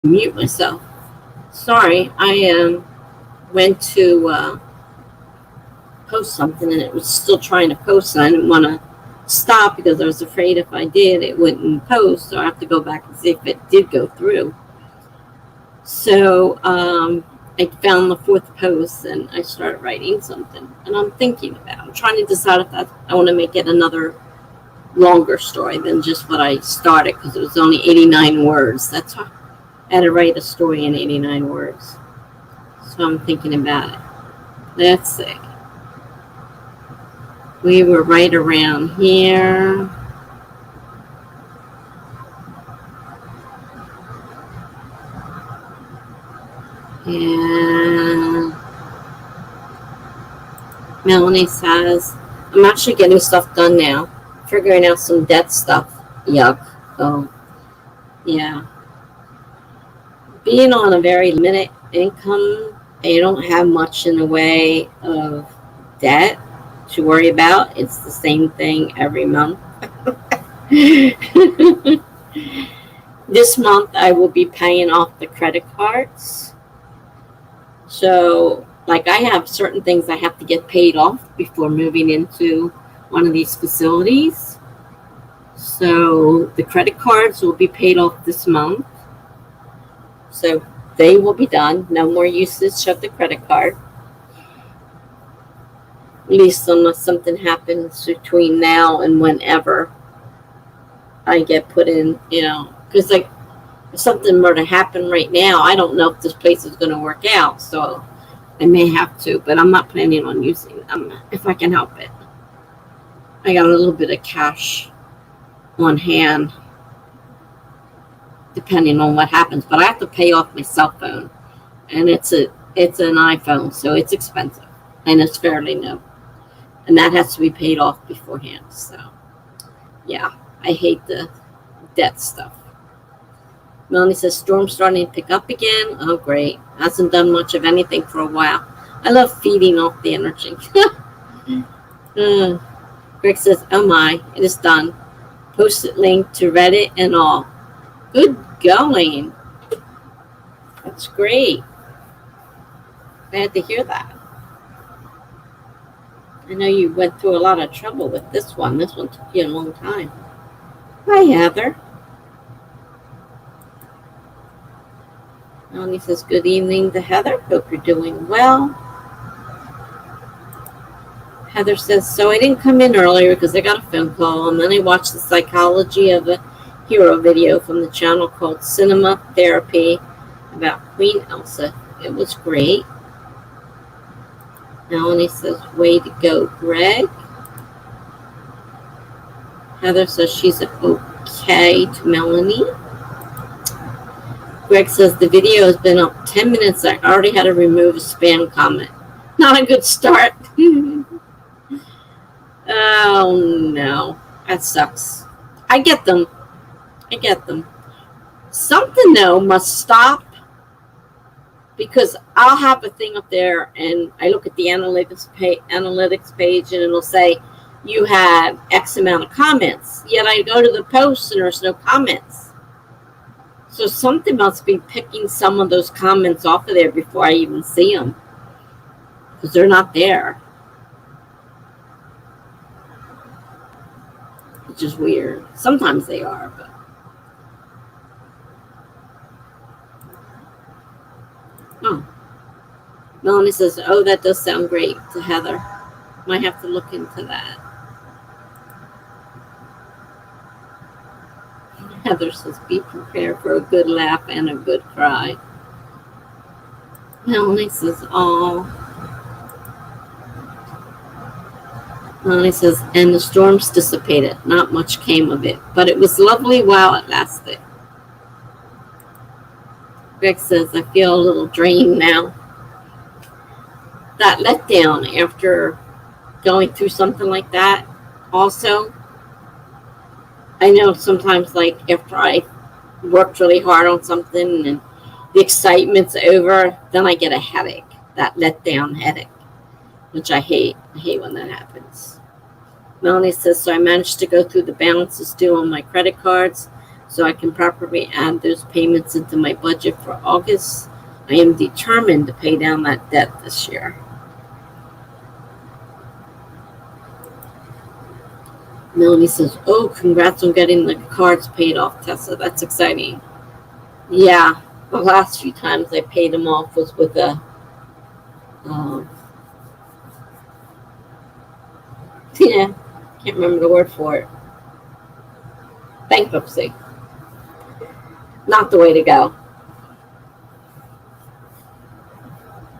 mute myself. Sorry, I went to post something and it was still trying to post, and I didn't want to stop because I was afraid if I did it wouldn't post, so I have to go back and see if it did go through. So I found the fourth post and I started writing something, and I'm trying to decide if I want to make it another longer story than just what I started, because it was only 89 words. That's why I had to write a story in 89 words. So I'm thinking about it. Let's see. We were right around here. And Melanie says, I'm actually getting stuff done now. Figuring out some debt stuff. Yuck. Oh, yeah. Being on a very limited income, you don't have much in the way of debt to worry about. It's the same thing every month. This month I will be paying off the credit cards. So, like, I have certain things I have to get paid off before moving into one of these facilities. So the credit cards will be paid off this month. So they will be done. No more usage of the credit card. At least unless something happens between now and whenever I get put in, because like if something were to happen right now, I don't know if this place is going to work out. So I may have to, but I'm not planning on using them if I can help it. I got a little bit of cash on hand, depending on what happens. But I have to pay off my cell phone, and it's an iPhone, so it's expensive, and it's fairly new, and that has to be paid off beforehand. So, yeah, I hate the debt stuff. Melanie says, storm's starting to pick up again. Oh, great. Hasn't done much of anything for a while. I love feeding off the energy. Greg says, oh my, it is done. Post-it link to Reddit and all. Good going. That's great. Glad to hear that. I know you went through a lot of trouble with this one. This one took you a long time. Hi, Heather. Melanie says, good evening to Heather. Hope you're doing well. Heather says, so I didn't come in earlier because I got a phone call, and then I watched the Psychology of a Hero video from the channel called Cinema Therapy about Queen Elsa. It was great. Melanie says, way to go, Greg. Heather says she's okay to Melanie. Greg says, the video has been up 10 minutes. I already had to remove a spam comment. Not a good start. Oh, no. That sucks. I get them. Something, though, must stop, because I'll have a thing up there, and I look at the analytics page, and it'll say, you have X amount of comments. Yet I go to the post, and there's no comments. So something must be picking some of those comments off of there before I even see them, because they're not there. Which is weird. Sometimes they are, but. Oh. Melanie says, oh, that does sound great, to Heather. Might have to look into that. Heather says, be prepared for a good laugh and a good cry. Melanie says, oh. Melanie says, and the storms dissipated. Not much came of it, but it was lovely while it lasted. Greg says, I feel a little drained now. That letdown after going through something like that, also, I know sometimes, like, after I worked really hard on something and the excitement's over, then I get a headache, that letdown headache, which I hate. I hate when that happens. Melanie says, so I managed to go through the balances due on my credit cards. so I can properly add those payments into my budget for August. I am determined to pay down that debt this year. Melanie says, oh, congrats on getting the cards paid off, Tessa. That's exciting. Yeah, the last few times I paid them off was with a, yeah, can't remember the word for it. Bankruptcy. Not the way to go.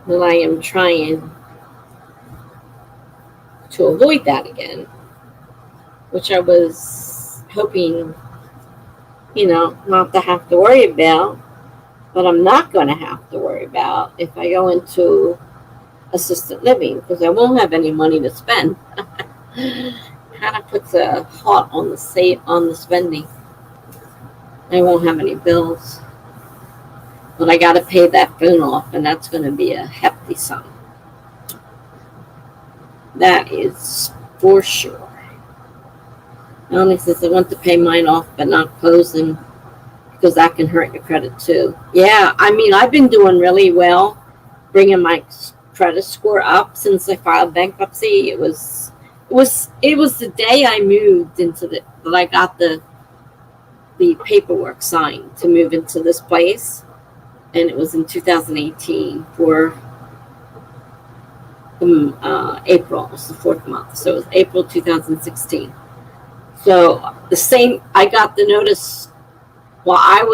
But I am trying to avoid that again, which I was hoping, not to have to worry about, but I'm not going to have to worry about if I go into assisted living, because I won't have any money to spend. Kind of puts a halt on the spending. I won't have any bills, but I got to pay that phone off, and that's going to be a hefty sum. That is for sure. Melanie says, I want to pay mine off, but not closing, because that can hurt your credit too. Yeah, I've been doing really well, bringing my credit score up since I filed bankruptcy. It was the day I moved into that I got the paperwork signed to move into this place, and it was in 2018 for April. It was the 4th month, so it was April 2016. So I got the notice while I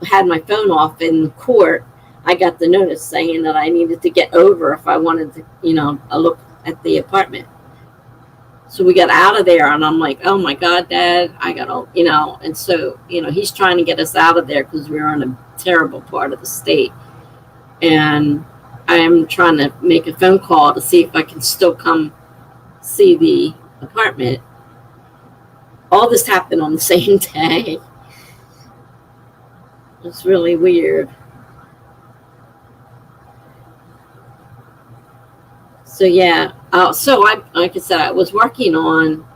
had my phone off in court. I got the notice saying that I needed to get over if I wanted to, look at the apartment. So we got out of there, and I'm like, oh my God, Dad, I got to, and so, he's trying to get us out of there because we're in a terrible part of the state. And I am trying to make a phone call to see if I can still come see the apartment. All this happened on the same day. It's really weird. So yeah, like I said, I was working on,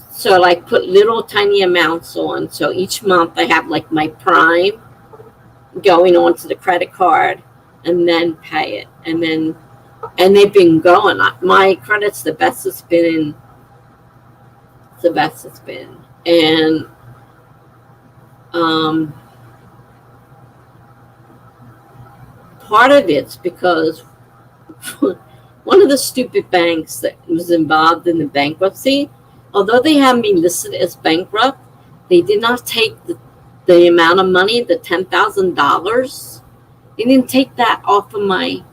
so I put little tiny amounts on. So each month I have like my prime going onto the credit card and then pay it. And they've been going. My credit's the best it's been. And part of it's because one of the stupid banks that was involved in the bankruptcy, although they have me listed as bankrupt, they did not take the amount of money, the $10,000. They didn't take that off of my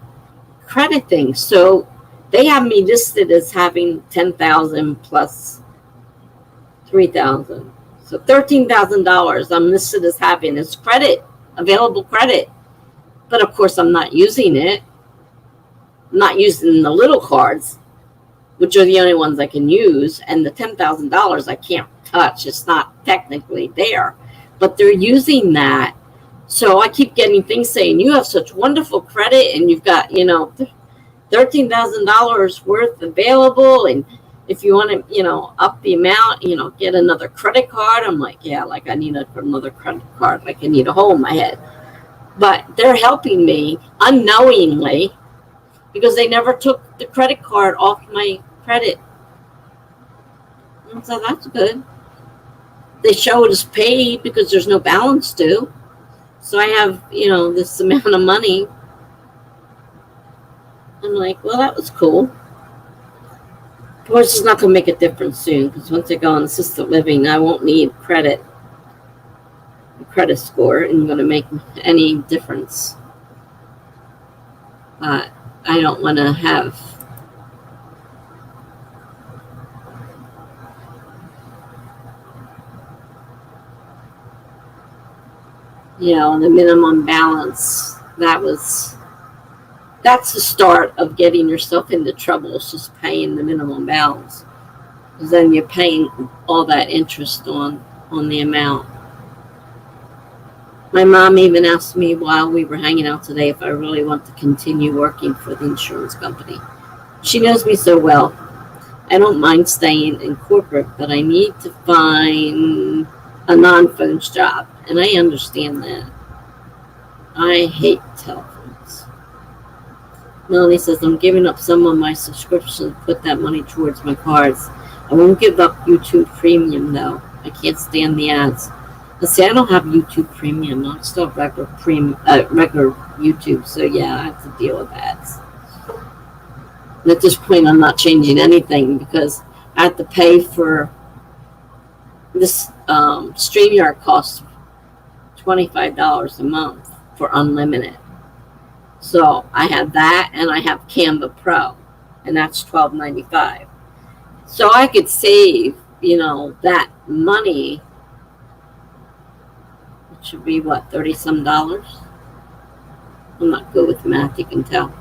credit thing. So they have me listed as having $10,000 plus $3,000. So $13,000 I'm listed as having as credit, available credit. But of course I'm not using it. I'm not using the little cards, which are the only ones I can use. And the $10,000 I can't touch. It's not technically there. But they're using that. So I keep getting things saying, you have such wonderful credit and you've got, $13,000 worth available. And if you want to, up the amount, get another credit card. I'm like, yeah, like I need another credit card. Like I need a hole in my head. But they're helping me unknowingly because they never took the credit card off my credit. And so that's good. They show it as paid because there's no balance due. So I have, this amount of money. I'm like, well, that was cool. Of course, it's not going to make a difference soon because once I go on assisted living, I won't need credit score isn't going to make any difference. But I don't want to have the minimum balance. That's the start of getting yourself into trouble. It's just paying the minimum balance, because then you're paying all that interest on the amount. My mom even asked me while we were hanging out today if I really want to continue working for the insurance company. She knows me so well. I don't mind staying in corporate, but I need to find a non-phones job. And I understand that. I hate telephones. Melanie says, I'm giving up some of my subscriptions to put that money towards my cards. I won't give up YouTube Premium, though. I can't stand the ads. But see, I don't have YouTube Premium. I still have regular YouTube. So, yeah, I have to deal with ads. And at this point, I'm not changing anything because I have to pay for this. StreamYard costs $25 a month for unlimited. So I have that, and I have Canva Pro, and that's $12.95. So I could save, that money, which should be what, $30-some? I'm not good with math, you can tell.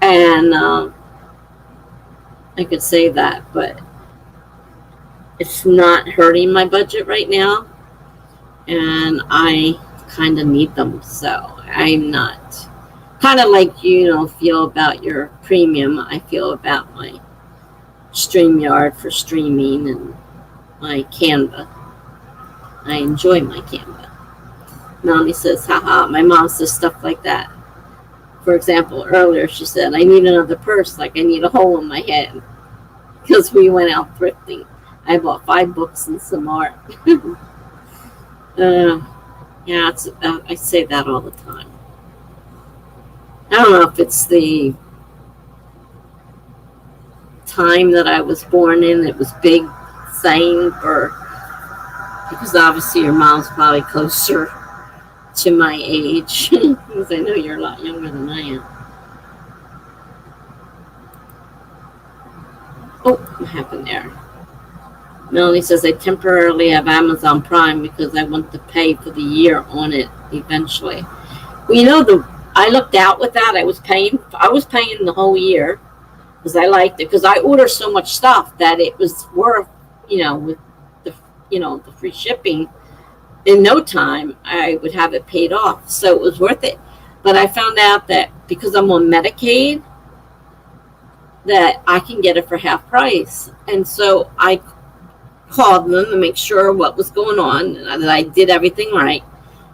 And I could save that, but it's not hurting my budget right now, and I kind of need them. So I'm not kind of like you feel about your premium. I feel about my StreamYard for streaming and my Canva. I enjoy my Canva. Melanie says, haha, my mom says stuff like that. For example, earlier she said, I need another purse, like I need a hole in my head, because we went out thrifting. I bought 5 books and some art. Yeah, I say that all the time. I don't know if it's the time that I was born in. It was big saying, or because obviously your mom's probably closer to my age, because I know you're a lot younger than I am. Oh, what happened there? Melanie says, I temporarily have Amazon Prime because I want to pay for the year on it eventually. Well, I looked out with that. I was paying the whole year because I liked it, because I order so much stuff that it was worth, with the free shipping, in no time I would have it paid off. So it was worth it. But I found out that because I'm on Medicaid, that I can get it for half price. And so I called them to make sure what was going on, and that I did everything right,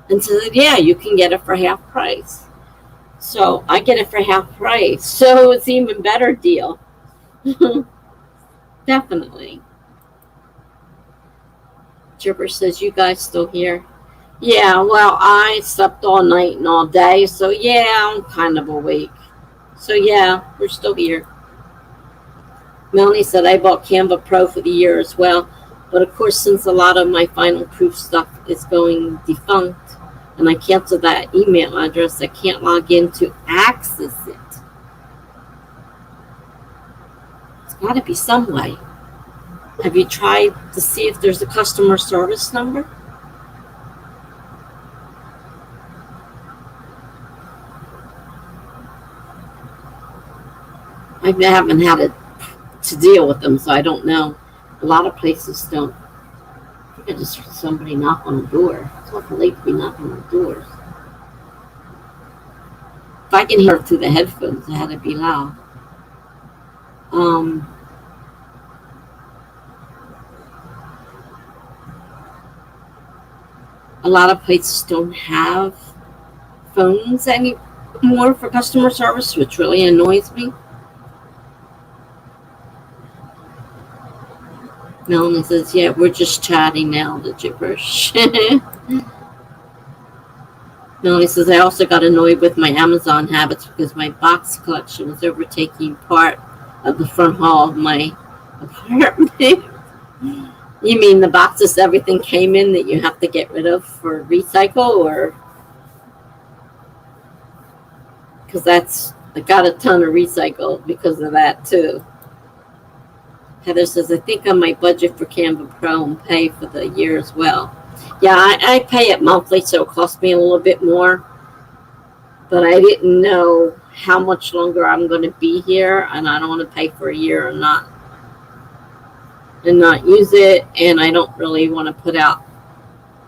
and said, yeah, you can get it for half price. So I get it for half price. So it's an even better deal. Definitely. Gibber says, you guys still here? Yeah, well, I slept all night and all day, so yeah, I'm kind of awake. So yeah, we're still here. Melanie said, I bought Canva Pro for the year as well. But of course, since a lot of my final proof stuff is going defunct, and I canceled that email address, I can't log in to access it. It's got to be some way. Have you tried to see if there's a customer service number? I haven't had it to deal with them, so I don't know. A lot of places don't. I think I just heard somebody knock on the door. It's awful late to be knocking on doors. If I can hear it through the headphones, it had to be loud. A lot of places don't have phones anymore for customer service, which really annoys me. Melanie says, yeah, we're just chatting now, the gibberish. Melanie says, I also got annoyed with my Amazon habits because my box collection was overtaking part of the front hall of my apartment. You mean the boxes everything came in that you have to get rid of for recycle, or? Because I got a ton of recycle because of that too. Heather says, I think I might budget for Canva Pro and pay for the year as well. Yeah, I pay it monthly, so it costs me a little bit more. But I didn't know how much longer I'm going to be here, and I don't want to pay for a year and not use it, and I don't really want to put out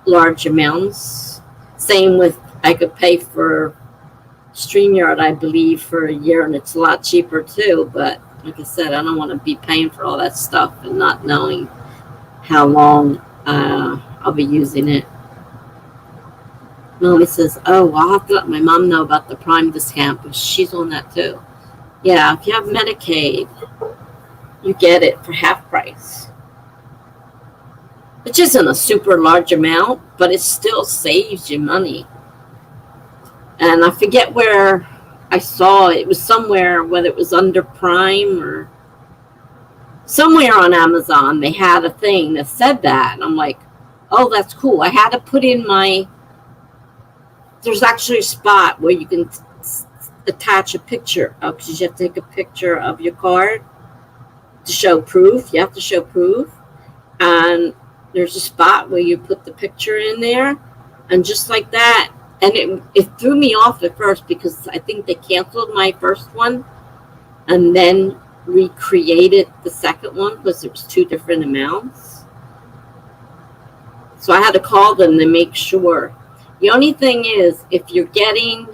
large amounts. Same with, I could pay for StreamYard, I believe, for a year, and it's a lot cheaper too, but Like I said, I don't want to be paying for all that stuff and not knowing how long I'll be using it. Melanie says, oh, I'll have to let my mom know about the Prime discount, because she's on that too. Yeah, if you have Medicaid, you get it for half price. Which isn't a super large amount, but it still saves you money. And I forget where I saw it. It was somewhere, whether it was under Prime or somewhere on Amazon, they had a thing that said that. And I'm like, oh, that's cool. I had to put in there's actually a spot where you can attach a picture of, because you have to take a picture of your card to show proof. You have to show proof. And there's a spot where you put the picture in there. And just like that, and it threw me off at first, because I think they canceled my first one and then recreated the second one, because it was 2 different amounts. So I had to call them to make sure. The only thing is, if you're getting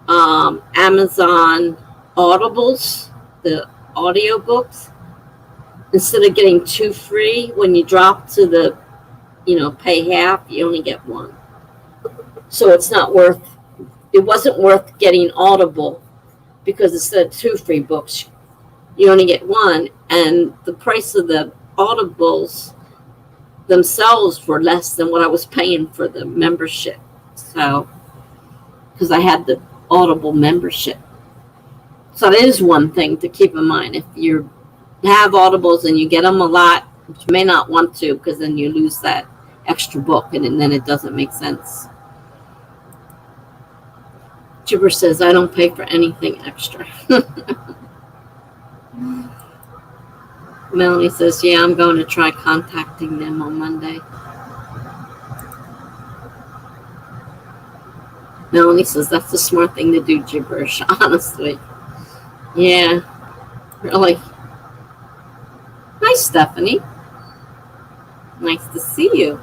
Amazon Audibles, the audiobooks, instead of getting 2 free, when you drop to the, pay half, you only get 1. So it wasn't worth getting Audible, because instead of 2 free books, you only get 1. And the price of the Audibles themselves were less than what I was paying for the membership. So, because I had the Audible membership. So that is one thing to keep in mind. If you have Audibles and you get them a lot, you may not want to, because then you lose that extra book, and then it doesn't make sense. Jibber says, I don't pay for anything extra. Melanie says, yeah, I'm going to try contacting them on Monday. Melanie says, that's the smart thing to do, Gibberish, honestly. Yeah, really. Hi, Stephanie. Nice to see you.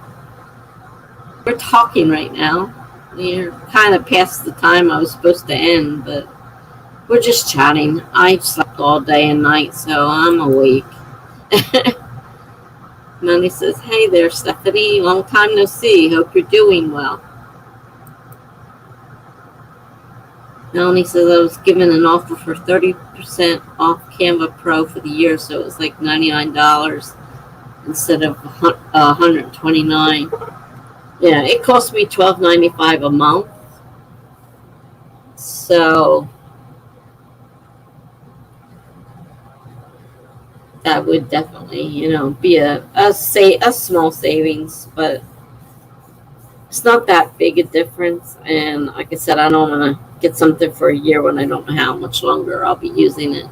We're talking right now. We're kind of past the time I was supposed to end, but we're just chatting. I slept all day and night, so I'm awake. Melanie says, hey there, Stephanie. Long time no see. Hope you're doing well. Melanie says, I was given an offer for 30% off Canva Pro for the year, so it was like $99 instead of $129. Yeah, it cost me $12.95 a month. So that would definitely, be a small savings, but it's not that big a difference. And like I said, I don't want to get something for a year when I don't know how much longer I'll be using it.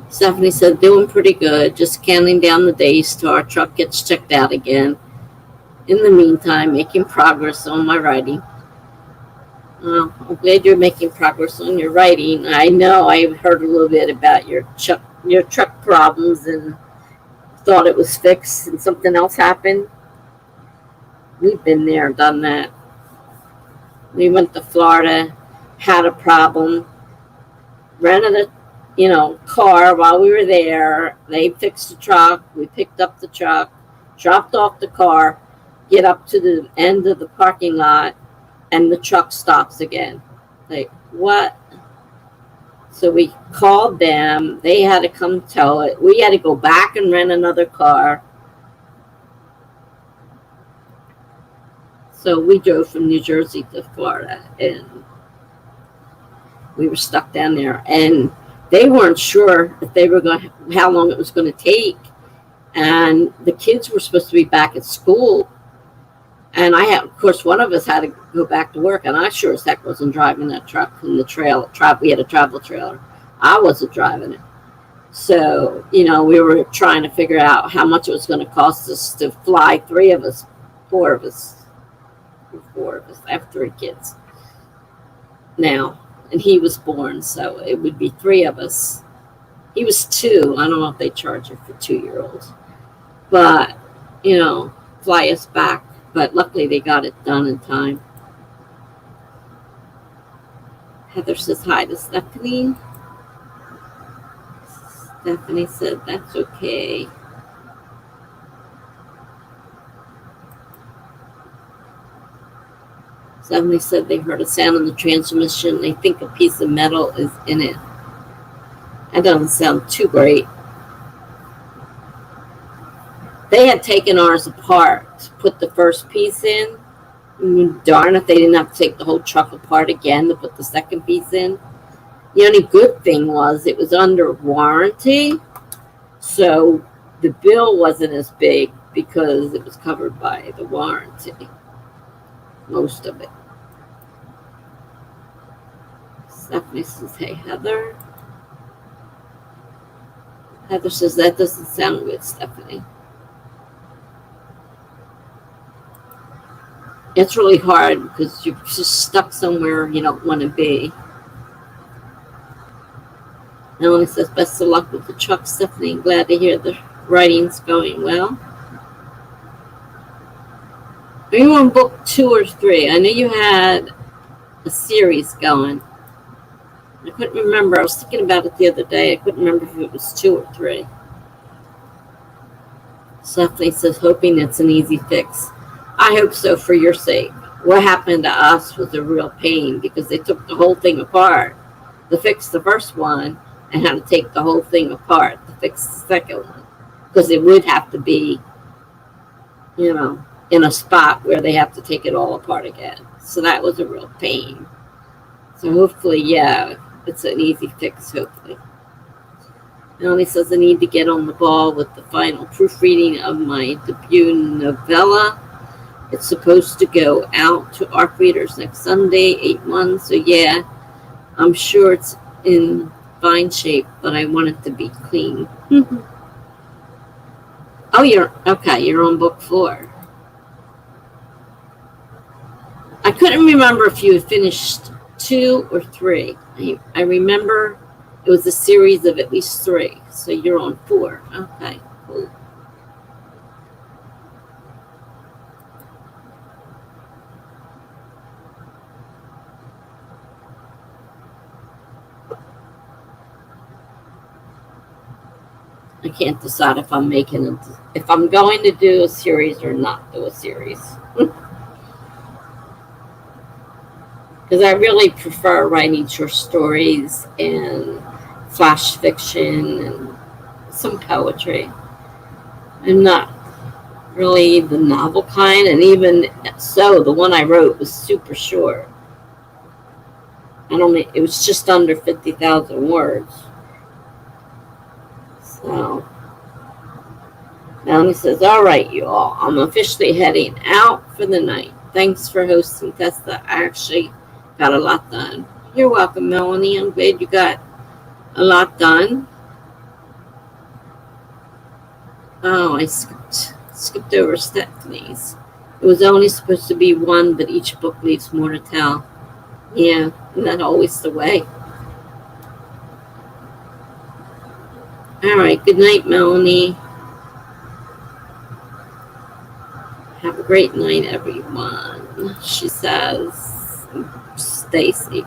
Stephanie said, doing pretty good. Just counting down the days till our truck gets checked out again. In the meantime, making progress on my writing. Well, I'm glad you're making progress on your writing. I know I heard a little bit about your truck problems and thought it was fixed and something else happened. We've been there, done that. We went to Florida, had a problem, rented a car while we were there. They fixed the truck. We picked up the truck, dropped off the car, get up to the end of the parking lot, and the truck stops again. Like, what? So we called them. They had to come tow it. We had to go back and rent another car. So we drove from New Jersey to Florida, and we were stuck down there. And they weren't sure if they were how long it was going to take. And the kids were supposed to be back at school. And of course, one of us had to go back to work, and I sure as heck wasn't driving that truck in the we had a travel trailer. I wasn't driving it. So, we were trying to figure out how much it was going to cost us to fly four of us. I have 3 kids now, and he was born, so it would be 3 of us. He was 2. I don't know if they charge it for 2-year-olds, but fly us back. But luckily they got it done in time. Heather says hi to Stephanie. Stephanie said that's okay. Stephanie said they heard a sound in the transmission. They think a piece of metal is in it. That doesn't sound too great. They had taken ours apart to put the first piece in. Darn if they didn't have to take the whole truck apart again to put the second piece in. The only good thing was it was under warranty, so the bill wasn't as big because it was covered by the warranty, most of it. Stephanie says, hey, Heather. Heather says, that doesn't sound good, Stephanie. It's really hard because you're just stuck somewhere you don't want to be. Melanie says, best of luck with the truck, Stephanie. Glad to hear the writing's going well. Are you on book 2 or 3? I know you had a series going. I couldn't remember. I was thinking about it the other day. I couldn't remember if it was 2 or 3. Stephanie says, hoping it's an easy fix. I hope so for your sake. What happened to us was a real pain because they took the whole thing apart to fix the first one and had to take the whole thing apart to fix the second one because it would have to be, you know, in a spot where they have to take it all apart again. So that was a real pain. So hopefully, yeah, it's an easy fix, hopefully. Melanie says, I need to get on the ball with the final proofreading of my debut novella. It's supposed to go out to ARC readers next Sunday, 8/1. So yeah, I'm sure it's in fine shape, but I want it to be clean. Oh, you're on book 4. I couldn't remember if you had finished 2 or 3. I remember it was a series of at least 3. So you're on 4. Okay, cool. I can't decide if I'm going to do a series or not do a series. Because I really prefer writing short stories and flash fiction and some poetry. I'm not really the novel kind, and even so, the one I wrote was super short. It was just under 50,000 words. So, Melanie says, all right, you all, I'm officially heading out for the night. Thanks for hosting, Tessa. I actually got a lot done. You're welcome, Melanie. I'm glad you got a lot done. Oh, I skipped over Stephanie's. It was only supposed to be 1, but each book leaves more to tell. Yeah, isn't that always the way? All right, good night, Melanie. Have a great night, everyone. She says, stay safe.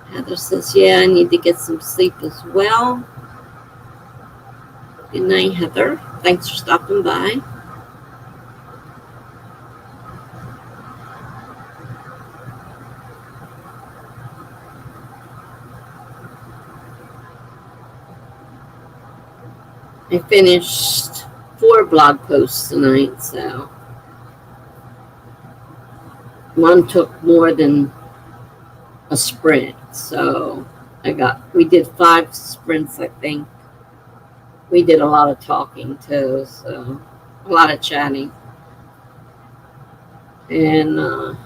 Heather says, yeah, I need to get some sleep as well. Good night, Heather. Thanks for stopping by. I finished 4 blog posts tonight, so one took more than a sprint. So we did 5 sprints, I think. We did a lot of talking too, so a lot of chatting. And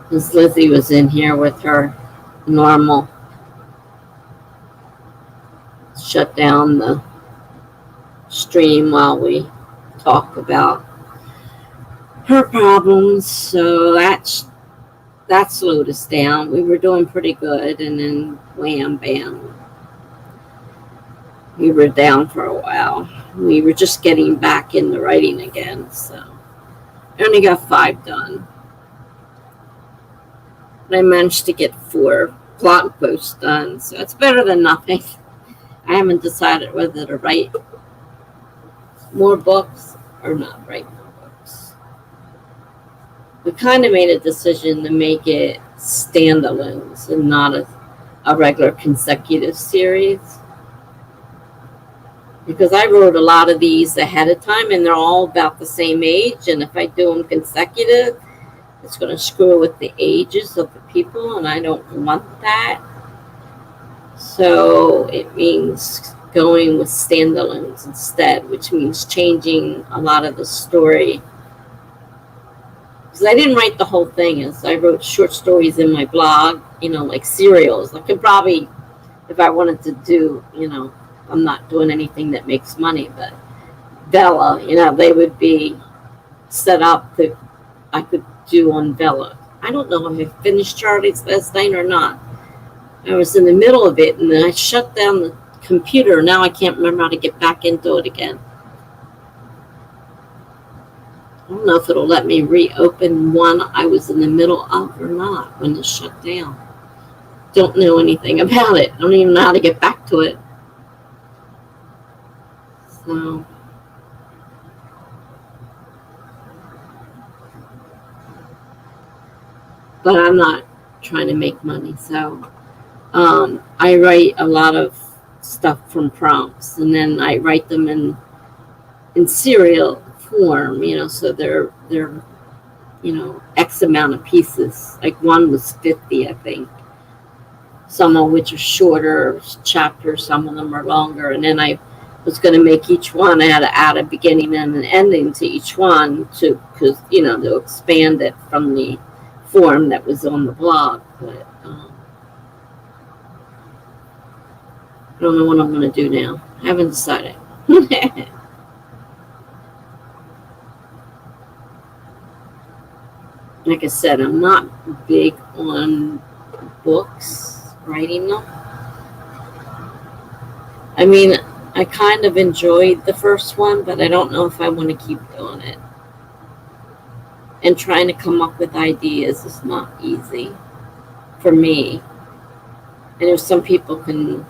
Miss Lizzie was in here with her normal. Shut down the stream while we talk about her problems, so that slowed us down. We were doing pretty good, and then wham bam, we were down for a while. We were just getting back into writing again, so I only got 5 done. But I managed to get 4 blog posts done, so it's better than nothing. I haven't decided whether to write more books or not write more books. We kind of made a decision to make it standalones and not a regular consecutive series, because I wrote a lot of these ahead of time and they're all about the same age, and if I do them consecutive, it's going to screw with the ages of the people, and I don't want that. So it means going with standalones instead, which means changing a lot of the story. Because I didn't write the whole thing, as I wrote short stories in my blog, like serials. I could probably, if I wanted to do, I'm not doing anything that makes money, but Bella, they would be set up that I could do on Bella. I don't know if I finished Charlie's Last Night or not. I was in the middle of it, and then I shut down the computer. Now I can't remember how to get back into it again. I don't know if it'll let me reopen one I was in the middle of or not when it's shut down. Don't know anything about it. I don't even know how to get back to it. So, but I'm not trying to make money, so I write a lot of stuff from prompts, and then I write them in serial form, so they're X amount of pieces. Like one was 50, I think. Some of which are shorter chapters, some of them are longer, and then I was going to make each one. I had to add a beginning and an ending to each one because to expand it from the form that was on the blog. But I don't know what I'm going to do now. I haven't decided. Like I said, I'm not big on books, writing them. I mean, I kind of enjoyed the first one, but I don't know if I want to keep doing it. And trying to come up with ideas is not easy for me. And if some people can,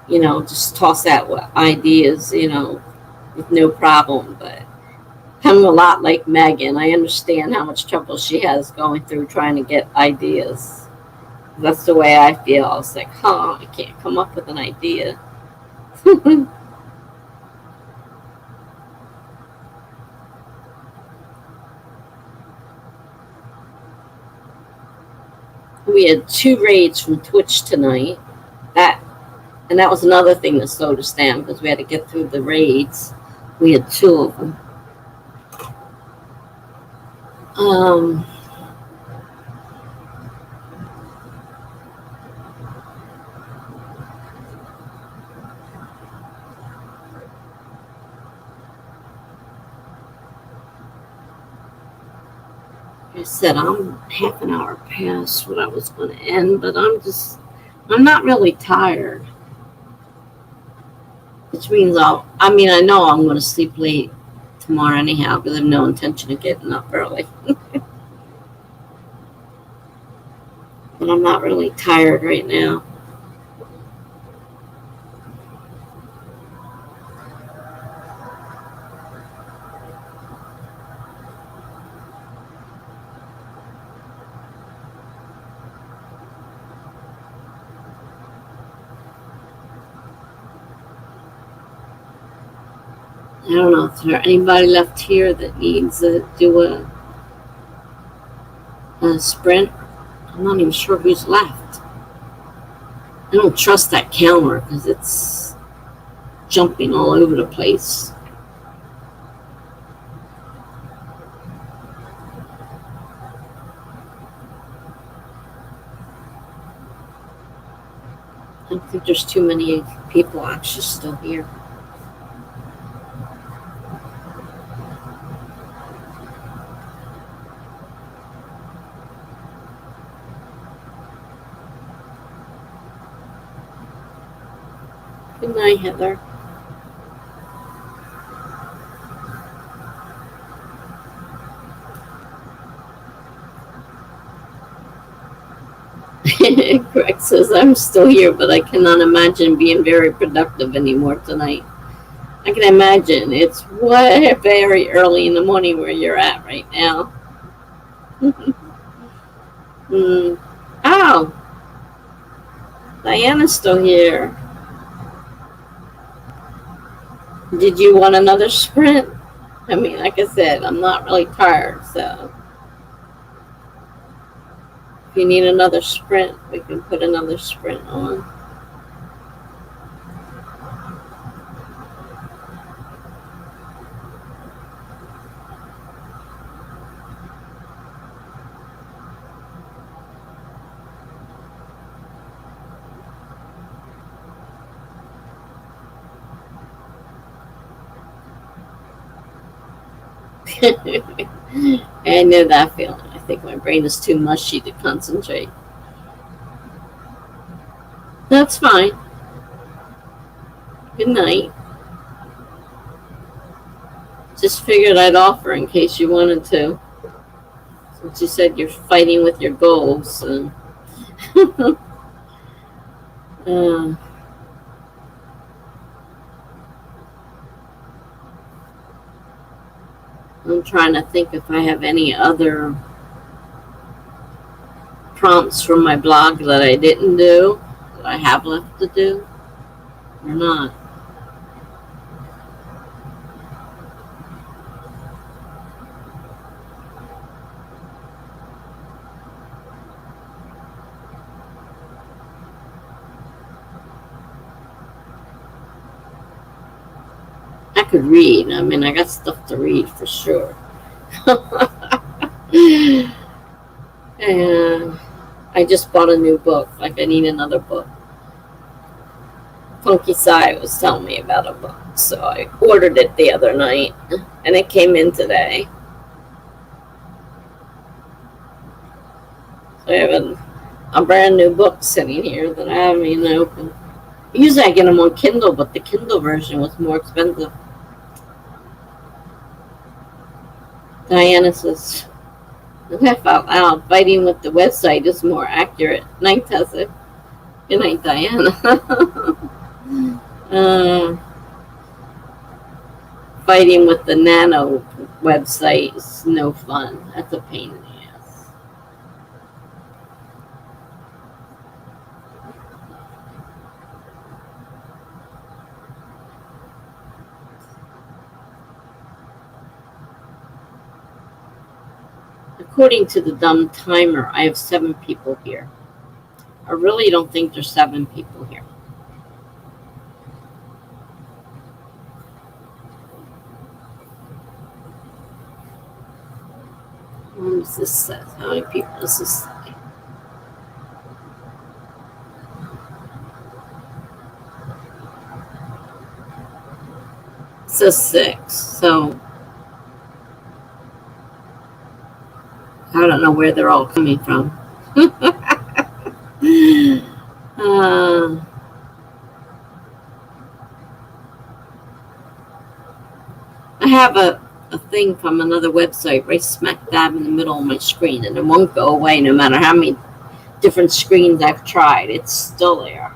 just toss out ideas, with no problem, but I'm a lot like Megan. I understand how much trouble she has going through trying to get ideas. That's the way I feel. I was like, I can't come up with an idea. We had 2 raids from Twitch tonight. That was another thing that slowed us down because we had to get through the raids. We had 2 of them. I said I'm half an hour past what I was going to end, but I'm not really tired. Which means I know I'm going to sleep late tomorrow anyhow because I have no intention of getting up early. But I'm not really tired right now. I don't know if there's anybody left here that needs to do a sprint. I'm not even sure who's left. I don't trust that counter because it's jumping all over the place. I don't think there's too many people actually still here. Good night, Heather. Greg says, I'm still here, but I cannot imagine being very productive anymore tonight. I can imagine it's very early in the morning where you're at right now. Oh, Diana's still here. Did you want another sprint? I mean, like I said, I'm not really tired, so if you need another sprint, we can put another sprint on. I know that feeling. I think my brain is too mushy to concentrate. That's fine. Good night. Just figured I'd offer in case you wanted to. Since you said you're fighting with your goals. I'm trying to think if I have any other prompts from my blog that I didn't do, that I have left to do, or not. I could read. I mean, I got stuff to read for sure. And I just bought a new book. Like, I need another book. Funky Sai was telling me about a book, so I ordered it the other night, and it came in today. So I have a brand new book sitting here that I haven't even opened. Usually I get them on Kindle, but the Kindle version was more expensive. Diana says, laugh out loud. Fighting with the website is more accurate. Night, Tessa. Good night, Diana. Fighting with the nano website is no fun. That's a pain in the ass. According to the dumb timer, I have 7 people here. I really don't think there's 7 people here. What does this say? How many people does this say? It says 6, so I don't know where they're all coming from. I have a thing from another website right smack dab in the middle of my screen, and it won't go away no matter how many different screens I've tried. It's still there.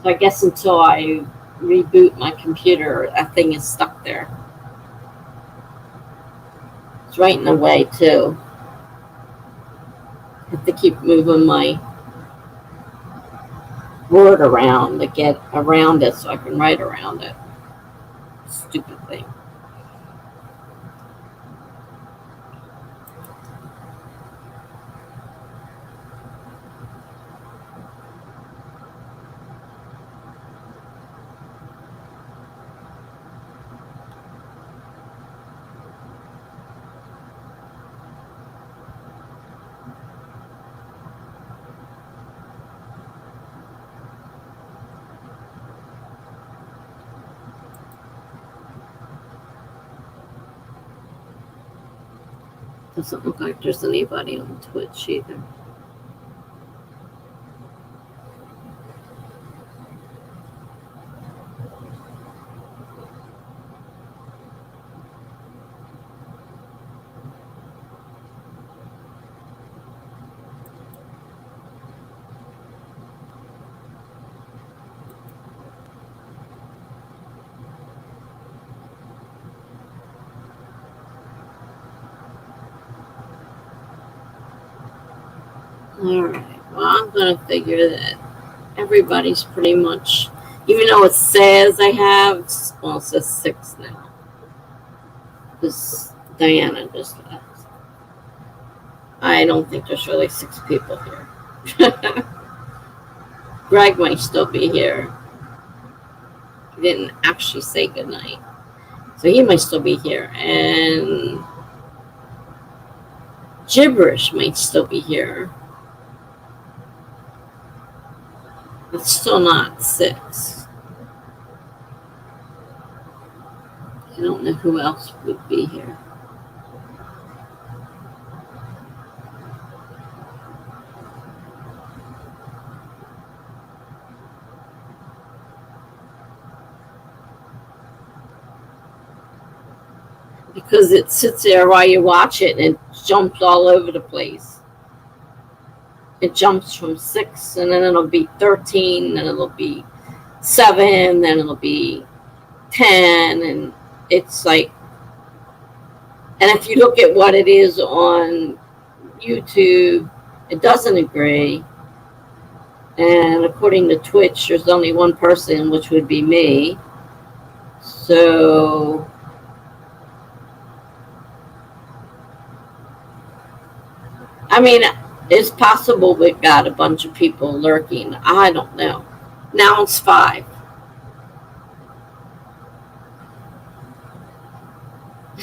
So I guess until I reboot my computer, that thing is stuck there. It's right in the way, too. I have to keep moving my word around to get around it so I can write around it. Stupid thing. Doesn't look like there's anybody on Twitch either. Alright, well, I'm going to figure that everybody's pretty much, even though it says I have, well, it says 6 now. Because Diana just left. I don't think there's really 6 people here. Greg might still be here. He didn't actually say goodnight. So he might still be here. And Gibberish might still be here. It's still not 6. I don't know who else would be here. Because it sits there while you watch it and it jumps all over the place. It jumps from 6 and then it'll be 13, then it'll be 7, then it'll be 10, and it's like, and if you look at what it is on YouTube, it doesn't agree. And according to Twitch, there's only one person, which would be me. So I mean, it's possible we've got a bunch of people lurking. I don't know. Now it's 5.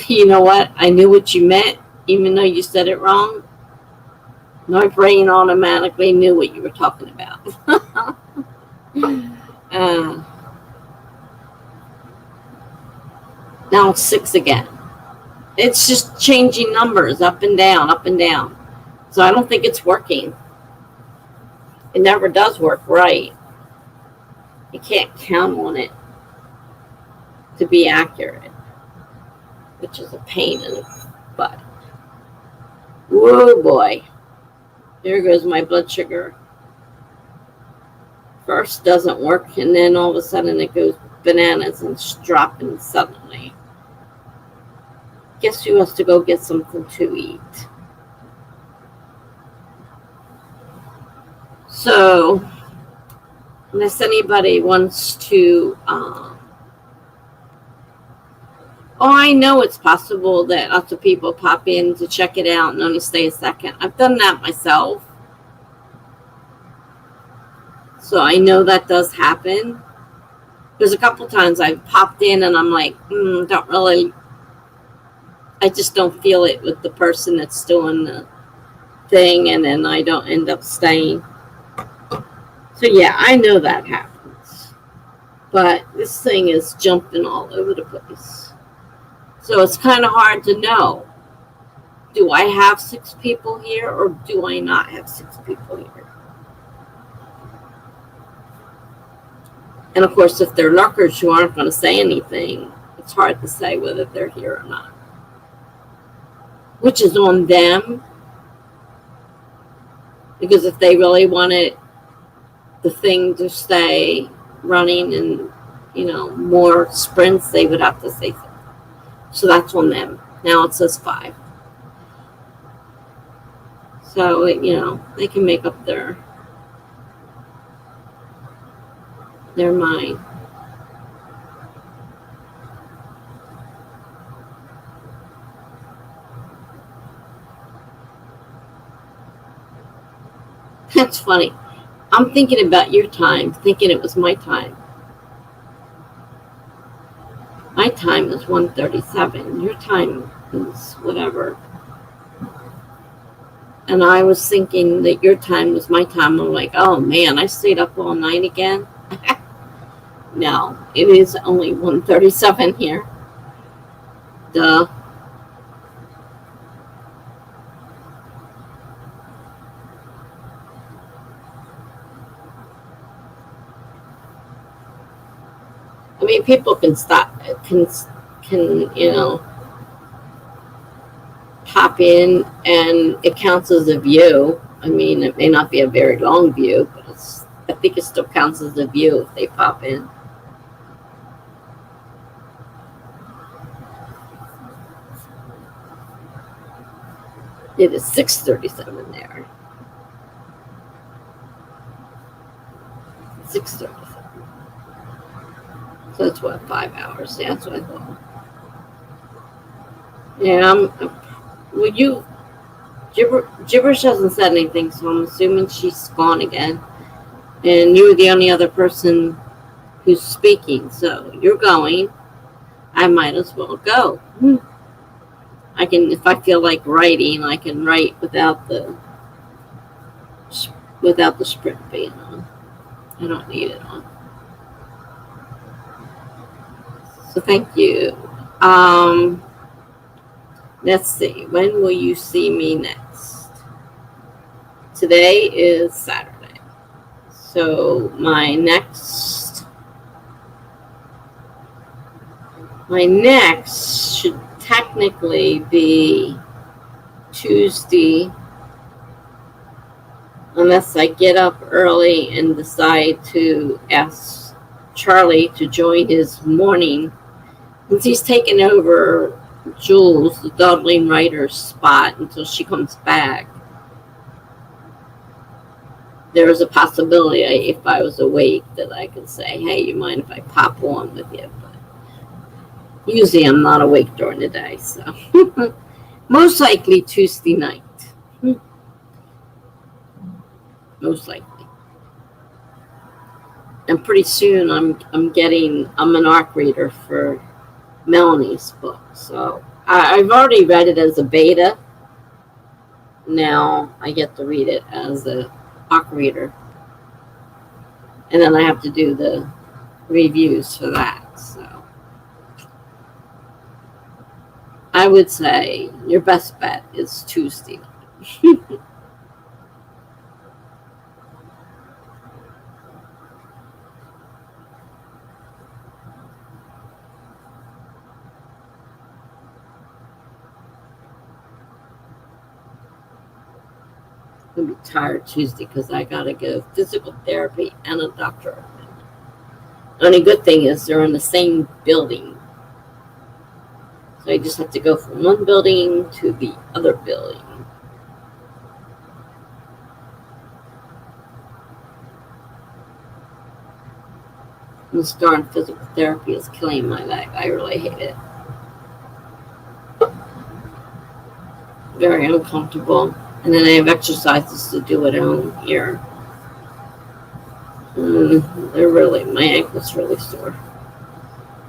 You know what? I knew what you meant, even though you said it wrong. My brain automatically knew what you were talking about. Now it's 6 again. It's just changing numbers up and down, up and down. So I don't think it's working. It never does work right. You can't count on it to be accurate, which is a pain in the butt. Whoa, boy. There goes my blood sugar. First doesn't work, and then all of a sudden it goes bananas and it's dropping suddenly. Guess who has to go get something to eat? So, unless anybody wants to, I know it's possible that lots of people pop in to check it out and only stay a second. I've done that myself. So I know that does happen. There's a couple times I've popped in and I'm like, don't really, I just don't feel it with the person that's doing the thing, and then I don't end up staying. So yeah, I know that happens. But this thing is jumping all over the place. So it's kind of hard to know. Do I have 6 people here or do I not have 6 people here? And of course, if they're lurkers who aren't going to say anything, it's hard to say whether they're here or not. Which is on them. Because if they really wanted the thing to stay running and, more sprints, they would have to say something. So that's on them. Now it says 5. So, they can make up their mind. That's funny. I'm thinking about your time, thinking it was my time. My time is 1:37. Your time is whatever. And I was thinking that your time was my time. I'm like, oh man, I stayed up all night again. No, it is only 1:37 here. Duh. I mean, people can pop in and it counts as a view. I mean, it may not be a very long view, but I think it still counts as a view if they pop in. It is 6:37 there. 6:30. So that's what, 5 hours? Yeah, that's what I thought. Yeah, would you, Gibberish hasn't said anything, so I'm assuming she's gone again. And you're the only other person who's speaking, so you're going. I might as well go. I can, if I feel like writing, I can write without the script being on. I don't need it on. So thank you. Let's see. When will you see me next? Today is Saturday. So my next should technically be Tuesday, unless I get up early and decide to ask Charlie to join his morning, since he's taken over Jules, the Dudley writer's spot, until she comes back. There is a possibility, if I was awake, that I could say, hey, you mind if I pop on with you? But usually I'm not awake during the day, so most likely Tuesday night. Most likely. And pretty soon I'm an ARC reader for Melanie's book. So I've already read it as a beta. Now I get to read it as a ARC reader. And then I have to do the reviews for that. So I would say your best bet is Tuesday. I'm going to be tired Tuesday because I got to go physical therapy and a doctor appointment. The only good thing is they're in the same building. So I just have to go from one building to the other building. This darn physical therapy is killing my leg. I really hate it. Very uncomfortable. And then I have exercises to do at home here. My ankle's really sore.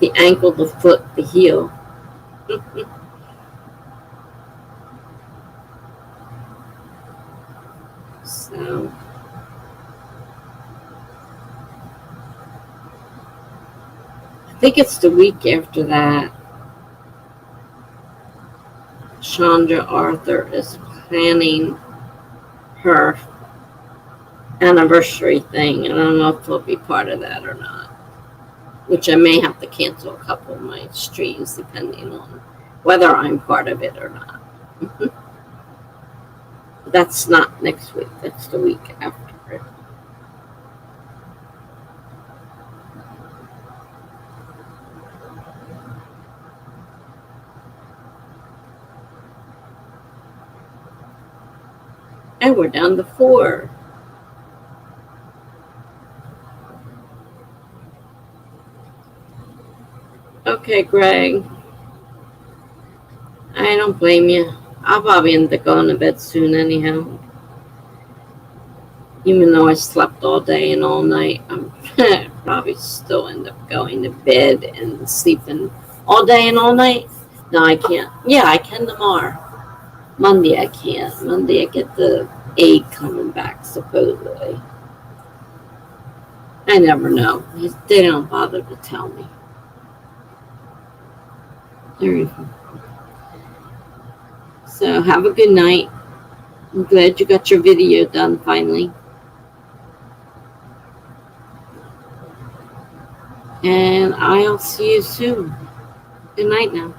The ankle, the foot, the heel. So I think it's the week after that. Chandra Arthur is planning her anniversary thing, and I don't know if he'll be part of that or not, which I may have to cancel a couple of my streams depending on whether I'm part of it or not. That's not next week, that's the week after it. And we're down to 4. Okay, Greg. I don't blame you. I'll probably end up going to bed soon anyhow. Even though I slept all day and all night, I'm probably still end up going to bed and sleeping all day and all night. No, I can't. Yeah, I can tomorrow. Monday I can't. Monday I get the aid coming back, supposedly. I never know. They don't bother to tell me. There you go. So have a good night. I'm glad you got your video done finally. And I'll see you soon. Good night now.